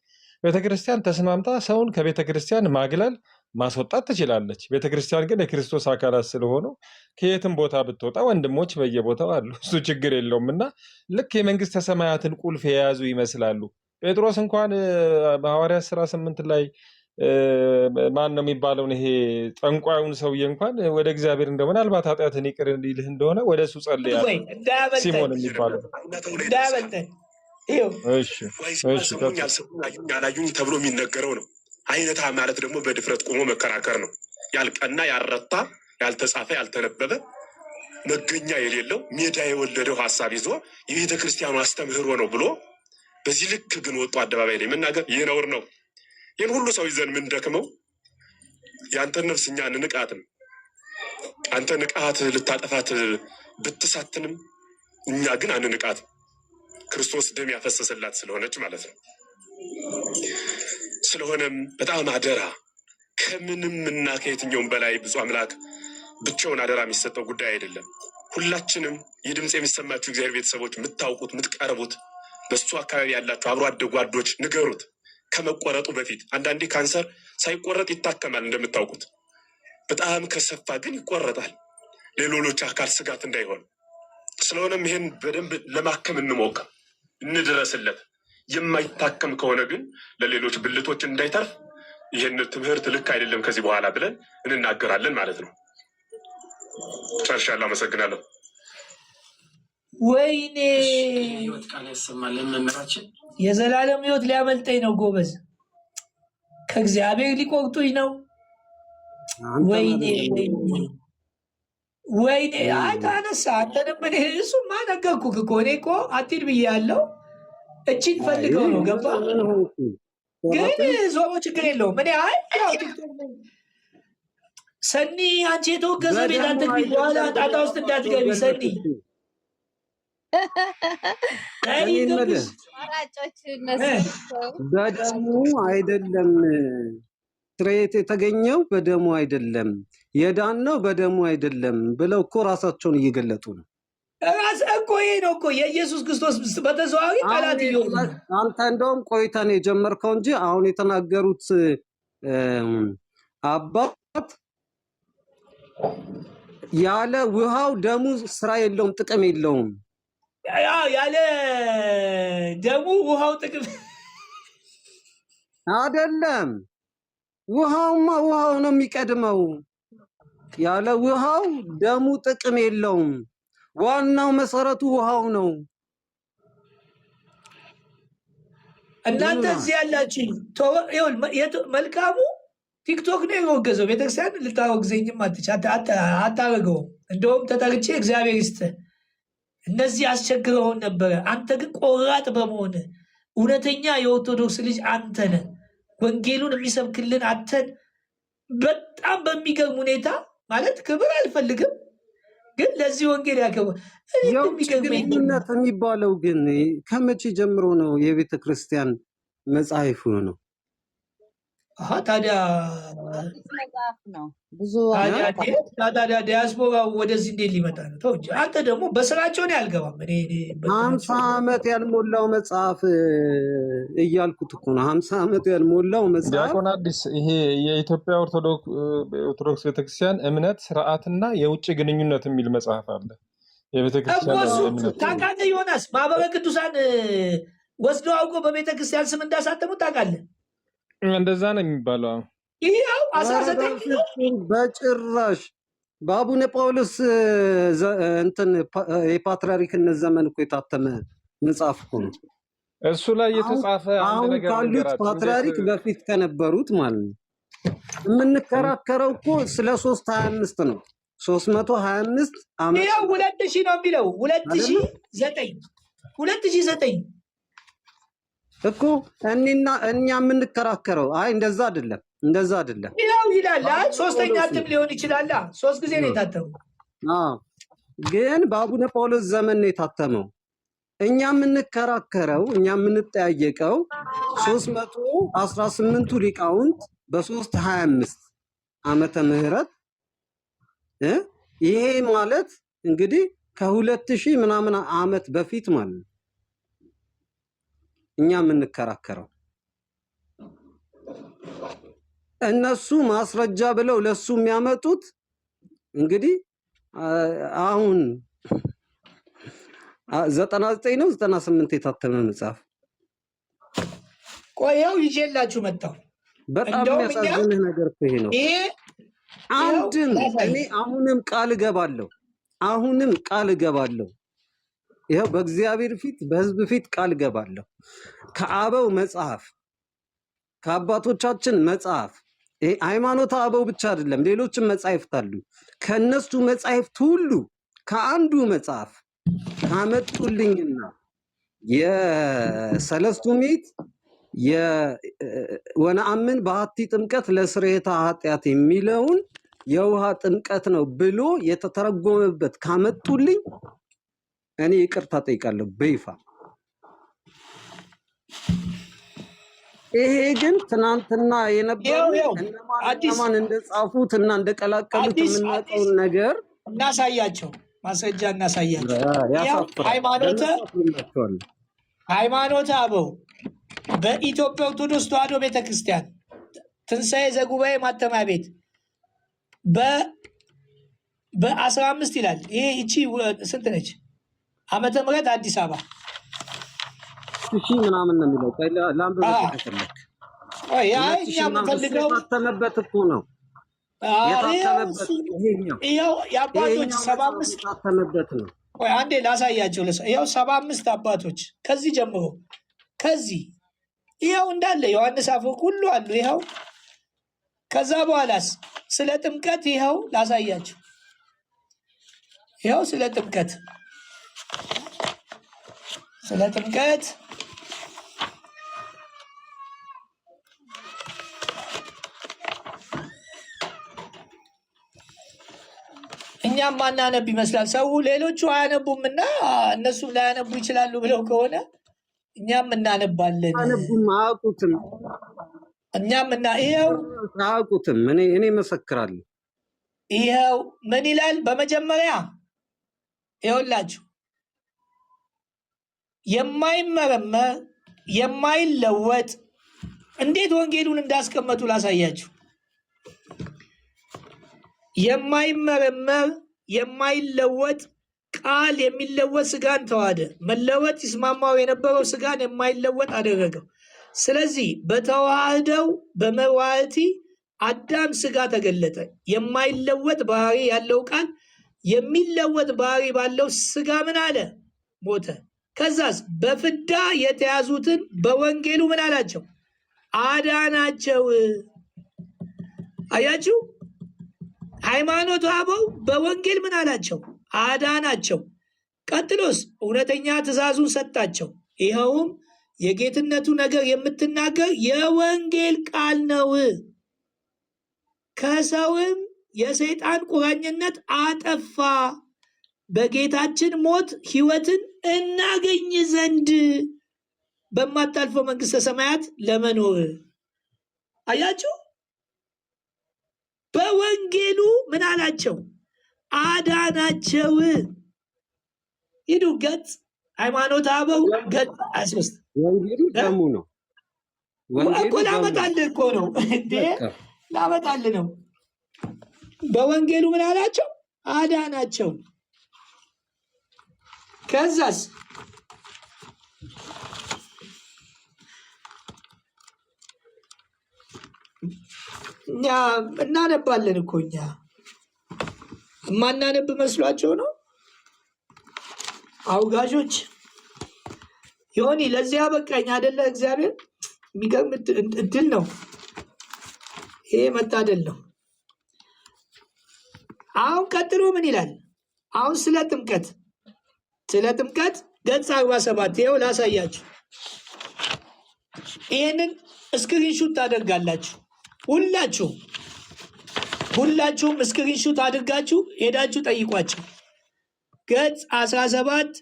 ቤተክርስቲያን ተስማምታ ሰውን ከቤተክርስቲያን ማግለል ማስወጣት ትችላለች። ቤተክርስቲያን ግን የክርስቶስ አካላት ስለሆኑ ከየትም ቦታ ብትወጣ ወንድሞች በየቦታው አሉ። እሱ ችግር የለውም እና ልክ የመንግስተ ሰማያትን ቁልፍ የያዙ ይመስላሉ። ጴጥሮስ እንኳን በሐዋርያት ሥራ 8 ላይ ማን ነው የሚባለውን ይሄ ጠንቋዩን ሰውዬ እንኳን ወደ እግዚአብሔር እንደው ምናልባት ኃጢአትን ይቅር እንዲልህ እንደሆነ ወደ እሱ ጸልያለሁ ሲሞን የሚባለው እንዳያመልጠን። ያላዩኝ ተብሎ የሚነገረው ነው። አይነታ ማለት ደግሞ በድፍረት ቆሞ መከራከር ነው። ያልቀና ያልረታ ያልተጻፈ ያልተነበበ መገኛ የሌለው ሜዳ የወለደው ሀሳብ ይዞ የቤተ ክርስቲያኑ አስተምህሮ ነው ብሎ በዚህ ልክ ግን ወጡ አደባባይ ላይ መናገር ይህ ነውር ነው። ይህን ሁሉ ሰው ይዘን ምን ደክመው የአንተን ነፍስ እኛ እንንቃትም። አንተ ንቃት ልታጠፋት ብትሳትንም እኛ ግን አንንቃት። ክርስቶስ ደም ያፈሰሰላት ስለሆነች ማለት ነው። ስለሆነም በጣም አደራ ከምንም እና ከየትኛውም በላይ ብዙ አምላክ ብቻውን አደራ የሚሰጠው ጉዳይ አይደለም። ሁላችንም ይህ ድምፅ የሚሰማችሁ እግዚአብሔር ቤተሰቦች የምታውቁት የምትቀርቡት በሱ አካባቢ ያላችሁ አብሮ አደጓዶች ንገሩት ከመቆረጡ በፊት። አንዳንዴ ካንሰር ሳይቆረጥ ይታከማል እንደምታውቁት። በጣም ከሰፋ ግን ይቆረጣል ለሌሎች አካል ስጋት እንዳይሆን። ስለሆነም ይሄን በደንብ ለማከም እንሞክር፣ እንድረስለት። የማይታከም ከሆነ ግን ለሌሎች ብልቶች እንዳይተርፍ ይህን ትምህርት ልክ አይደለም ከዚህ በኋላ ብለን እንናገራለን ማለት ነው። ጨርሻለሁ። አመሰግናለሁ። ወይኔ የዘላለም ሕይወት ሊያመልጠኝ ነው ጎበዝ። ከእግዚአብሔር ሊቆርጡኝ ነው። ወይኔ ወይኔ ታነሳ። አንተንም እኔ እሱማ ነገርኩህ እኮ እኔ እኮ አትሂድ ብዬ ያለው እቺን ፈልገው ነው ገባ። ግን ዞሮ ችግር የለውም። እኔ አይ ያው ሰኒ አንቺ የተወገዘ ቤት አትግቢ፣ በኋላ ጣጣ ውስጥ እንዳትገቢ ሰኒ። በደሙ አይደለም ስርየት የተገኘው በደሙ አይደለም፣ የዳን ነው በደሙ አይደለም ብለው እኮ ራሳቸውን እየገለጡ ነው። ራስ እኮ ይሄ ነው እኮ የኢየሱስ ክርስቶስ በተዘዋዋሪ ቃላት እየሆነ አንተ እንደውም ቆይተን የጀመርከው እንጂ አሁን የተናገሩት አባት ያለ ውሃው ደሙ ስራ የለውም፣ ጥቅም የለውም። ያለ ደሙ ውሃው ጥቅም አይደለም። ውሃውማ ውሃው ነው የሚቀድመው። ያለ ውሃው ደሙ ጥቅም የለውም። ዋናው መሰረቱ ውሃው ነው። እናንተ እዚህ ያላችሁ መልካሙ ቲክቶክ ነው የወገዘው። ቤተክርስቲያን ልታወግዘኝም አታረገውም። እንደውም ተጠርቼ እግዚአብሔር ይስጥህ እነዚህ አስቸግረውን ነበረ። አንተ ግን ቆራጥ በመሆን እውነተኛ የኦርቶዶክስ ልጅ አንተ ነህ። ወንጌሉን የሚሰብክልን አንተን በጣም በሚገርም ሁኔታ ማለት ክብር አልፈልግም፣ ግን ለዚህ ወንጌል ያከብር ግንኙነት የሚባለው ግን ከመቼ ጀምሮ ነው የቤተ ክርስቲያን መጽሐፍ ነው? ታዲያ ታዲያ ዲያስፖራ ወደዚህ እንዴት ሊመጣ ነው? ተው እንጂ አንተ ደግሞ በስራቸው ነው ያልገባም። 50 ዓመት ያልሞላው መጽሐፍ እያልኩት እኮ ነው። 50 ዓመት ያልሞላው መጽሐፍ። ዲያቆን አዲስ ይሄ የኢትዮጵያ ኦርቶዶክስ ቤተክርስቲያን እምነት ስርዓትና የውጭ ግንኙነት የሚል መጽሐፍ አለ። የቤተክርስቲያን ታውቃለህ ዮናስ፣ ማህበረ ቅዱሳን ወስደው አውቆ በቤተክርስቲያን ስም እንዳሳተሙት ታውቃለህ? እንደዛ ነው የሚባለው። ይሄው 19 በጭራሽ በአቡነ ጳውሎስ እንትን የፓትርያርክነት ዘመን እኮ የታተመ መጽሐፍ እኮ ነው። እሱ ላይ የተጻፈ አንድ ነገር ካሉት ፓትርያርክ በፊት ከነበሩት ማለት ነው። የምንከራከረው እኮ ስለ 325 ነው። 325 ዓመት ይሄው 2000 ነው የሚለው 2009 እኮ እኛ የምንከራከረው አይ እንደዛ አይደለም ይላል። አይ ሶስተኛ እትም ሊሆን ይችላል። 3 ጊዜ ነው የታተመው። ግን በአቡነ ጳውሎስ ዘመን ነው የታተመው። እኛ የምንከራከረው እኛ የምንጠያየቀው 318ቱ ሊቃውንት በ325 ዓመተ ምህረት ይሄ ማለት እንግዲህ ከ2000 ምናምን ዓመት በፊት ማለት ነው። እኛ የምንከራከረው እነሱ ማስረጃ ብለው ለሱ የሚያመጡት እንግዲህ አሁን 99 ነው 98 የታተመ መጽሐፍ ቆየው ይዤላችሁ መጣሁ። በጣም የሚያሳዝንህ ነገር ይሄ ነው። አንድም እኔ አሁንም ቃል እገባለሁ ይሄው በእግዚአብሔር ፊት በሕዝብ ፊት ቃል እገባለሁ። ከአበው መጽሐፍ ከአባቶቻችን መጽሐፍ ሃይማኖተ አበው ብቻ አይደለም፣ ሌሎችም መጽሐፍት አሉ። ከነሱ መጽሐፍት ሁሉ ከአንዱ መጽሐፍ ካመጡልኝና የሰለስቱ ምዕት ወነአምን በሀቲ ጥምቀት ለስርየተ ኃጢአት የሚለውን የውሃ ጥምቀት ነው ብሎ የተተረጎመበት ካመጡልኝ እኔ ይቅርታ ጠይቃለሁ በይፋ። ይሄ ግን ትናንትና የነበሩ እነማን እንደጻፉት እና እንደቀላቀሉት የምናውቀውን ነገር እናሳያቸው፣ ማስረጃ እናሳያቸው። ሃይማኖተ አበው በኢትዮጵያ ኦርቶዶክስ ተዋሕዶ ቤተክርስቲያን ትንሣኤ ዘጉባኤ ማተሚያ ቤት በ15 ይላል። ይሄ እቺ ስንት ነች? ዓመተ ምህረት አዲስ አበባ እሺ ምናምን ነው የሚለው። ላምበው ተከለክ ያ እኛ የምንፈልገው የታተመበት እኮ ነው የታተመበት። ይሄው የአባቶች 75 የታተመበት ነው። ቆይ አንዴ ላሳያቸው። ይኸው 75 አባቶች ከዚህ ጀምሮ ከዚህ ይኸው እንዳለ ዮሐንስ አፈወርቅ ሁሉ አሉ። ይኸው ከዛ በኋላስ ስለ ጥምቀት ይኸው ላሳያቸው። ይኸው ስለ ጥምቀት እኛም ማናነብ ይመስላል ሰው። ሌሎቹ አያነቡም እና እነሱም ላያነቡ ይችላሉ ብለው ከሆነ እኛም እናነባለን። አያነቡም፣ አያውቁትም። እኛም ይኸው አያውቁትም። እኔ መሰክራለሁ። ይኸው ምን ይላል? በመጀመሪያ ይኸውላችሁ የማይመረመር የማይለወጥ እንዴት ወንጌሉን እንዳስቀመጡ ላሳያችሁ። የማይመረመር የማይለወጥ ቃል የሚለወጥ ስጋን ተዋሃደ፣ መለወጥ ይስማማው የነበረው ስጋን የማይለወጥ አደረገው። ስለዚህ በተዋህደው በመዋህቲ አዳም ስጋ ተገለጠ። የማይለወጥ ባህሪ ያለው ቃል የሚለወጥ ባህሪ ባለው ስጋ ምን አለ? ሞተ። ከዛስ በፍዳ የተያዙትን በወንጌሉ ምን አላቸው? አዳናቸው። አያችሁ፣ ሃይማኖተ አበው በወንጌል ምን አላቸው? አዳናቸው። ቀጥሎስ እውነተኛ ትእዛዙን ሰጣቸው። ይኸውም የጌትነቱ ነገር የምትናገር የወንጌል ቃል ነው። ከሰውም የሰይጣን ቁራኝነት አጠፋ፣ በጌታችን ሞት ሕይወትን እናገኝ ዘንድ በማታልፈው መንግስተ ሰማያት ለመኖር። አያችሁ፣ በወንጌሉ ምን አላቸው? አዳናቸው። ሂዱ ገጽ ሃይማኖተ አበው ገጽ 23 ወንጌሉ ደሙ ነው እኮ ላመጣልህ እኮ ነው እንዴ ላመጣልህ ነው። በወንጌሉ ምን አላቸው? አዳናቸው። ከዛስ እኛ እናነባለን እኮ። እኛ የማናነብ መስሏቸው ነው አውጋዦች። ይሆን ለዚያ በቃኝ አይደለ? እግዚአብሔር የሚገርም እድል ነው ይሄ፣ መታደል ነው። አሁን ቀጥሎ ምን ይላል? አሁን ስለ ጥምቀት ገጽ 47 ይኸው ላሳያችሁ። ይህንን ስክሪንሹት ታደርጋላችሁ። ሁላችሁም ስክሪንሹት አድርጋችሁ ሄዳችሁ ጠይቋቸው። ገጽ 17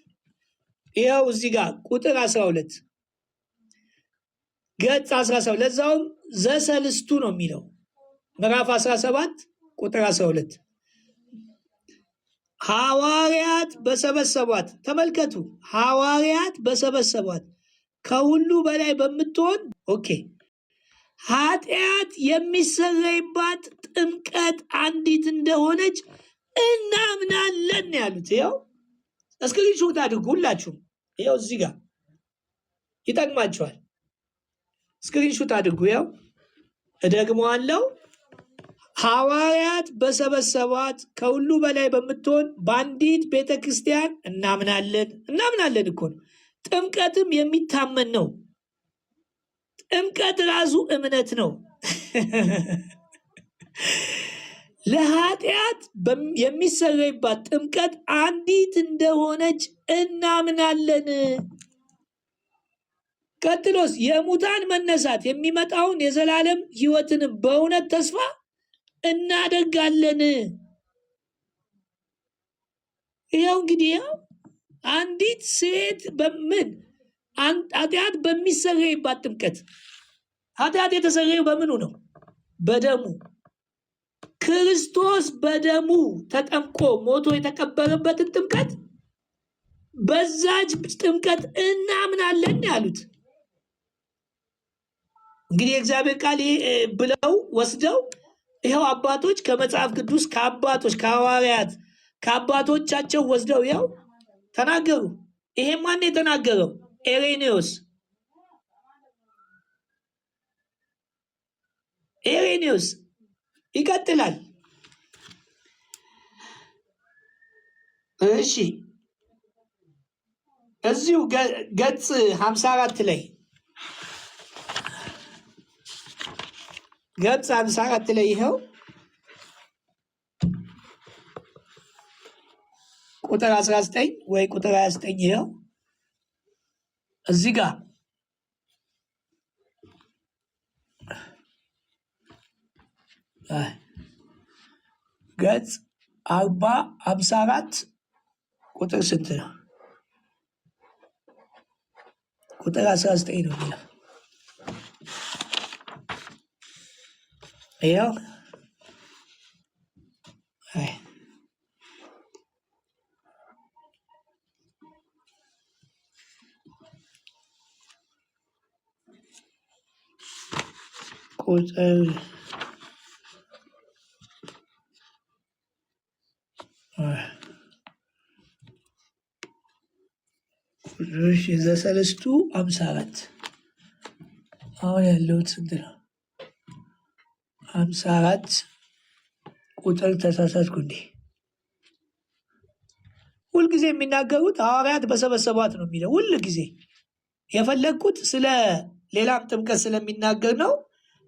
ይኸው እዚህ ጋር ቁጥር 12 ገጽ 17 ለዛውም ዘሰልስቱ ነው የሚለው ምዕራፍ 17 ቁጥር 12 ሐዋርያት በሰበሰቧት፣ ተመልከቱ፣ ሐዋርያት በሰበሰቧት ከሁሉ በላይ በምትሆን ኃጢአት የሚሰረይባት ጥምቀት አንዲት እንደሆነች እናምናለን ያሉት። ይኸው እስክሪንሾት አድርጉ ሁላችሁም። ይኸው እዚህ ጋር ይጠቅማችኋል። እስክሪንሾት አድርጉ። ይኸው እደግመዋለሁ። ሐዋርያት በሰበሰቧት ከሁሉ በላይ በምትሆን በአንዲት ቤተ ክርስቲያን እናምናለን እኮ ነው። ጥምቀትም የሚታመን ነው። ጥምቀት ራሱ እምነት ነው። ለኃጢአት የሚሰረይባት ጥምቀት አንዲት እንደሆነች እናምናለን። ቀጥሎስ የሙታን መነሳት የሚመጣውን የዘላለም ሕይወትን በእውነት ተስፋ እናደርጋለን። ይኸው እንግዲህ አንዲት ሴት በምን ኃጢአት በሚሰረይባት ጥምቀት፣ ኃጢአት የተሰረየው በምኑ ነው? በደሙ። ክርስቶስ በደሙ ተጠምቆ ሞቶ የተቀበረበትን ጥምቀት በዛች ጥምቀት እናምናለን ያሉት። እንግዲህ የእግዚአብሔር ቃል ብለው ወስደው ይኸው አባቶች ከመጽሐፍ ቅዱስ ከአባቶች ከሐዋርያት ከአባቶቻቸው ወስደው ይኸው ተናገሩ። ይሄ ማን የተናገረው? ኢሬኔዎስ ይቀጥላል። እሺ እዚሁ ገጽ 54 ላይ ገጽ 54 ላይ ይኸው ቁጥር 19 ወይ ቁጥር 29 ይኸው እዚህ ጋር ገጽ 54 ቁጥር ስንት ነው? ቁጥር 19 ነው የሚለው። ይኸው ቁጥር ዘሰለስቱ 54 አሁን ያለሁት ስንት ነው? 54 ቁጥር ተሳሳትኩ እንዴ? ሁልጊዜ የሚናገሩት ሐዋርያት በሰበሰቧት ነው የሚለው። ሁልጊዜ የፈለግኩት ስለ ሌላም ጥምቀት ስለሚናገር ነው።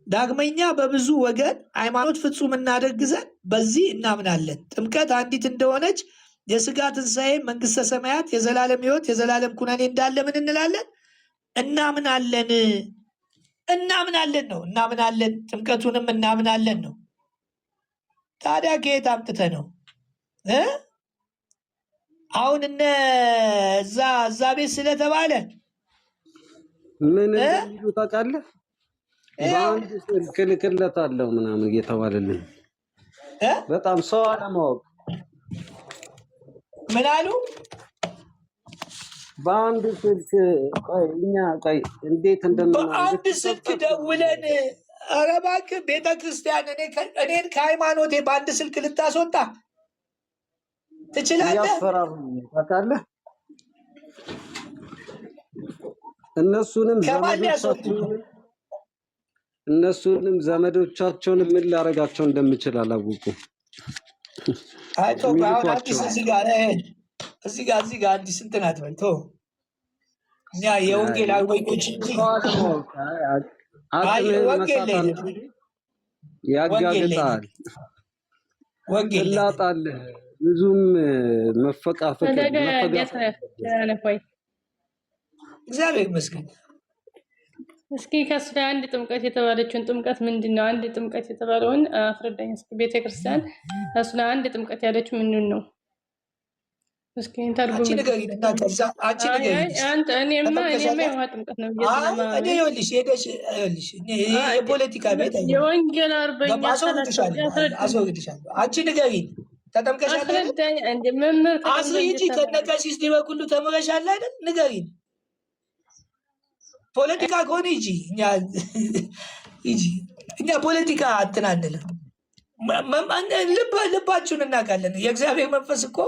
ዳግመኛ በብዙ ወገን ሃይማኖት ፍጹም እናደርግ ዘንድ በዚህ እናምናለን። ጥምቀት አንዲት እንደሆነች የሥጋ ትንሣኤ፣ መንግሥተ ሰማያት፣ የዘላለም ሕይወት፣ የዘላለም ኩነኔ እንዳለ ምን እንላለን? እናምናለን። እናምናለን ነው። እናምናለን፣ ጥምቀቱንም እናምናለን ነው። ታዲያ ከየት አምጥተ ነው? አሁን እዛ ቤት ስለተባለ ምን እንደሚሉ ታውቃለህ? በአንድ ስልክ እልክለታለሁ ምናምን እየተባለልን በጣም ሰው አለማወቅ። ምን አሉ? በአንድ ስልክ እንዴት በአንድ ስልክ ደውለን ኧረ እባክህ ቤተክርስቲያን እኔን ከሃይማኖቴ በአንድ ስልክ ልታስወጣ ትችላለህ? ያፈራሩ ታውቃለህ? እነሱንም ዘመዶቻቸውን ምን ላደርጋቸው እንደምችል አላወቁም። እዚህ ጋር አዲስ እንትን አትበል። እኛ የወንጌል አርበኞች ያጋግጣል፣ ትላጣለህ። ብዙም መፈቃፈቅ እግዚአብሔር ይመስገን። እስኪ ከስለ አንድ ጥምቀት የተባለችውን ጥምቀት ምንድን ነው? አንድ ጥምቀት የተባለውን አስረዳኝ እስኪ። ቤተክርስቲያን ስለ አንድ ጥምቀት ያለችው ምንድን ነው? እስኪ ተርጉም። የውሃ ጥምቀት ነው። የፖለቲካ ቤት የወንጌል አርበኛ አስወግድሻለሁ። አንቺ ንገሪኝ፣ ተጠምቀሻል አይደል? አስረጂ። ከነቀሲስ ዲበኩሉ ተምረሻል አይደል? ንገሪኝ። ፖለቲካ ከሆነ እኛ ፖለቲካ እንትን አንልም። ልባችሁን እናውቃለን። የእግዚአብሔር መንፈስ እኮ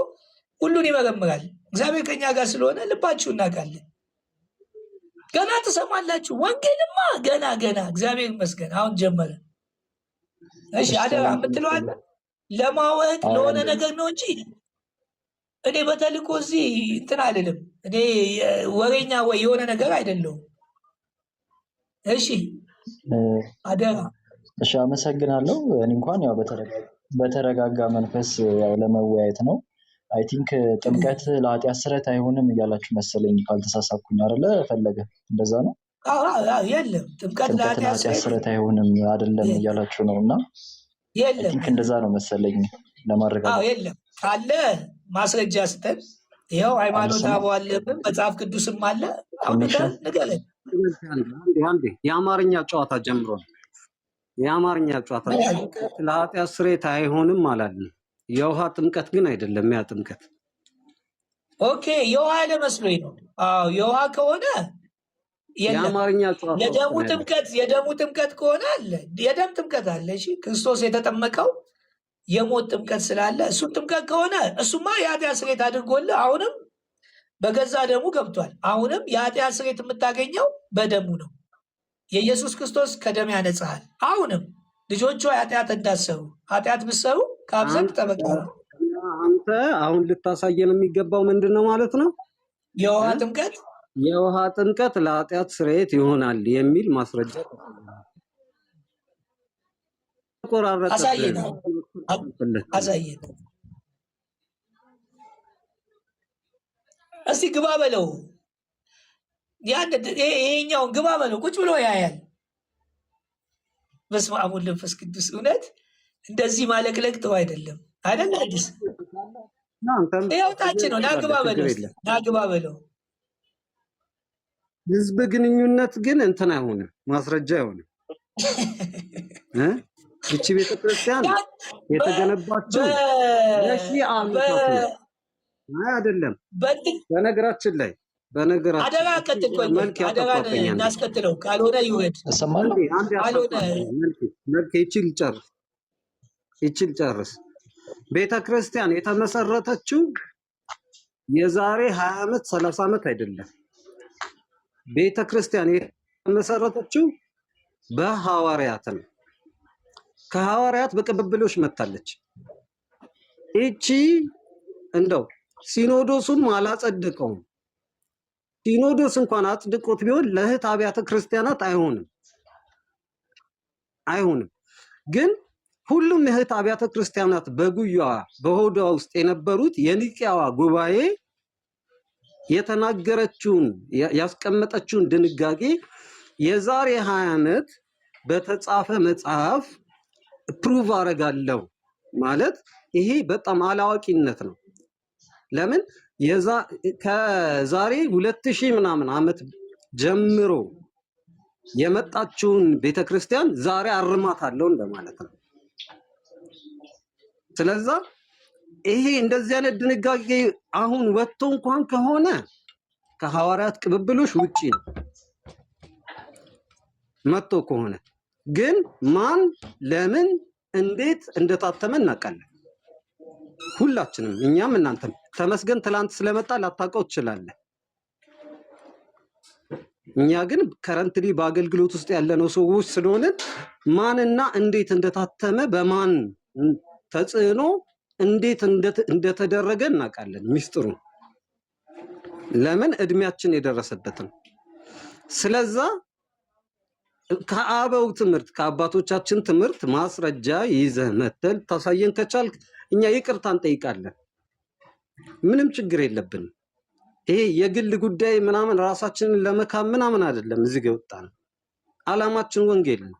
ሁሉን ይመረምራል። እግዚአብሔር ከኛ ጋር ስለሆነ ልባችሁ እናውቃለን። ገና ትሰማላችሁ። ወንጌልማ ገና እግዚአብሔር ይመስገን አሁን ጀመረ። እሺ አደራ የምትለዋለ ለማወቅ ለሆነ ነገር ነው እንጂ እኔ በተልእኮ እዚህ እንትን አልልም። እኔ ወሬኛ ወይ የሆነ ነገር አይደለሁም። እሺ አደራ። እሺ አመሰግናለሁ። እኔ እንኳን ያው በተረጋጋ መንፈስ ያው ለመወያየት ነው። አይ ቲንክ ጥምቀት ለኃጢአት ስርየት አይሆንም እያላችሁ መሰለኝ ካልተሳሳብኩኝ አይደለ? ፈለገ እንደዛ ነው። የለም ጥምቀት ጥምቀት ለኃጢአት ስርየት አይሆንም አይደለም እያላችሁ ነው። እና የለም ቲንክ እንደዛ ነው መሰለኝ ለማረጋገጥ። የለም ካለ ማስረጃ ስተን ይኸው ሃይማኖት አበው አለብን መጽሐፍ ቅዱስም አለ። አሁን ንገረን። አንዴ የአማርኛ ጨዋታ ጀምሮ የአማርኛ ጨዋታ ለኃጢአት ስርየት አይሆንም አላለም። የውሃ ጥምቀት ግን አይደለም። ያ ጥምቀት ኦኬ የውሃ ለመስሎኝ ነው። አዎ የውሃ ከሆነ የአማርኛ ጨዋታ የደሙ ጥምቀት ከሆነ አለ። የደም ጥምቀት አለ። እሺ ክርስቶስ የተጠመቀው የሞት ጥምቀት ስላለ እሱን ጥምቀት ከሆነ እሱማ የኃጢአት ስርየት አድርጎልህ አሁንም በገዛ ደሙ ገብቷል። አሁንም የኃጢአት ስርየት የምታገኘው በደሙ ነው። የኢየሱስ ክርስቶስ ከደም ያነጻሃል። አሁንም ልጆቹ ኃጢአት እንዳትሰሩ፣ ኃጢአት ብትሰሩ ከአብ ዘንድ ጠበቃ ነው። አንተ አሁን ልታሳየን የሚገባው ምንድን ነው ማለት ነው? የውሃ ጥምቀት ለኃጢአት ስርየት ይሆናል የሚል ማስረጃ አሳየን። እስቲ ግባ በለው። ይሄኛውን ግባ በለው። ቁጭ ብሎ ያያል። በስመ አብ ወወልድ ወመንፈስ ቅዱስ። እውነት እንደዚህ ማለቅለቅ ጥሩ አይደለም አይደል? አዲስ ይኸው ታች ነው። ናግባ በለው። ህዝብ ግንኙነት ግን እንትን አይሆንም፣ ማስረጃ አይሆንም። እቺ ቤተክርስቲያን የተገነባችው ለሺህ ዓመታት ነው አይደለም? በነገራችን ላይ አደራ እናስከትለው፣ ካልሆነ ይውረድ። ይችል ጨርስ። ቤተክርስቲያን የተመሰረተችው የዛሬ 20 ዓመት 30 ዓመት አይደለም። ቤተክርስቲያን የተመሰረተችው በሐዋርያት ነው። ከሐዋርያት በቅብብሎች መታለች። እቺ እንደው ሲኖዶሱም አላጸደቀውም። ሲኖዶስ እንኳን አጽድቆት ቢሆን ለእህት አብያተ ክርስቲያናት አይሆንም። ግን ሁሉም እህት አብያተ ክርስቲያናት በጉያዋ በሆዷ ውስጥ የነበሩት የኒቅያዋ ጉባኤ የተናገረችውን ያስቀመጠችውን ድንጋጌ የዛሬ 20 ዓመት በተጻፈ መጽሐፍ ፕሩቭ አረጋለሁ ማለት ይሄ በጣም አላዋቂነት ነው። ለምን ከዛሬ 2000 ምናምን ዓመት ጀምሮ የመጣችውን ቤተክርስቲያን ዛሬ አርማታለሁ እንደማለት ነው። ስለዛ ይሄ እንደዚህ አይነት ድንጋጌ አሁን ወጥቶ እንኳን ከሆነ ከሐዋርያት ቅብብሎች ውጪ ነው። መጥቶ ከሆነ ግን ማን ለምን እንዴት እንደታተመ እናውቃለን ሁላችንም፣ እኛም እናንተም። ተመስገን ትላንት ስለመጣ ላታውቀው ትችላለህ። እኛ ግን ከረንትሊ በአገልግሎት ውስጥ ያለነው ሰዎች ስለሆነ ማንና እንዴት እንደታተመ በማን ተጽዕኖ እንዴት እንደተደረገ እናውቃለን ሚስጥሩ። ለምን እድሜያችን የደረሰበትን። ስለዛ ከአበው ትምህርት ከአባቶቻችን ትምህርት ማስረጃ ይዘህ መተል ታሳየን ከቻልክ እኛ ይቅርታ እንጠይቃለን። ምንም ችግር የለብንም። ይሄ የግል ጉዳይ ምናምን ራሳችንን ለመካም ምናምን አይደለም። እዚህ ጋር ወጣን። ዓላማችን ወንጌል ነው።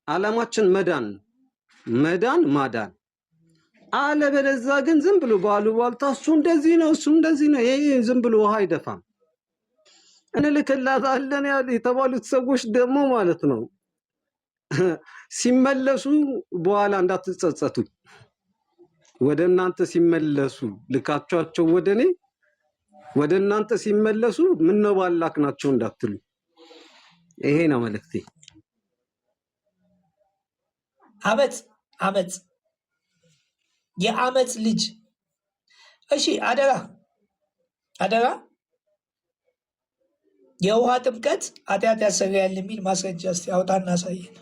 ዓላማችን መዳን ማዳን። አለበለዚያ ግን ዝም ብሎ ባሉባልታ እሱ እንደዚህ ነው እሱ እንደዚህ ነው፣ ይሄ ዝም ብሎ ውሃ አይደፋም። እንልክላታለን የተባሉት ሰዎች ደግሞ ማለት ነው ሲመለሱ በኋላ እንዳትጸጸቱ፣ ወደ እናንተ ሲመለሱ ልካቸዋቸው ወደ እናንተ ሲመለሱ ምነው ባላክናቸው እንዳትሉ። ይሄ ነው መልእክቴ። አመፅ የአመፅ ልጅ። እሺ አደራ የውሃ ጥምቀት ኃጢአት ያሰሪያል የሚል ማስረጃ እስቲ አውጣና አሳየን።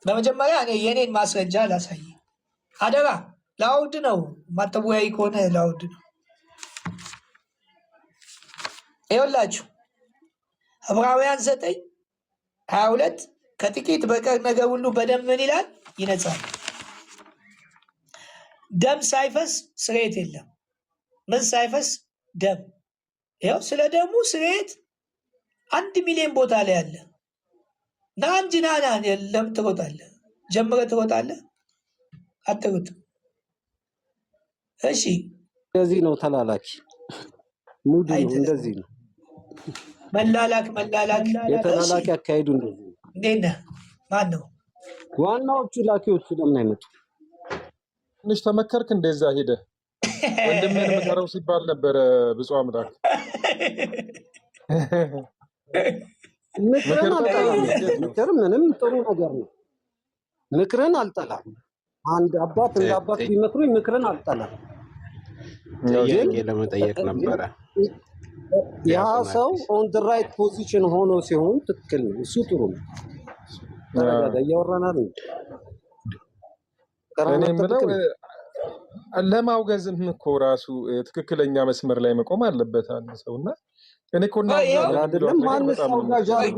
በመጀመሪያ እኔ የኔን ማስረጃ ላሳይ። አደራ ላውድ ነው፣ ማተወያይ ከሆነ ላውድ ነው። ይኸውላችሁ ዕብራውያን 9:22 ከጥቂት በቀር ነገር ሁሉ በደም ምን ይላል? ይነጻል። ደም ሳይፈስ ስርየት የለም። ምን ሳይፈስ? ደም። ያው ስለ ደሙ ስርየት 1 ሚሊዮን ቦታ ላይ አለ። ና እንጂ ና ለምን ትሮጣለህ? ጀምረህ ትሮጣለህ? አትሩጥ። እሺ እንደዚህ ነው ተላላኪ ሙዱ ነው። እንደዚህ ነው መላላክ የተላላኪ አካሄዱ እንደዚህ ነው። እንዴት ነህ? ማን ነው ዋናዎቹ ላኪዎቹ? ለምን አይመጡ? ትንሽ ተመከርክ? እንደዛ ሄደ ወንድምህን ምከረው ሲባል ነበረ። ብፁዕ አምላክ ምክርን አልጠላም። ምክር ምንም ጥሩ ነገር ነው። ምክርን አልጠላም። አንድ አባት እንደ አባት ቢመክሩኝ ምክርን አልጠላም። ጥያቄ ለመጠየቅ ነበረ። ያ ሰው ኦን ድ ራይት ፖዚሽን ሆኖ ሲሆን ትክክል ነው። እሱ ጥሩ ነው። ተረጋጋ። እያወራናል ነው። እኔ የምለው ለማውገዝም እኮ ራሱ ትክክለኛ መስመር ላይ መቆም አለበት አንድ ሰው እና እኔ እኮ አይደለም ማንስ አውጋዥ አድርጎ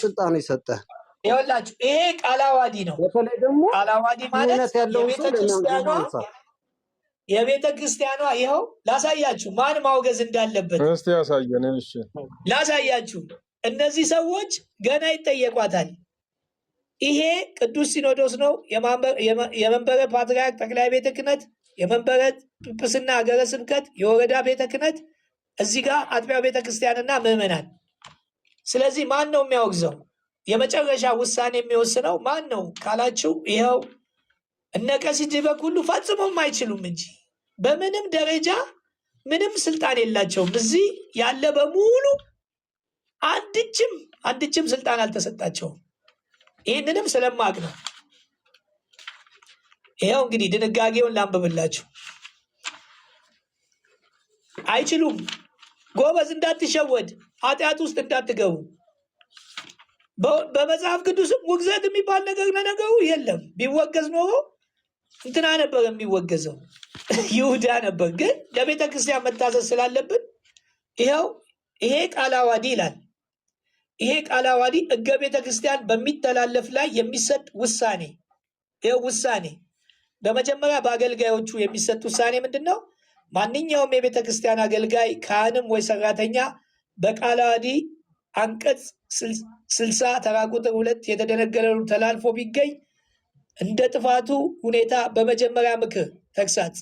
ስልጣን የሰጠ ይኸውላችሁ፣ ይሄ ቃለ ዓዋዲ ነው። በተለይ ደግሞ ቃለ ዓዋዲ ማለት የቤተ ክርስቲያኗ ይኸው ላሳያችሁ ማን ማውገዝ እንዳለበት። እስቲ ያሳየን። እሺ ላሳያችሁ። እነዚህ ሰዎች ገና ይጠየቋታል። ይሄ ቅዱስ ሲኖዶስ ነው። የመንበረ ፓትርያርክ ጠቅላይ ቤተ ክህነት፣ የመንበረ ጵጵስና ሀገረ ስብከት፣ የወረዳ ቤተ ክህነት፣ እዚህ ጋር አጥቢያ ቤተ ክርስቲያንና ምዕመናን። ስለዚህ ማን ነው የሚያወግዘው? የመጨረሻ ውሳኔ የሚወስነው ማን ነው ካላችሁ፣ ይኸው እነ ቀሲስ ዲበኩሉ ፈጽሞም አይችሉም እንጂ በምንም ደረጃ ምንም ስልጣን የላቸውም። እዚህ ያለ በሙሉ አንድችም ስልጣን አልተሰጣቸውም። ይህንንም ስለማቅ ነው። ይኸው እንግዲህ ድንጋጌውን ላንብብላችሁ። አይችሉም። ጎበዝ፣ እንዳትሸወድ፣ ኃጢአት ውስጥ እንዳትገቡ። በመጽሐፍ ቅዱስም ውግዘት የሚባል ነገር ለነገሩ የለም። ቢወገዝ ኖሮ እንትና ነበር የሚወገዘው፣ ይሁዳ ነበር። ግን ለቤተ ክርስቲያን መታዘዝ ስላለብን ይኸው ይሄ ቃለ ዓዋዲ ይላል። ይሄ ቃለ ዓዋዲ ሕገ ቤተ ክርስቲያን በሚተላለፍ ላይ የሚሰጥ ውሳኔ። ይኸው ውሳኔ በመጀመሪያ በአገልጋዮቹ የሚሰጥ ውሳኔ ምንድን ነው? ማንኛውም የቤተ ክርስቲያን አገልጋይ ካህንም ወይ ሰራተኛ በቃለ ዓዋዲ አንቀጽ 60 ተራ ቁጥር 2 የተደነገረውን ተላልፎ ቢገኝ እንደ ጥፋቱ ሁኔታ በመጀመሪያ ምክር ተግሳጽ፣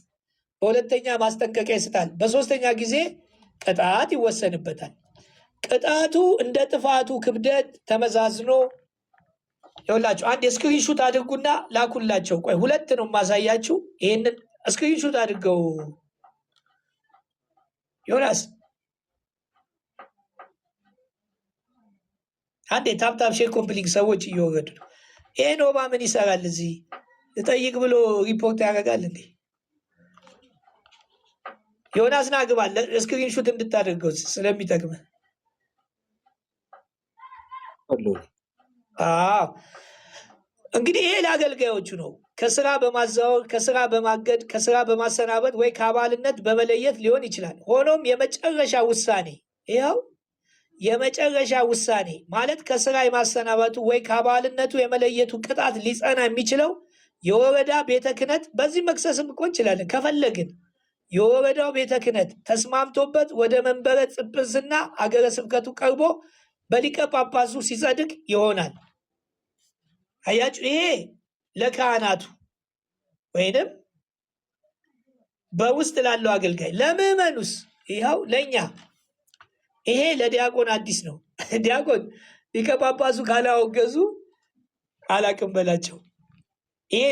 በሁለተኛ ማስጠንቀቂያ ይሰጣል፣ በሶስተኛ ጊዜ ቅጣት ይወሰንበታል። ቅጣቱ እንደ ጥፋቱ ክብደት ተመዛዝኖ ይኸውላችሁ፣ አንድ የስክሪንሹት አድርጉና ላኩላቸው። ቆይ ሁለት ነው ማሳያችሁ። ይህንን ስክሪንሹት አድርገው ዮናስ፣ አንድ የታፕታፕ ሼር ኮምፕሊክ ሰዎች እየወረዱ ነው። ይሄ ኖባ ምን ይሰራል እዚህ? ልጠይቅ ብሎ ሪፖርት ያደርጋል እንዴ? ዮናስ ና ግባ፣ ስክሪንሹት እንድታደርገው ስለሚጠቅመ። እንግዲህ ይሄ ለአገልጋዮቹ ነው። ከስራ በማዛወር፣ ከስራ በማገድ፣ ከስራ በማሰናበት ወይ ከአባልነት በመለየት ሊሆን ይችላል። ሆኖም የመጨረሻ ውሳኔ ይኸው የመጨረሻ ውሳኔ ማለት ከስራ የማሰናበቱ ወይ ከአባልነቱ የመለየቱ ቅጣት ሊጸና የሚችለው የወረዳ ቤተ ክህነት፣ በዚህ መክሰስም እኮ እንችላለን ከፈለግን፣ የወረዳው ቤተ ክህነት ተስማምቶበት ወደ መንበረ ጵጵስና አገረ ስብከቱ ቀርቦ በሊቀ ጳጳሱ ሲጸድቅ ይሆናል። አያችሁ፣ ይሄ ለካህናቱ ወይንም በውስጥ ላለው አገልጋይ። ለምዕመኑስ ይኸው ለእኛ ይሄ ለዲያቆን አዲስ ነው። ዲያቆን ሊቀ ጳጳሱ ካላወገዙ አላቅም በላቸው። ይሄ